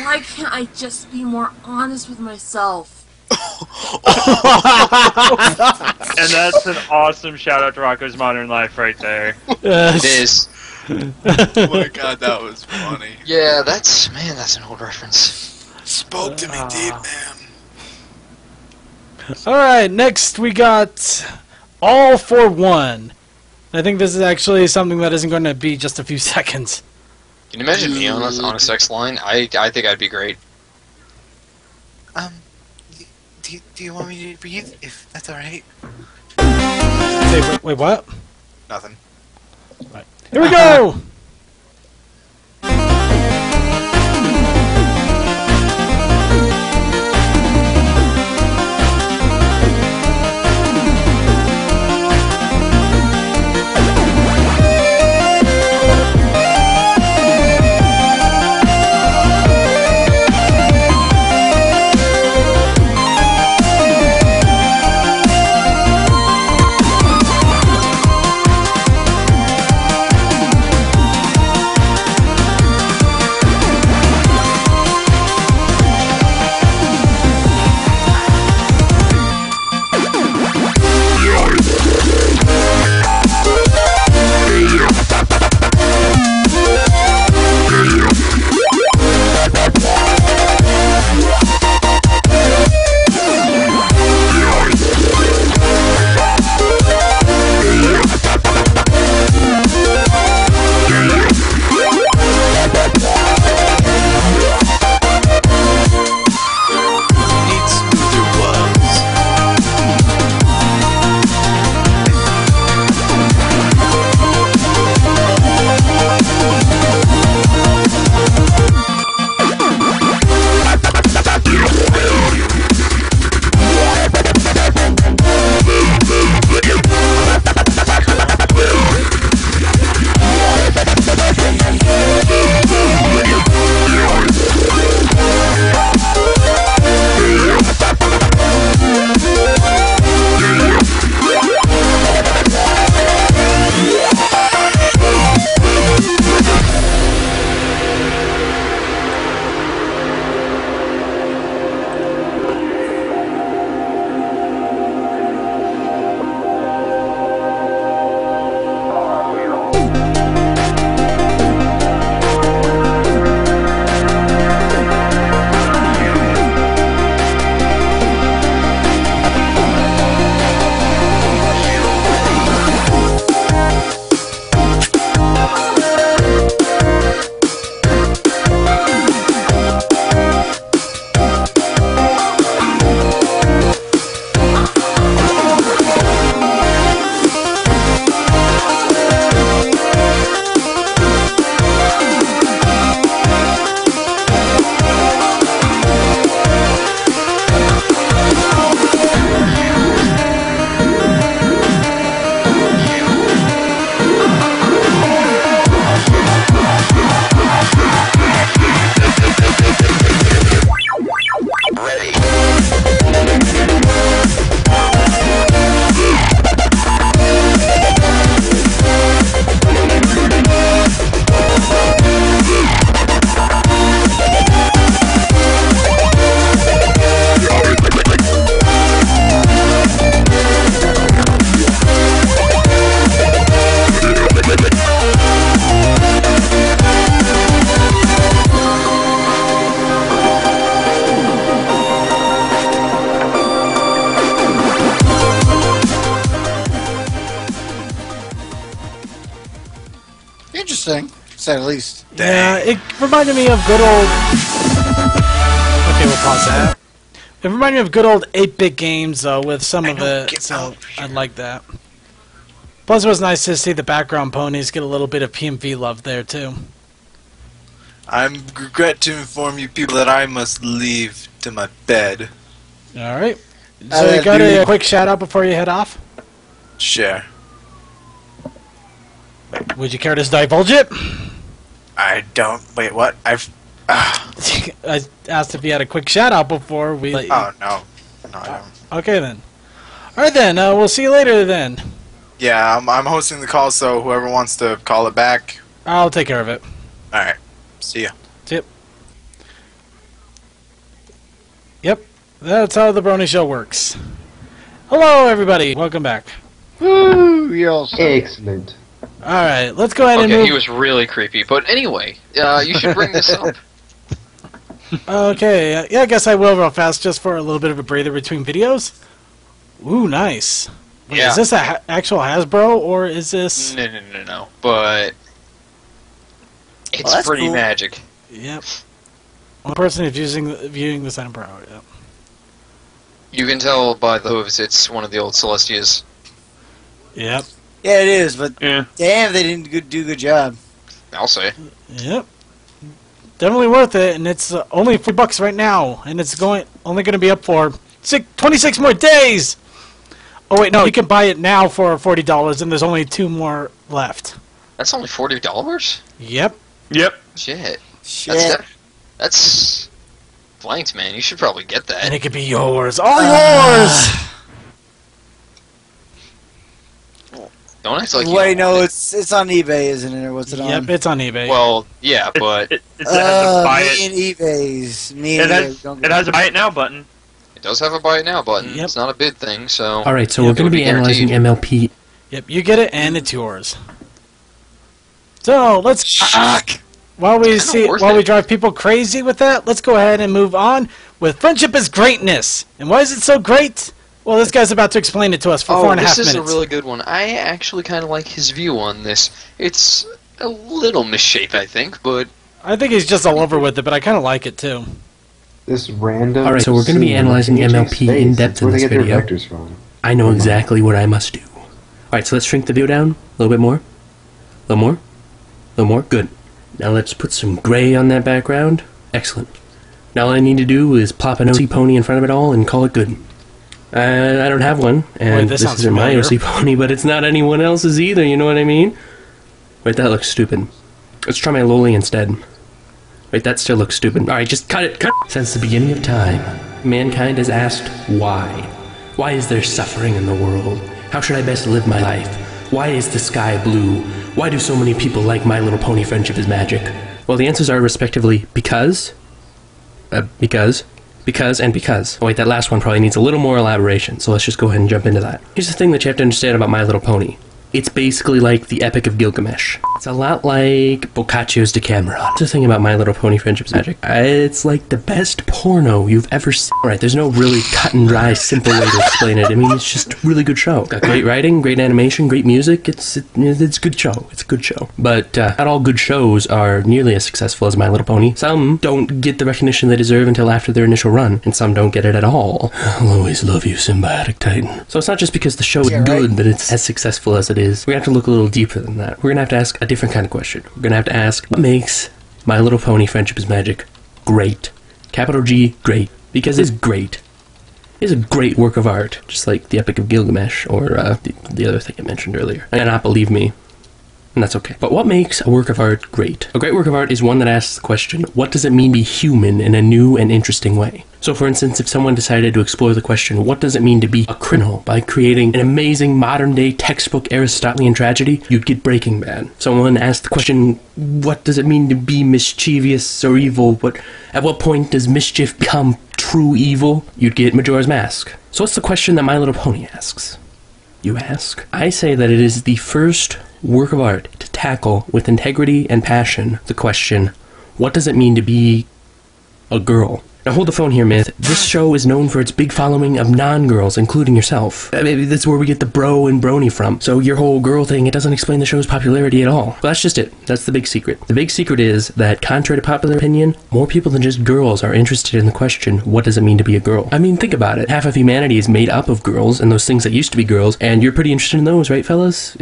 Why can't I just be more honest with myself? And that's an awesome shout out to Rocco's Modern Life right there. It is. Oh my god, that was funny. Yeah, that's an old reference. Spoke to me deep, man. Alright, next we got All for One. I think this is actually something that isn't going to be just a few seconds. Can you imagine me on a sex line? I think I'd be great. Do you want me to breathe? If that's alright. Wait, what? Nothing. Right. Here we go! Interesting, to say the least. Yeah, it reminded me of good old... Okay, we'll pause that. It reminded me of good old 8-bit games with some of it, so I like that. Plus, it was nice to see the background ponies get a little bit of PMV love there, too. I regret to inform you people that I must leave to my bed. Alright. So you got a quick shout-out before you head off? Sure. Would you care to divulge it? I don't... Wait, what? I asked if you had a quick shout-out before we... Oh, no. No, I don't. Okay, then. Alright, then. We'll see you later, then. Yeah, I'm hosting the call, so whoever wants to call it back... I'll take care of it. Alright. See ya. Yep. Yep. That's how the Brony Show works. Hello, everybody. Welcome back. Woo! You're excellent. Alright, let's go ahead and move... he was really creepy. But anyway, you should bring this up. Okay, yeah, I guess I will real fast, just for a little bit of a breather between videos. Ooh, nice. Wait, is this a actual Hasbro, or is this... No. But it's pretty magic. Yep. One person is viewing this item per hour, yep. You can tell by the hooves it's one of the old Celestias. Yep. Yeah, it is, but damn, they didn't do a good job. I'll say. Yep. Definitely worth it, and it's only $3 right now, and it's only going to be up for 26 more days! Oh wait, no, you can buy it now for $40, and there's only 2 more left. That's only $40? Yep. Shit. Shit. That's blanked, man. You should probably get that. And it could be yours. All yours! Don't act like you Wait, no, it's on eBay, isn't it? Or what's it on? Yep, it's on eBay. Well, yeah, but... It has a buy me and eBay's. Me and eBay. It has a buy it now button. It does have a buy it now button. Yep. It's not a bid thing, so... Alright, so we're going to be analyzing MLP. Yep, you get it, and it's yours. So, let's... While we drive people crazy with that, let's go ahead and move on with Friendship is Greatness. And why is it so great? Well, this guy's about to explain it to us for 4.5 minutes. This is a really good one. I actually kind of like his view on this. It's a little misshapen, I think, but... I think he's just all over with it, but I kind of like it, too. This random... Alright, so we're going to be analyzing MLP in depth in this video. I know exactly what I must do. Alright, so let's shrink the view down. A little bit more. A little more. A little more. Good. Now let's put some gray on that background. Excellent. Now all I need to do is plop an OC pony in front of it all and call it good. I don't have one, and this isn't my OC pony, but it's not anyone else's either, you know what I mean? Wait, that looks stupid. Let's try my loli instead. Wait, that still looks stupid. Alright, just cut it, cut it! Since the beginning of time, mankind has asked why. Why is there suffering in the world? How should I best live my life? Why is the sky blue? Why do so many people like My Little Pony Friendship is Magic? Well, the answers are respectively because, and because. Oh, wait, that last one probably needs a little more elaboration, so let's just go ahead and jump into that. Here's the thing that you have to understand about My Little Pony. It's basically like the Epic of Gilgamesh. It's a lot like Boccaccio's Decameron. That's the thing about My Little Pony Friendship's Magic. It's like the best porno you've ever seen. Right, there's no really cut and dry, simple way to explain it. I mean, it's just a really good show. It's got great writing, great animation, great music. It's a good show. It's a good show. But not all good shows are nearly as successful as My Little Pony. Some don't get the recognition they deserve until after their initial run, and some don't get it at all. I'll always love you, Symbiotic Titan. So it's not just because the show is good that it's as successful as it is. We're going to have to look a little deeper than that. We're going to have to ask a different kind of question. We're going to have to ask, what makes My Little Pony Friendship is Magic great? Capital G, great. Because it's great. It's a great work of art, just like the Epic of Gilgamesh, or the other thing I mentioned earlier. And not believe me, and that's okay. But what makes a work of art great? A great work of art is one that asks the question, what does it mean to be human in a new and interesting way? So for instance, if someone decided to explore the question, what does it mean to be a criminal, by creating an amazing modern-day textbook Aristotelian tragedy, you'd get Breaking Bad. If someone asked the question, what does it mean to be mischievous or evil? At what point does mischief become true evil? You'd get Majora's Mask. So what's the question that My Little Pony asks? You ask? I say that it is the first work of art to tackle with integrity and passion the question, what does it mean to be a girl? Now hold the phone here, Myth. This show is known for its big following of non-girls, including yourself. I mean, that's where we get the bro and brony from. So your whole girl thing, it doesn't explain the show's popularity at all. But that's just it. That's the big secret. The big secret is that, contrary to popular opinion, more people than just girls are interested in the question, what does it mean to be a girl? I mean, think about it. Half of humanity is made up of girls, and those things that used to be girls, and you're pretty interested in those, right, fellas?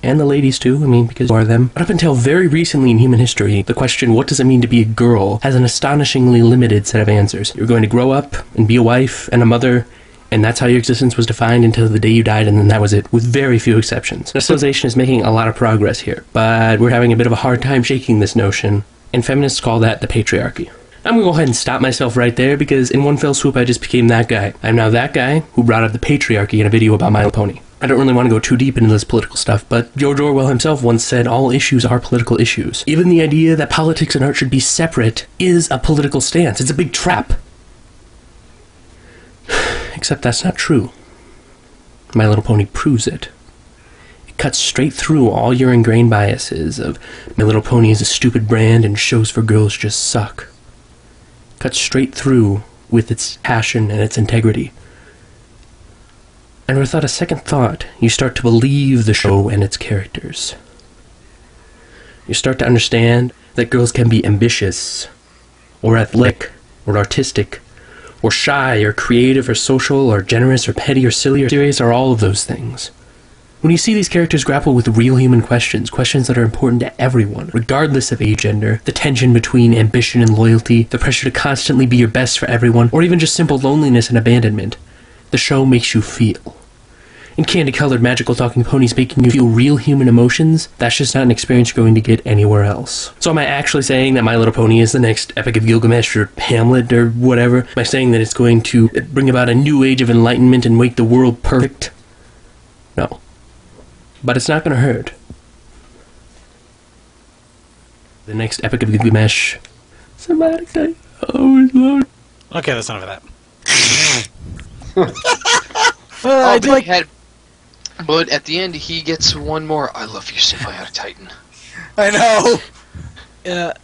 And the ladies too, I mean, because you are them. But up until very recently in human history, the question, what does it mean to be a girl, has an astonishingly limited set of answers. You're going to grow up and be a wife and a mother, and that's how your existence was defined until the day you died, and then that was it, with very few exceptions. Now, civilization is making a lot of progress here, but we're having a bit of a hard time shaking this notion, and feminists call that the patriarchy. I'm gonna go ahead and stop myself right there, because in one fell swoop I just became that guy. I'm now that guy who brought up the patriarchy in a video about My Little Pony. I don't really want to go too deep into this political stuff, but George Orwell himself once said all issues are political issues. Even the idea that politics and art should be separate is a political stance. It's a big trap. Except that's not true. My Little Pony proves it. It cuts straight through all your ingrained biases of My Little Pony is a stupid brand and shows for girls just suck. Cuts straight through with its passion and its integrity. And without a second thought, you start to believe the show and its characters. You start to understand that girls can be ambitious, or athletic, or artistic, or shy, or creative, or social, or generous, or petty, or silly, or serious, or all of those things. When you see these characters grapple with real human questions, questions that are important to everyone, regardless of age, gender, the tension between ambition and loyalty, the pressure to constantly be your best for everyone, or even just simple loneliness and abandonment, the show makes you feel. And candy-colored magical talking ponies making you feel real human emotions, that's just not an experience you're going to get anywhere else. So am I actually saying that My Little Pony is the next Epic of Gilgamesh or Hamlet or whatever? Am I saying that it's going to bring about a new age of enlightenment and make the world perfect? No. But it's not going to hurt. The next Epic of Gilgamesh. Somebody say, oh, Lord. Okay, that's enough of that. I do like. But at the end, he gets one more. I love you, Symbiotic Titan. I know. Yeah.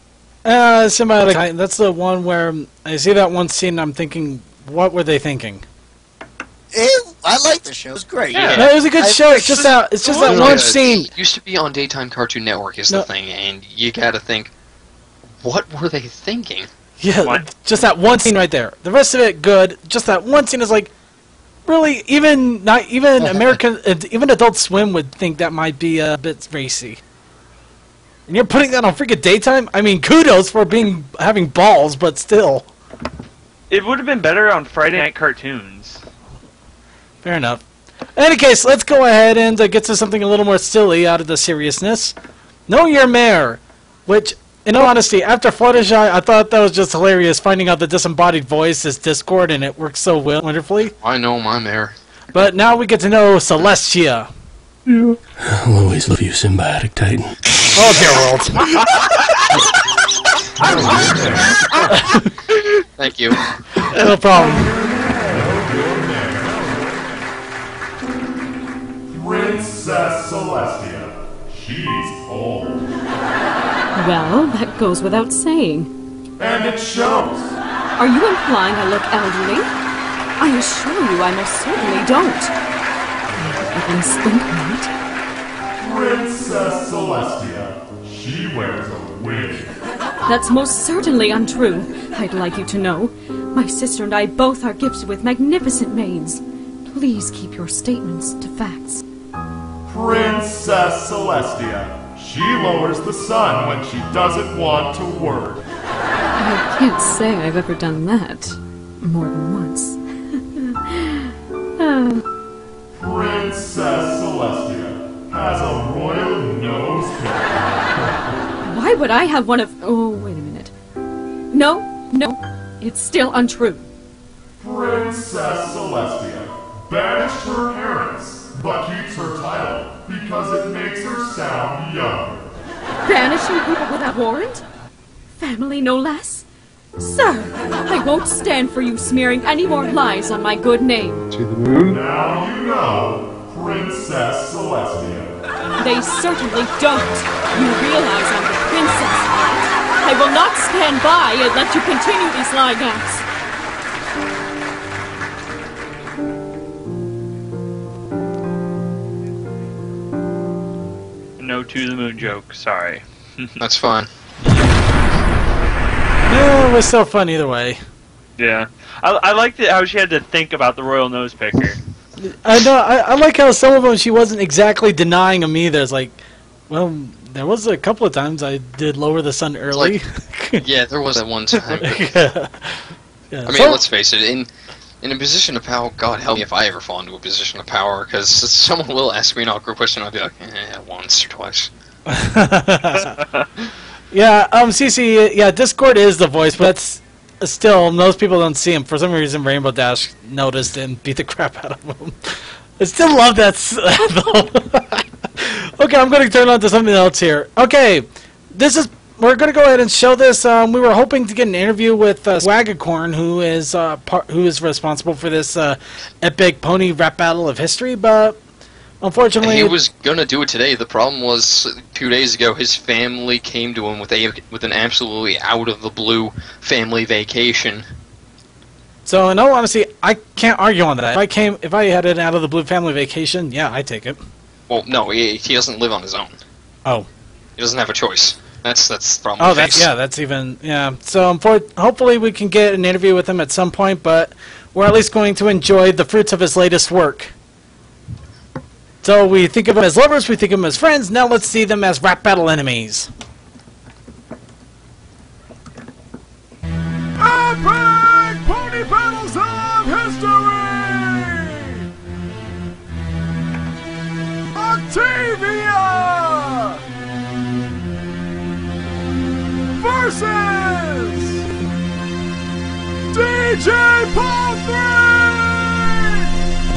Symbiotic Titan. That's the one where I see that one scene. And I'm thinking, what were they thinking? I like the show. It's great. Yeah. No, it was a good show. It's just that one scene. It used to be on Daytime Cartoon Network is the thing, and you gotta think, what were they thinking? Yeah, just that one scene right there. The rest of it, good. Just that one scene is like, really, even American, even Adult Swim would think that might be a bit racy. And you're putting that on freaking Daytime? I mean, kudos for having balls, but still. It would have been better on Friday night cartoons. Fair enough. In any case, let's go ahead and get to something a little more silly out of the seriousness. Know Your Mayor, which, in all honesty, after Fluttershy, I thought that was just hilarious, finding out the disembodied voice is Discord, and it works so wonderfully. I know my mayor. But now we get to know Celestia. Yeah. I'll always love you, Symbiotic Titan. Oh, dear world. Thank you. No problem. Princess Celestia. She's old. Well, that goes without saying. And it shows. Are you implying I look elderly? I assure you I most certainly don't. At least think not. Princess Celestia. She wears a wig. That's most certainly untrue. I'd like you to know. My sister and I both are gifted with magnificent manes. Please keep your statements to facts. Princess Celestia. She lowers the sun when she doesn't want to work. I can't say I've ever done that. More than once. Princess Celestia has a royal nose pick. Why would I have one of... Oh, wait a minute. No. It's still untrue. Princess Celestia banished her parents, but keeps her title because it makes her sound younger. Banishing people without warrant? Family, no less? Sir, I won't stand for you smearing any more lies on my good name. To the moon? Now you know, Princess Celestia. They certainly don't. You realize I'm the princess, right? I will not stand by and let you continue these lying acts. No to the moon joke, sorry. That's fine. Yeah, it was so fun either way. Yeah. I liked it how she had to think about the royal nose picker. I know. I like how some of them she wasn't exactly denying them either. It's like, well, there was a couple of times I did lower the sun early. Like, yeah, there was that one time. Yeah. I mean, let's face it. In a position of power, God help me if I ever fall into a position of power, because someone will ask me an awkward question, I'll be like, once or twice. Yeah, CC, yeah, Discord is the voice, but that's still, most people don't see him. For some reason, Rainbow Dash noticed and beat the crap out of him. I still love that, though. Okay, I'm going to turn on to something else here. Okay, we're going to go ahead and show this. We were hoping to get an interview with Swagacorn, who is responsible for this epic pony rap battle of history, but unfortunately, he was gonna do it today. The problem was 2 days ago, his family came to him with an absolutely out of the blue family vacation, So in all honesty, I can't argue on that. If I had an out of the blue family vacation, yeah, I'd take it. Well, no, he doesn't live on his own. Oh. He doesn't have a choice. That's the problem. Oh, that's even So hopefully we can get an interview with him at some point, but we're at least going to enjoy the fruits of his latest work. So we think of them as lovers, we think of them as friends. Now let's see them as rap battle enemies. Epic Pony Battles of History! Octavia! Versus DJ Paul 3!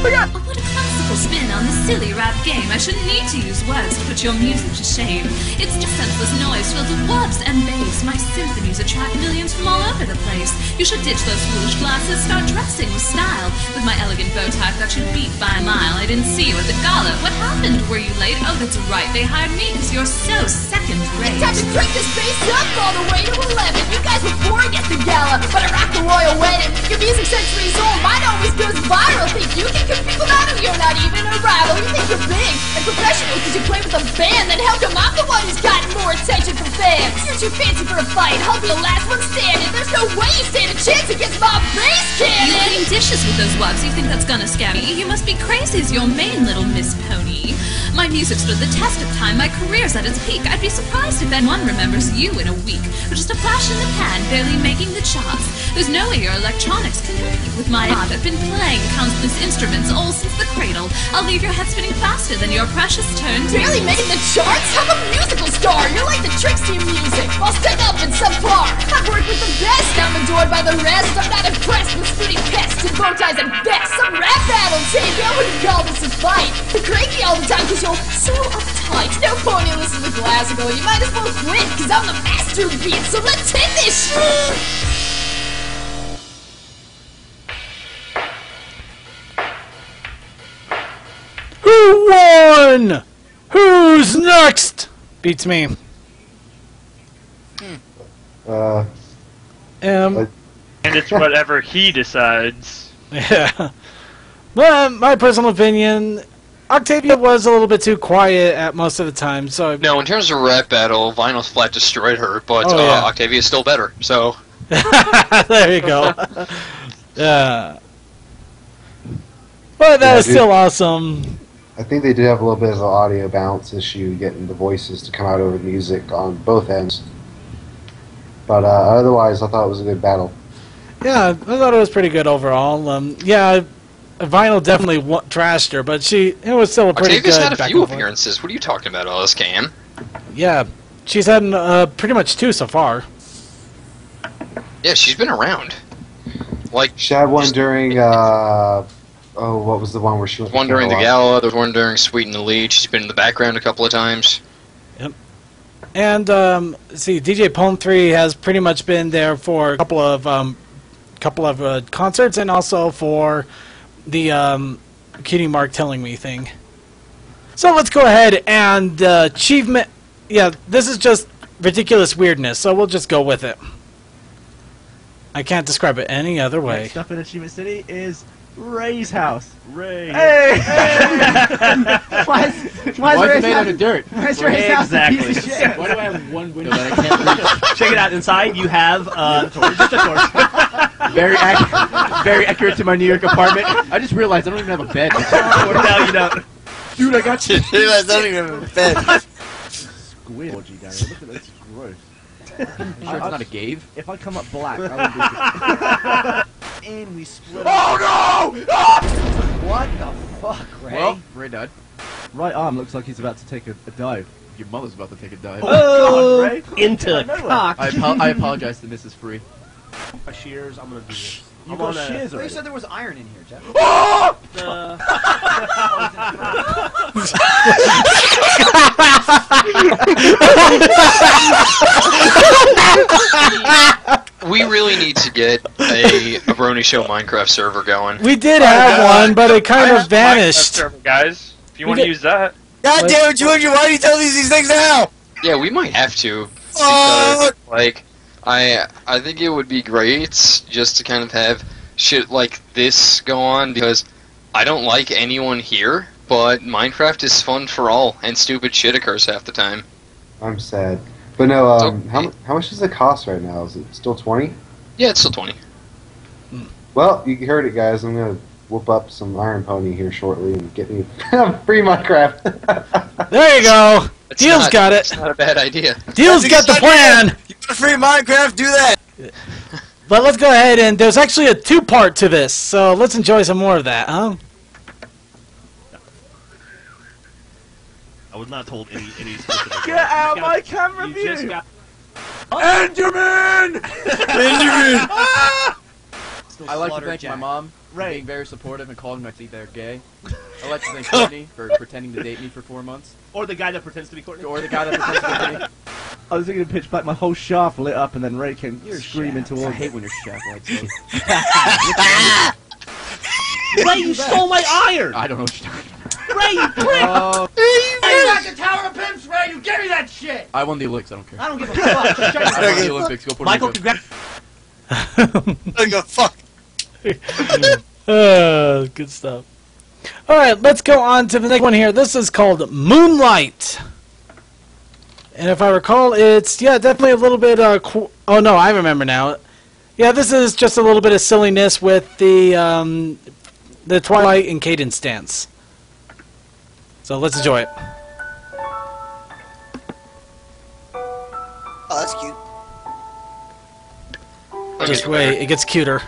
What a classical spin on this silly rap game. I shouldn't need to use words to put your music to shame. It's just senseless noise filled with wubs and bass. My symphonies attract millions from all over the place. You should ditch those foolish glasses, start dressing with style. With my elegant bow tie that should beat by a mile. I didn't see you at the gala. What happened? Were you late? Oh, that's right. They hired me because you're so second rate. It's time to crank this bass up all the way to 11. You guys were boring at the gala, but I rocked the royal wedding. Your music centuries old, mine always goes viral. Think you can confuse people out of you're not even a rival. You think you're big and professional because you play with a band. Then how come I'm the one who's gotten more attention from fans? You're too fancy for a fight. I'll be the last one standing. There's no way you stand a chance against my bass cannon. You clean dishes with those wubs. You think that's gonna scare me? You must be crazy as your main little Miss Pony. My music stood the test of time. My career's at its peak. I'd be surprised if anyone remembers you in a week. But just a flash in the pan, barely making the charts. There's no way your electronics can compete with my art. I've been playing countless instruments all since the cradle. I'll leave your head spinning faster than your precious turntable. Barely making the charts? I'm a musical star. You're like the Trixie music. I'll stick up in subpar. I've worked with the best. I'm adored by the rest. I'm not impressed with spooty pests and bow ties and vests. Some rap battles, hey, I wouldn't call this a fight. You're cranky all the time because you're so uptight. No pony listen to classical. You might as well quit because I'm the master beat. So let's hit this shit. Who won? Who's next? Beats me. And it's whatever he decides. Yeah. Well, my personal opinion, Octavia was a little bit too quiet at most of the time. So no, in terms of rap battle, Vinyl's flat destroyed her, but Octavia's still better. So there you go. Yeah. But that is still awesome. I think they did have a little bit of an audio balance issue getting the voices to come out over the music on both ends. But otherwise, I thought it was a good battle. Yeah, I thought it was pretty good overall. Yeah, Vinyl definitely trashed her, but it was still a pretty Octavia's good had a back few and forth. appearances. What are you talking about, LSKM? Yeah, she's had pretty much 2 so far. Yeah, she's been around. Like she had one during. What was the one where she went? One during the gala. There was one during Sweet and the Lead. She's been in the background a couple of times. Yep. And see, DJ Palm 3 has pretty much been there for a couple of concerts and also for the Cutie Mark Telling Me thing. So let's go ahead and achievement. Yeah, this is just ridiculous weirdness, so we'll just go with it. I can't describe it any other way. Next up in Achievement City is Ray's house. Ray. Hey! Why is Ray's made house? out of dirt? Why is Ray's house a piece of shit? Why do I have one window that I can't reach? Check it out. Inside you have just a torch. Very accurate to my New York apartment. I just realized I don't even have a bed. Now you don't. Dude, I got you. I don't even have a bed. Squid orgy down here. Look at this. Gross. You sure it's not a cave? If I come up black, I will be. And we split. Oh no! What the fuck, Ray? Well, Ray died. Right arm looks like he's about to take a dive. Your mother's about to take a dive. Oh, God, Ray. Into cock. I apologize to Mrs. Free. My shears, I'm gonna do this. You got got shears you already. said there was iron in here, Jeff. Oh! We really need to get a Brony Show Minecraft server going. We did have one, but it kind of vanished. Server, guys, if you want to use that. God damn it, Georgia! Why do you tell me these things now? Yeah, we might have to. Because, like, I think it would be great just to kind of have shit like this go on because I don't like anyone here, but Minecraft is fun for all, and stupid shit occurs half the time. I'm sad. But no, how much does it cost right now? Is it still 20? Yeah, it's still 20. Well, you heard it, guys. I'm going to whoop up some Iron Pony here shortly and get me free Minecraft. There you go. Deal's got it. It's not a bad idea. Deal's got the plan. You want to free Minecraft? Do that. But let's go ahead, and there's actually a two-part to this, so let's enjoy some more of that, huh? I was not told any specific. Get out my camera view! Enderman! Enderman! I like to thank my mom for being very supportive and calling my feet they're gay. I like to thank Courtney for pretending to date me for 4 months. Or the guy that pretends to be Courtney. Or the guy that pretends to be me. I was thinking of pitch black, my whole shaft lit up, and then Ray came screaming towards me. I hate when your shaft lights up. Ray, you stole my iron! I don't know what you're talking about. Ray, you prick! Hey, back to Tower of Pimps, Ray! You give me that shit! I won the Olympics, I don't care. I don't give a fuck. Shut up. I won the Olympics, go Puerto Michael, Rico. congrats. I go fuck. Good stuff. Alright, let's go on to the next one here. This is called Moonlight. And if I recall, it's, yeah, definitely a little bit, oh no, I remember now. Yeah, this is just a little bit of silliness with the Twilight and Cadence dance. So let's enjoy it. Oh, that's cute. Just wait, it gets cuter.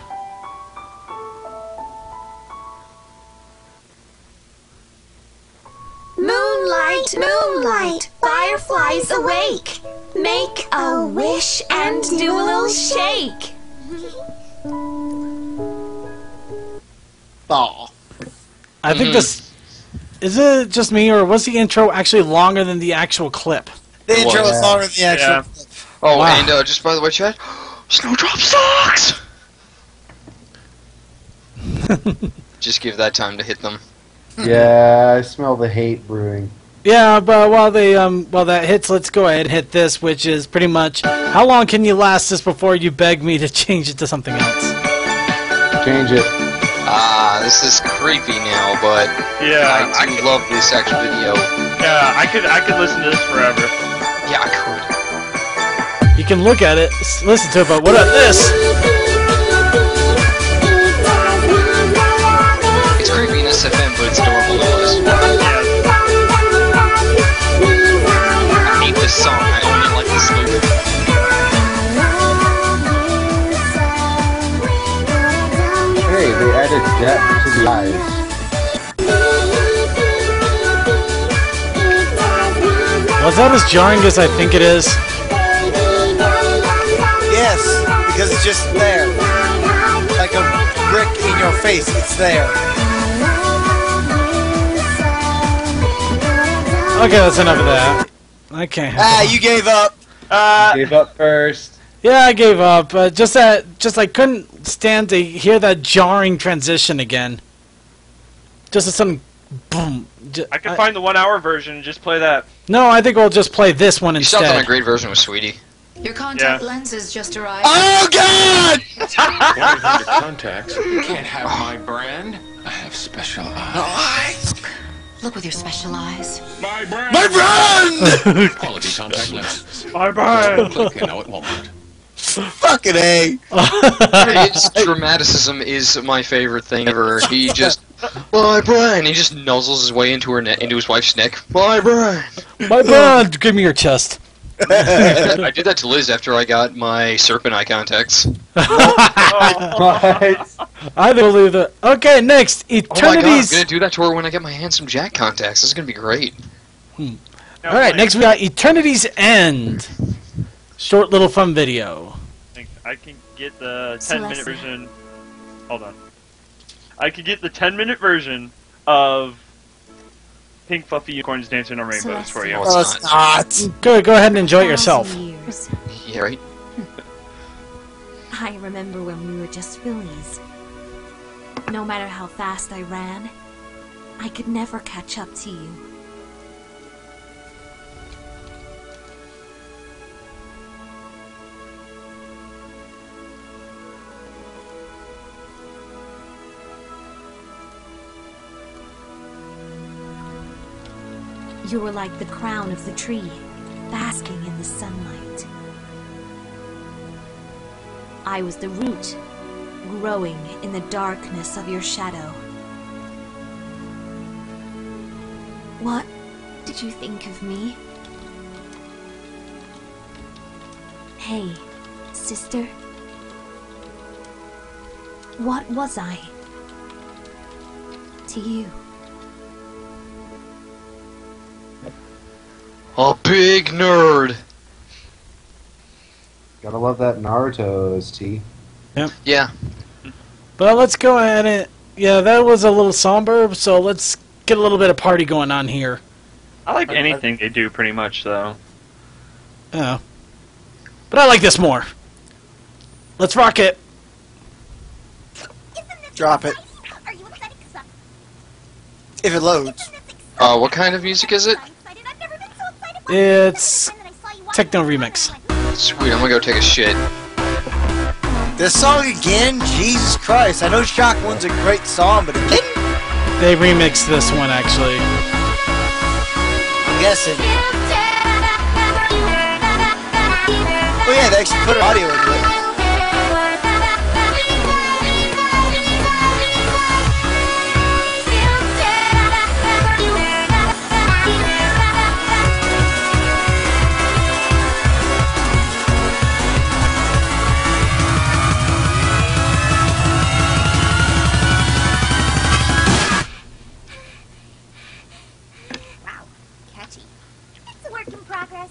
Moonlight, moonlight, fireflies awake. Make a wish and do a little shake. Aw. I think this... Is it just me, or was the intro actually longer than the actual clip? The intro was longer than the actual clip. Oh, Wow. and just by the way, Chad, Snowdrop sucks! Just give that time to hit them. Yeah, I smell the hate brewing. Yeah, but while that hits, let's go ahead and hit this, which is pretty much, how long can you last this before you beg me to change it to something else? Change it. This is creepy now, but Yeah, I do love this actual video. Yeah, I could listen to this forever. Yeah, I could. You can look at it, listen to it, but what about this? It's creepy in SFM, but it's adorable nonetheless. I hate this song. I only like this loop. Hey, they added depth to the eyes. Was that as jarring as I think it is? Yes, because it's just there. Like a brick in your face, it's there. Okay, that's enough of that. Okay. You gave up. Gave up first. Yeah, I gave up. Just I couldn't stand to hear that jarring transition again. Just a sudden boom. I could find the 1 hour version and just play that. No, I think we'll just play this one You stopped on a instead. great version with Sweetie. Your contact lenses just arrived. Oh God! 100 contacts. You can't have my brand. I have special eyes. Look with your special eyes. My brand. My brand! Quality contact lenses. My brand. Click and now it won't. Fucking A. His dramaticism is my favorite thing ever. He just, my brain. He just nuzzles his way into into his wife's neck. My brain. My God, give me your chest. I did that to Liz after I got my serpent eye contacts. I believe that. Okay, next, Oh my god, I'm Eternity's. gonna do that to her when I get my Handsome Jack contacts. This is gonna be great. All right, next we got Eternity's End. Short little fun video. I can get the 10-minute version. Hold on. I could get the 10-minute version of Pink Fluffy Unicorns Dancing on Rainbows for you. No, it's not. Go ahead and enjoy it yourself. Yeah, right? I remember when we were just fillies. No matter how fast I ran, I could never catch up to you. You were like the crown of the tree, basking in the sunlight. I was the root, growing in the darkness of your shadow. What did you think of me? Hey, sister. What was I to you? A big nerd. Gotta love that Naruto OST. Yep. Yeah. But let's go ahead and... Yeah, that was a little somber, so let's get a little bit of party going on here. I like anything they do pretty much, though. Yeah. But I like this more. Let's rock it. Drop it. If it loads. What kind of music is it? It's techno remix. Sweet, I'm gonna go take a shit. This song again? Jesus Christ. I know Shock One's a great song, but again? They remixed this one, actually. I'm guessing. Oh yeah, they actually put audio into it. It's a work in progress.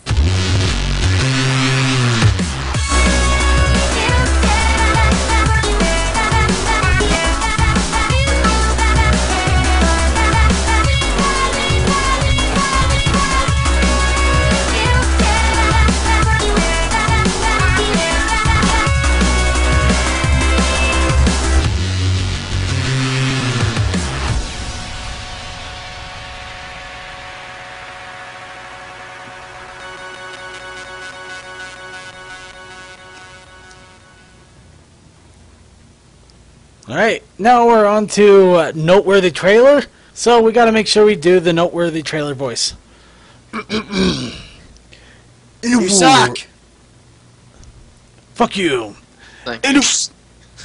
Alright, now we're on to Noteworthy Trailer. So we gotta make sure we do the Noteworthy Trailer voice. You suck! Fuck you. Thank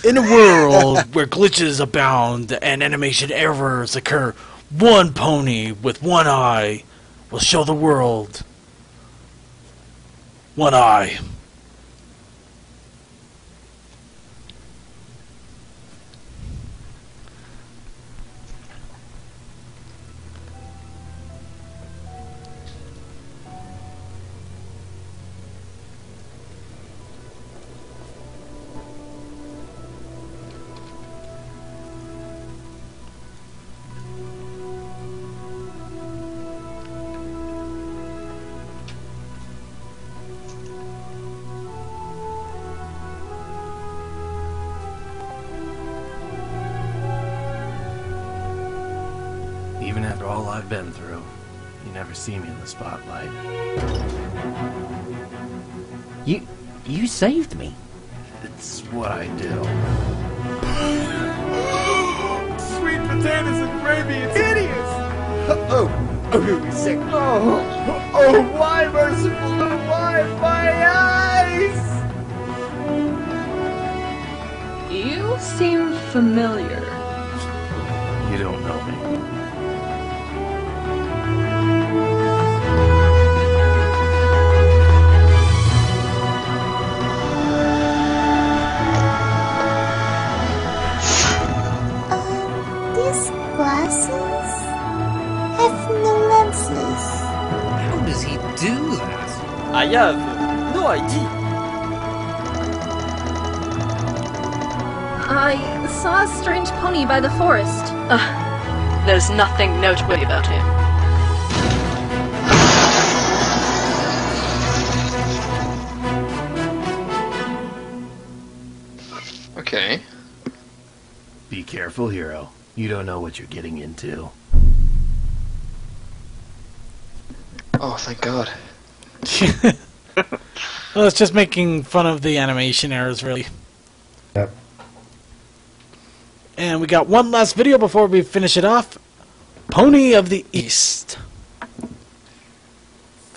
In a world where glitches abound and animation errors occur, one pony with one eye will show the world one eye. Even after all I've been through, you never see me in the spotlight. You saved me. It's what I do. Sweet potatoes and gravy, it's hideous! Oh, sick. Oh, why, merciful, why my eyes? You seem familiar. You don't know me. These glasses have no lenses. How does he do that? I have no idea. I saw a strange pony by the forest. There's nothing noteworthy about him. Okay. Be careful, hero. You don't know what you're getting into. Oh, thank God. Well, it's just making fun of the animation errors, really. Yep. And we got one last video before we finish it off. Pony of the East.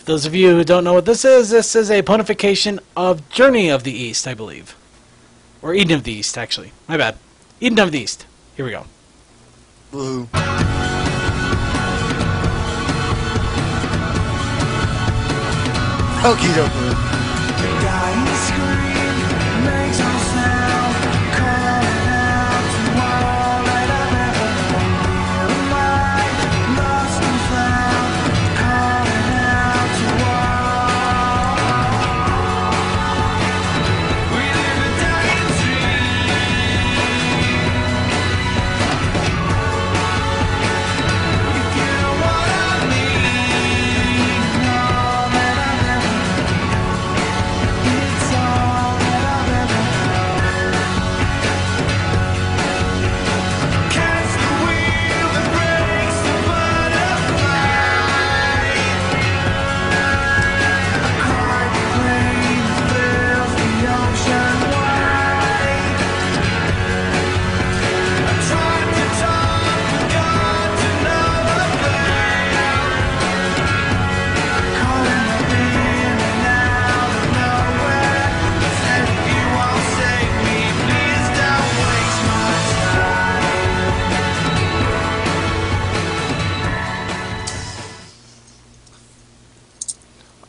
Those of you who don't know what this is a ponification of Journey of the East, I believe. Or Eden of the East, actually. My bad. Eden of the East. Here we go. Woohoo. Okie dokie.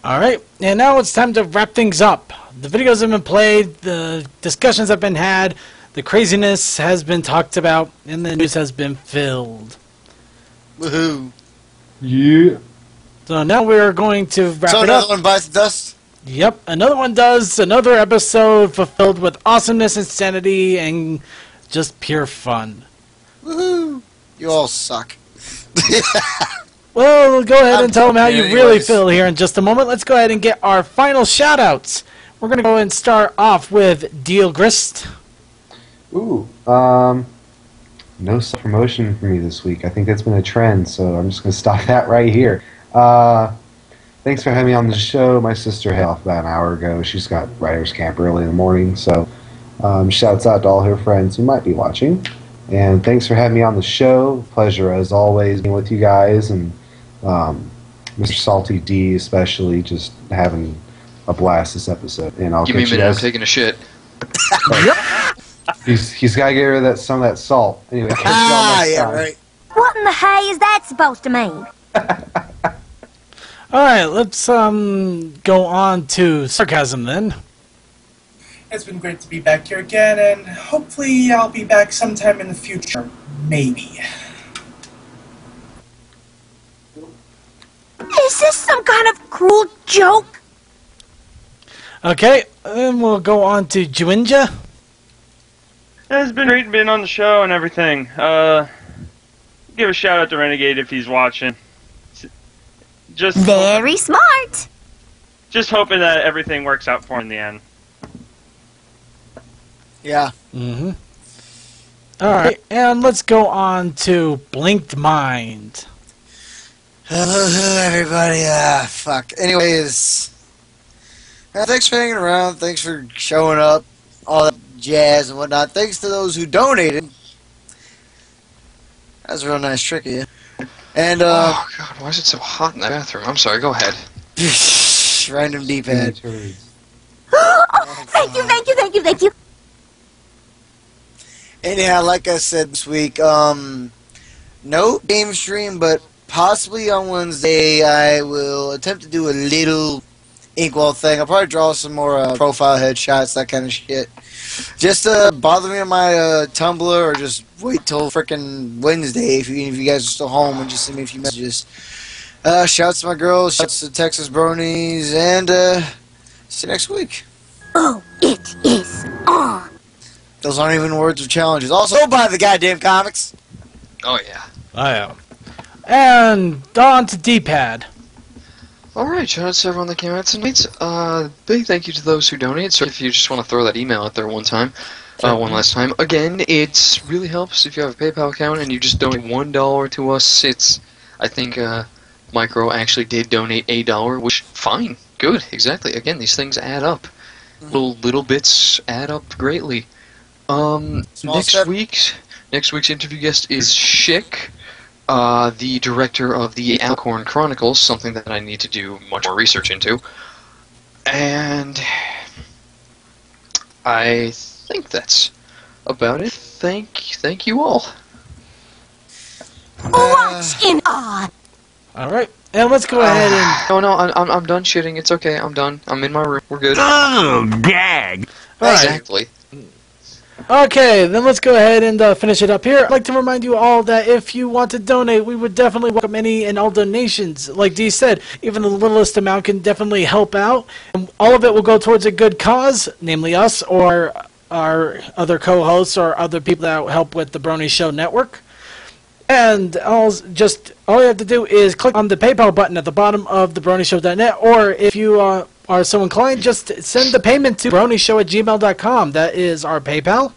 Alright, and now it's time to wrap things up. The videos have been played, the discussions have been had, the craziness has been talked about, and the news has been filled. Woohoo. Yeah. So now we're going to wrap it up. So another one bites the dust? Yep, another one does. Another episode fulfilled with awesomeness, insanity, and just pure fun. Woohoo. You all suck. Well, go ahead and tell them how you anyways. really feel here in just a moment. Let's go ahead and get our final shout-outs. We're going to go and start off with Deal Grist. Ooh, no self-promotion for me this week. I think that's been a trend, so I'm just going to stop that right here. Thanks for having me on the show. My sister had off about an hour ago. She's got writer's camp early in the morning, so shouts out to all her friends who might be watching. And thanks for having me on the show. Pleasure, as always, being with you guys, and Mr. Salty D especially, just having a blast this episode. And I'll give me a minute. I'm taking a shit. He's got to get rid of some of that salt. Anyway, yeah, right. What in the hay is that supposed to mean? Alright, let's go on to Sarcasm then. It's been great to be back here again, and hopefully I'll be back sometime in the future. Maybe. Is this some kind of cruel joke? Okay, then we'll go on to Juinja. It's been great being on the show and everything. Give a shout out to Renegade if he's watching. Just very smart. Just hoping that everything works out for him in the end. Yeah. Mm-hmm. Alright, and let's go on to Blinked Mind. Hello, everybody. Fuck. Anyways, thanks for hanging around. Thanks for showing up. All that jazz and whatnot. Thanks to those who donated. That was a real nice trick of you. And, oh, God, why is it so hot in that bathroom? I'm sorry, go ahead. Random D-pad. Oh, thank you, thank you, thank you, thank you. Anyhow, like I said this week, no game stream, but possibly on Wednesday I will attempt to do a little inkwell thing. I'll probably draw some more profile headshots, that kind of shit. Just bother me on my Tumblr, or just wait till frickin' Wednesday if you guys are still home and just send me a few messages. Shouts to my girls, shouts to Texas Bronies, and see you next week. Oh, it is on. Those aren't even words of challenges. Also, buy the goddamn comics. Oh, yeah. I am. And on to D-pad. Alright, shout out to everyone that came out tonight. Big thank you to those who donated. So if you just want to throw that email out there one last time. Again, it really helps if you have a PayPal account and you just donate $1 to us. I think Micro actually did donate $1, which, fine, good, exactly. Again, these things add up. Little bits add up greatly. Next week's interview guest is Schick. the director of the Alcorn Chronicles, something that I need to do much more research into. And I think that's about it. Thank you all. Watch in awe. All right, and let's go ahead and. No, I'm done shitting. It's okay. I'm done. I'm in my room. We're good. Oh, gag! Exactly. Okay, then let's go ahead and finish it up here. I'd like to remind you all that if you want to donate, we would definitely welcome any and all donations. Like Dee said, even the littlest amount can definitely help out. And all of it will go towards a good cause, namely us or our other co-hosts or other people that help with the Brony Show Network. And all you have to do is click on the PayPal button at the bottom of the BronyShow.net, or if you are so inclined, just send the payment to BronyShow@gmail.com. That is our PayPal.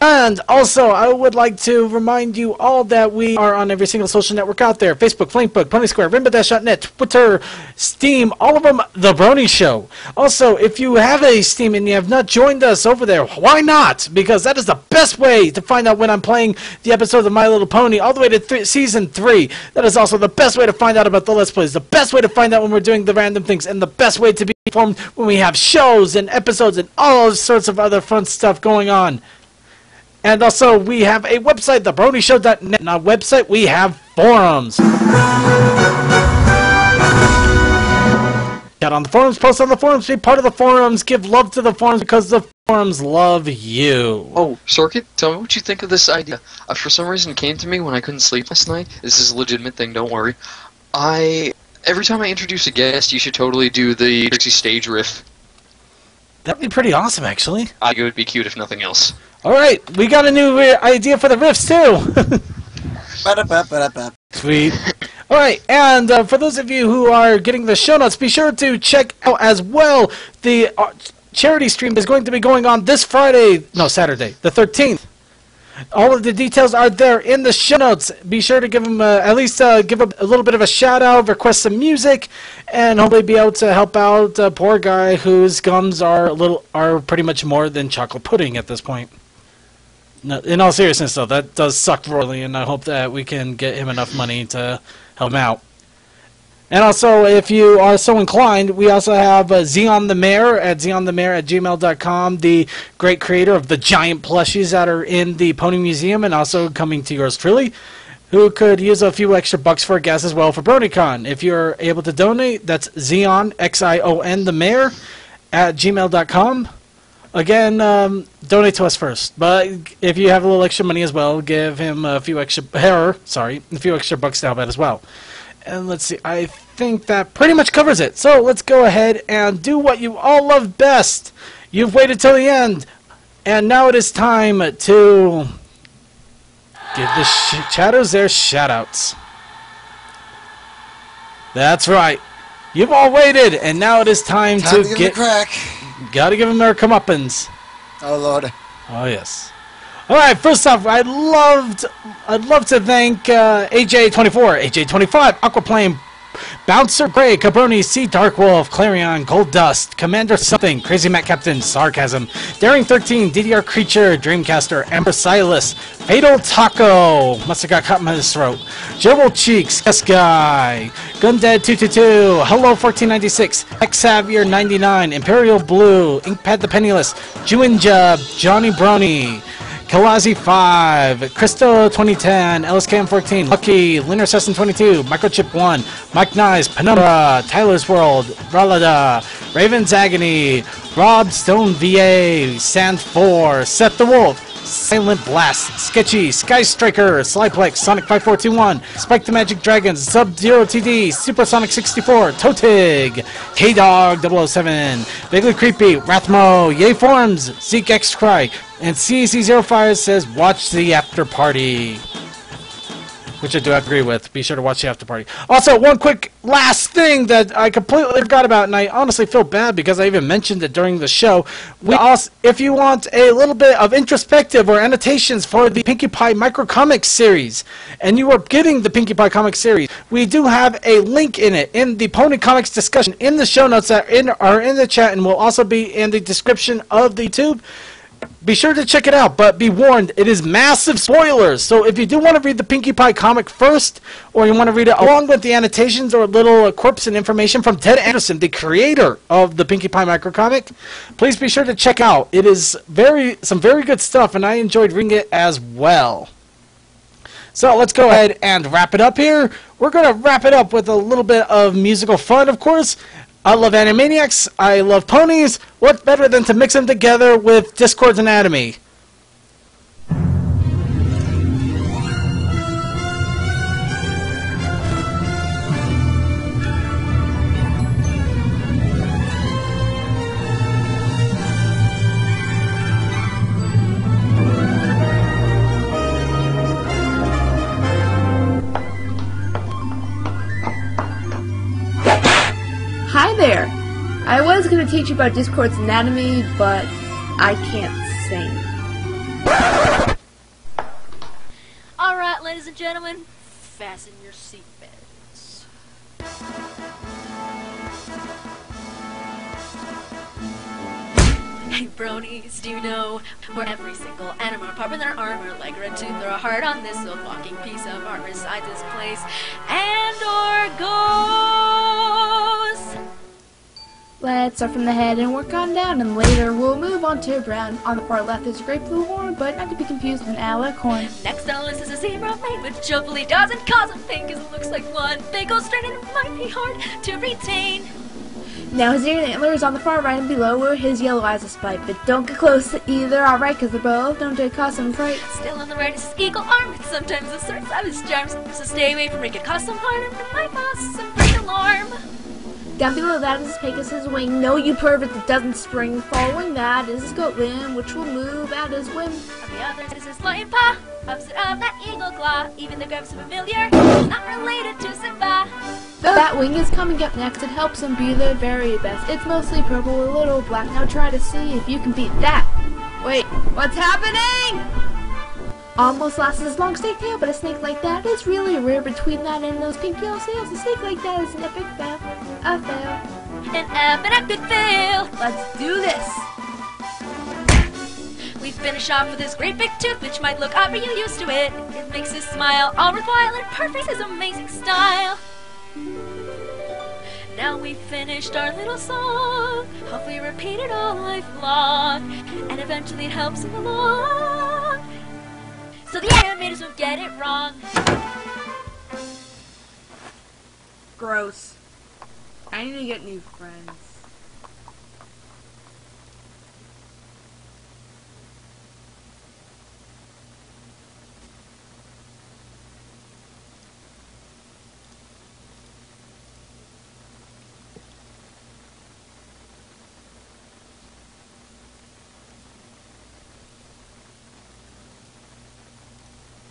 And also, I would like to remind you all that we are on every single social network out there. Facebook, Flankbook, Pony Square, Rainbow-Net, Twitter, Steam, all of them, The Brony Show. Also, if you have a Steam and you have not joined us over there, why not? Because that is the best way to find out when I'm playing the episodes of My Little Pony all the way to Season 3. That is also the best way to find out about the Let's Plays, the best way to find out when we're doing the random things, and the best way to be informed when we have shows and episodes and all sorts of other fun stuff going on. And also, we have a website, thebronyshow.net. On our website, we have forums. Get on the forums, post on the forums, be part of the forums, give love to the forums because the forums love you. Oh, Sorkit, tell me what you think of this idea. For some reason, it came to me when I couldn't sleep last night. This is a legitimate thing, don't worry. Every time I introduce a guest, you should totally do the Trixie stage riff. That'd be pretty awesome, actually. I think it would be cute if nothing else. Alright, we got a new idea for the riffs, too. Sweet. Alright, and for those of you who are getting the show notes, be sure to check out as well the charity stream is going to be going on this Saturday, the 13th. All of the details are there in the show notes. Be sure to give them at least give a little bit of a shout out, request some music, and hopefully be able to help out a poor guy whose gums are pretty much more than chocolate pudding at this point. No, in all seriousness, though, that does suck royally, and I hope that we can get him enough money to help him out. And also, if you are so inclined, we also have Zeon the Mayor at zeonthemayor@gmail.com, the great creator of the giant plushies that are in the Pony Museum and also coming to yours truly, who could use a few extra bucks for gas as well for BronyCon. If you're able to donate, that's Zeon, Xion, the Mayor, at gmail.com. Again, donate to us first, but if you have a little extra money as well, give him a few extra bucks to help out as well. And let's see, I think that pretty much covers it. So let's go ahead and do what you all love best. You've waited till the end, and now it is time to give the chatters their shoutouts. That's right. You've all waited, and now it is time to get crack. Gotta give them their comeuppance. Oh Lord. Oh yes. All right. First off, I'd love to thank AJ24, AJ25, Aquaplane, Bouncer Gray, Cabroni, Sea Darkwolf, Clarion, Gold Dust, Commander Something, Crazy Matt Captain, Sarcasm, Daring 13, DDR Creature, Dreamcaster, Amber Silas, Fatal Taco, must have got caught in his throat, Gerbil Cheeks, Yes Guy, Gundead 222, Hello 1496, Hex Xavier 99, Imperial Blue, Inkpad the Penniless, Jewin Jub, Johnny Brony, Kalazi 5, Christo 2010, LSKM 14, Lucky, Lunar Assassin 22, Microchip 1, Mike Nice, Penumbra, Tyler's World, Ralada, Raven's Agony, Rob Stone VA, Sand 4, Seth the Wolf, Silent Blast, Sketchy, Sky Striker, Slyplex, Sonic 5421, Spike the Magic Dragons, Sub-Zero TD, Supersonic 64, Totig, K-Dog 007, Vaguely Creepy, Rathmo, Yay Forms, Zeke X Cry, and CAC05 says, watch the after party. Which I do agree with. Be sure to watch the after party. Also, one quick last thing that I completely forgot about, and I honestly feel bad because I even mentioned it during the show. We also, if you want a little bit of introspective or annotations for the Pinkie Pie microcomics series, and you are getting the Pinkie Pie comic series, we do have a link in it in the Pony Comics discussion in the show notes that are in the chat, and will also be in the description of the YouTube. be sure to check it out, but be warned, it is massive spoilers. So if you do want to read the Pinkie Pie comic first, or you want to read it along with the annotations or little quirks and information from Ted Anderson, the creator of the Pinkie Pie microcomic, please be sure to check out. It is some very good stuff, and I enjoyed reading it as well. So let's go ahead and wrap it up here. We're going to wrap it up with a little bit of musical fun, of course. I love Animaniacs. I love ponies. What better than to mix them together with Discord's Anatomy? Hi there! I was going to teach you about Discord's anatomy, but I can't sing. Alright, ladies and gentlemen, fasten your seatbelts. Hey bronies, do you know where every single animal part with their armor, leg, or a tooth, or a heart on this old walking piece of art resides this place and or goes? Let's start from the head and work on down, and later we'll move on to brown. On the far left is a great blue horn, but not to be confused with an alicorn. Next on the list is a zebra mane, which hopefully doesn't cause a pain, cause it looks like one big old strain and it might be hard to retain. Now his ear and antlers on the far right and below where his yellow eyes despite, but don't get close to either, alright, cause they're both known to cause some fright. Still on the right is his eagle arm, and sometimes asserts of his charms, so stay away from it could cause some harm and it might cause some great alarm. Down below that is Pegasus' wing. No, you pervert that doesn't spring. Following that is his goat limb, which will move at his whim. On the other side is his lion paw, opposite of that eagle claw. Even though Grub's familiar, he's not related to Simba. That wing is coming up next. It helps him be the very best. It's mostly purple with a little black. Now try to see if you can beat that. Wait, what's happening? Almost lost his long snake tail, but a snake like that is really rare. Between that and those pink yellow sails, a snake like that is an epic fail. A fail. An epic fail. Let's do this. We finish off with his great big tooth, which might look odd, but you're used to it. It makes his smile all worthwhile and perfect his amazing style. Now we've finished our little song. Hopefully repeat it all life long, and eventually it helps him along, so the animators won't get it wrong. Gross. I need to get new friends.